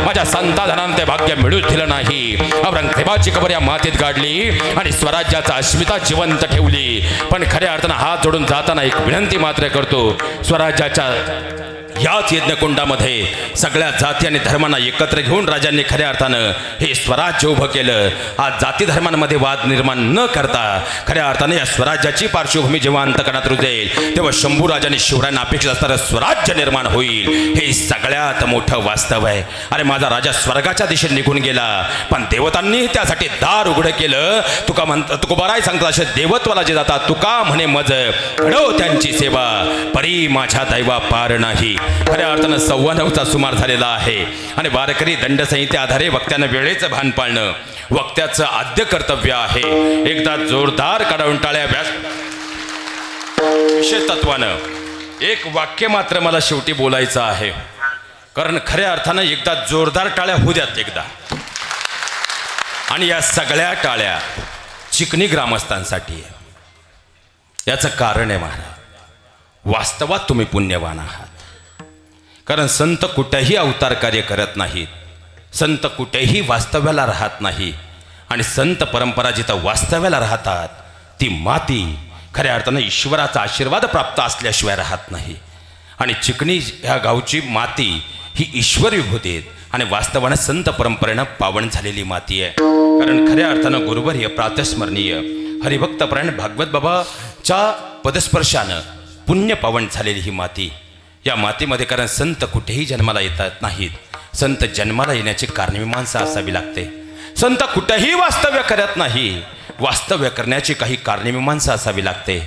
माझ्या संताधनानं ते भाग्य मिळूच दिलं नाही. औरंगजेबाची कबर या मातीत गाडली आणि स्वराज्याचा अस्मिता जिवंत ठेवली. पण खऱ्या अर्थानं हात जोडून जाताना एक विनंती मात्र करतो, स्वराज्याच्या याच यज्ञकुंडामध्ये सगळ्या जाती आणि धर्मांना एकत्र घेऊन राजांनी खऱ्या अर्थानं हे स्वराज्य उभं केलं. आज जाती धर्मांमध्ये वाद निर्माण न करता खऱ्या अर्थाने या स्वराज्याची पार्श्वभूमी जेव्हा अंतकरणात रुजेल तेव्हा शंभू राजाने शिवरायांना अपेक्षित असणारं स्वराज्य निर्माण होईल. हे सगळ्यात मोठं वास्तव आहे. अरे माझा राजा स्वर्गाच्या दिशेने निघून गेला, पण देवतांनी त्यासाठी दार उघडं केलं. तुकोबाराय सांगतात असे देवत्वाला जे जातात तुका म्हणे मज घडव त्यांची सेवा, परी माझ्या दैवा पार नाही. खऱ्या अर्थानं 9:15चा सुमार झालेला आहे आणि वारकरी दंडसंहिते आधारे वक्त्यानं वेळेचं भान पाळणं वक्त्याचं आद्य कर्तव्य आहे. एकदा जोरदार काढून टाळ्या व्यास विशेष तत्वानं एक वाक्य मात्र मला शेवटी बोलायचं आहे, कारण खऱ्या अर्थानं एकदा जोरदार टाळ्या होऊ द्यात एकदा. आणि या सगळ्या टाळ्या चिकणी ग्रामस्थांसाठी आहे. याचं कारण आहे महाराज, वास्तवात तुम्ही पुण्यवान आहात. कारण संत कुठेही अवतार कार्य करत नाहीत, संत कुठेही वास्तव्याला राहत नाही. आणि संत परंपरा जिथं वास्तव्याला राहतात ती माती खऱ्या अर्थानं ईश्वराचा आशीर्वाद प्राप्त असल्याशिवाय राहत नाही. आणि चिकणी ह्या गावची माती ही ईश्वर विभूती आहेत आणि वास्तवानं संत परंपरेनं पावन झालेली माती आहे. कारण खऱ्या अर्थानं गुरुवर्य प्रातस्मरणीय हरिभक्तपरायण भागवत बाबाच्या पदस्पर्शानं पुण्य पावन झालेली ही माती. या मातीमध्ये कारण संत कुठेही जन्माला येतात नाहीत, संत जन्माला येण्याची कारणमीमांसा असावी लागते. संत कुठेही वास्तव्य करत नाही, वास्तव्य करण्याची काही कारणमीमांसा असावी लागते.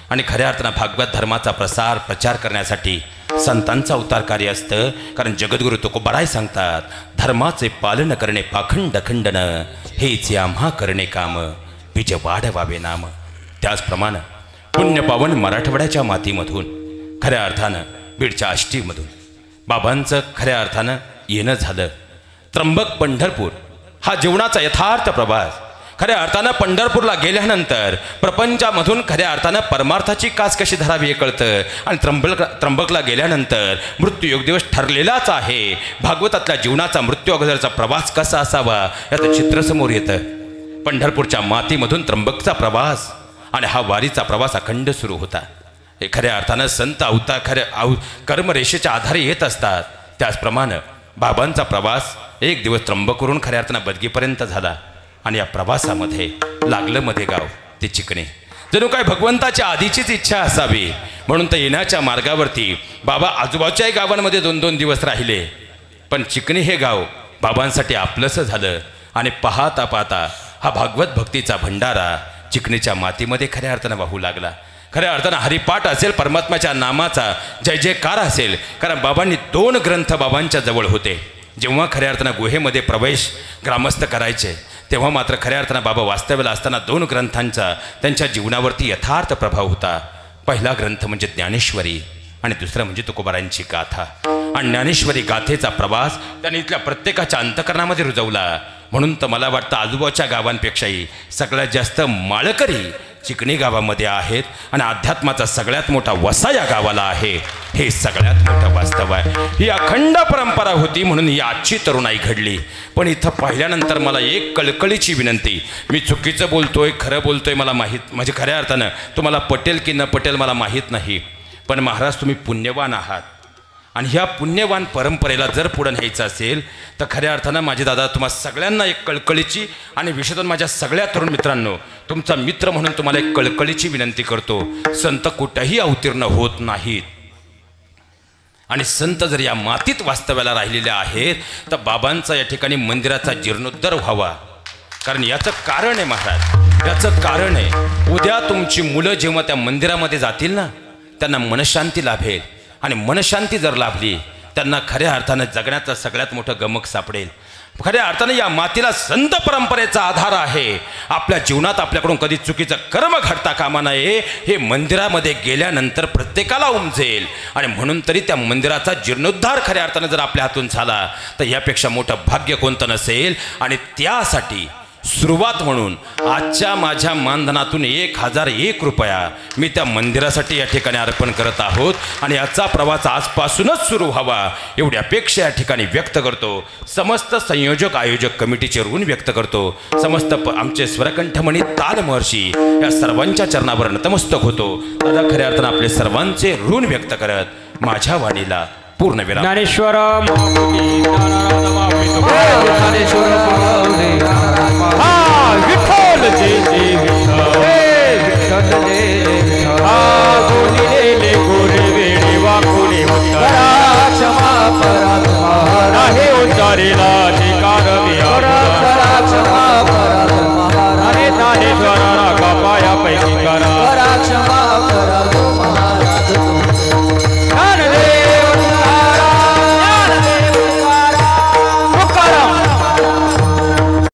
आणि खऱ्या अर्थानं भागवत धर्माचा प्रचार करण्यासाठी संतांचं अवतार कार्य असतं. कारण जगद्गुरु तुकोबाराय सांगतात धर्माचे पालन करणे पाखंड खंडन, हेच आम्हा करणे काम, बीज वाढवावे नाम. त्याचप्रमाणे पुण्यपावन मराठवाड्याच्या मातीमधून खऱ्या अर्थानं बीडच्या आष्टीमधून बाबांचं खऱ्या अर्थानं येणं झालं. त्र्यंबक पंढरपूर हा जीवनाचा यथार्थ प्रवास. खऱ्या अर्थानं पंढरपूरला गेल्यानंतर प्रपंचामधून खऱ्या अर्थानं परमार्थाची कास कशी धरावी हे कळतं. आणि त्र्यंबकला गेल्यानंतर मृत्यू योग दिवस ठरलेलाच आहे. भागवतातल्या जीवनाचा मृत्यू अगोदरचा प्रवास कसा असावा याचं चित्र समोर येतं. पंढरपूरच्या मातीमधून त्र्यंबकचा प्रवास आणि हा वारीचा प्रवास अखंड सुरू होता. हे खऱ्या अर्थानं संत अवतार कर्मरेषेच्या आधारे येत असतात. त्याचप्रमाणे बाबांचा प्रवास एक दिवस त्र्यंबकवरून खऱ्या अर्थानं बदगीपर्यंत झाला. आणि या प्रवासामध्ये लागलं मध्ये गाव ते चिकणे. जणू काय भगवंताच्या आधीचीच इच्छा असावी म्हणून तर येण्याच्या मार्गावरती बाबा आजूबाजूच्याही गावांमध्ये 2-2 दिवस राहिले. पण चिकणे हे गाव बाबांसाठी आपलंसं झालं. आणि पाहता पाहता हा भागवत भक्तीचा भंडारा चिकणीच्या मातीमध्ये खऱ्या अर्थानं वाहू लागला. खऱ्या अर्थानं हरिपाठ असेल, परमात्म्याच्या नामाचा जय जयकार असेल. कारण बाबांनी 2 ग्रंथ बाबांच्या जवळ होते. जेव्हा खऱ्या अर्थानं गुहेमध्ये प्रवेश ग्रामस्थ करायचे तेव्हा मात्र खऱ्या अर्थानं बाबा वास्तव्याला असताना 2 ग्रंथांचा त्यांच्या जीवनावरती यथार्थ प्रभाव होता. पहिला ग्रंथ म्हणजे ज्ञानेश्वरी आणि दुसरं म्हणजे तुकोबारायांची गाथा. आणि ज्ञानेश्वरी गाथेचा प्रवास त्यांनी इथल्या प्रत्येकाच्या अंतकरणामध्ये रुजवला. म्हणून तर मला वाटतं आजूबाजूच्या गावांपेक्षाही सगळ्यात जास्त माळकरी चिकणी गावामध्ये आहेत. आणि अध्यात्माचा सगळ्यात मोठा वसा या गावाला आहे. हे सगळ्यात मोठं वास्तव आहे. ही अखंड परंपरा होती म्हणून ही आजची तरुणाई घडली. पण इथं पाहिल्यानंतर मला एक कळकळीची विनंती, मी चुकीचं बोलतोय खरं बोलतोय मला माहीत, म्हणजे खऱ्या अर्थानं तुम्हाला पटेल की न पटेल मला माहीत नाही, पण महाराज तुम्ही पुण्यवान आहात. आणि ह्या पुण्यवान परंपरेला जर पुढं न्यायचं असेल तर खऱ्या अर्थानं माझे दादा तुम्हा सगळ्यांना एक कळकळीची आणि विशेषतः माझ्या सगळ्या तरुण मित्रांनो तुमचा मित्र म्हणून तुम्हाला एक कळकळीची विनंती करतो. संत कुठेही अवतीर्ण होत नाहीत. आणि संत जर या मातीत वास्तव्याला राहिलेले आहेत तर बाबांचा या ठिकाणी मंदिराचा जीर्णोद्धार व्हावा. कारण याचं कारण आहे महाराज, याचं कारण आहे उद्या तुमची मुलं जेव्हा त्या मंदिरामध्ये जातील ना त्यांना मनशांती लाभेल. आणि मनशांती जर लाभली त्यांना खऱ्या अर्थानं जगण्याचं सगळ्यात मोठं गमक सापडेल. खऱ्या अर्थानं या मातीला संत परंपरेचा आधार आहे. आपल्या जीवनात आपल्याकडून कधी चुकीचं कर्म घडता कामा नये हे मंदिरामध्ये गेल्यानंतर प्रत्येकाला उमजेल. आणि म्हणून तरी त्या मंदिराचा जीर्णोद्धार खऱ्या अर्थानं जर आपल्या हातून झाला तर यापेक्षा मोठं भाग्य कोणतं नसेल. आणि त्यासाठी सुरुवात म्हणून आजच्या माझ्या मानधनातून 1001 रुपया मी त्या मंदिरासाठी या ठिकाणी अर्पण करत आहोत. आणि याचा प्रवास आजपासूनच सुरू व्हावा एवढी अपेक्षा या ठिकाणी व्यक्त करतो. समस्त संयोजक आयोजक कमिटीचे ऋण व्यक्त करतो. समस्त आमचे स्वरकंठमणी ताल महर्षी या सर्वांच्या चरणावर नतमस्तक होतो. दादा खऱ्या अर्थानं आपले सर्वांचे ऋण व्यक्त करत माझ्या वाणीला पूर्णविराम. ज्ञानेश्वर महापुरुष ज्ञानानंद महापुरुष ज्ञानेश्वर महापुरुष हा विठ्ठल जय जय विठ्ठल विठ्ठल जय जय विठ्ठल हा गोविंद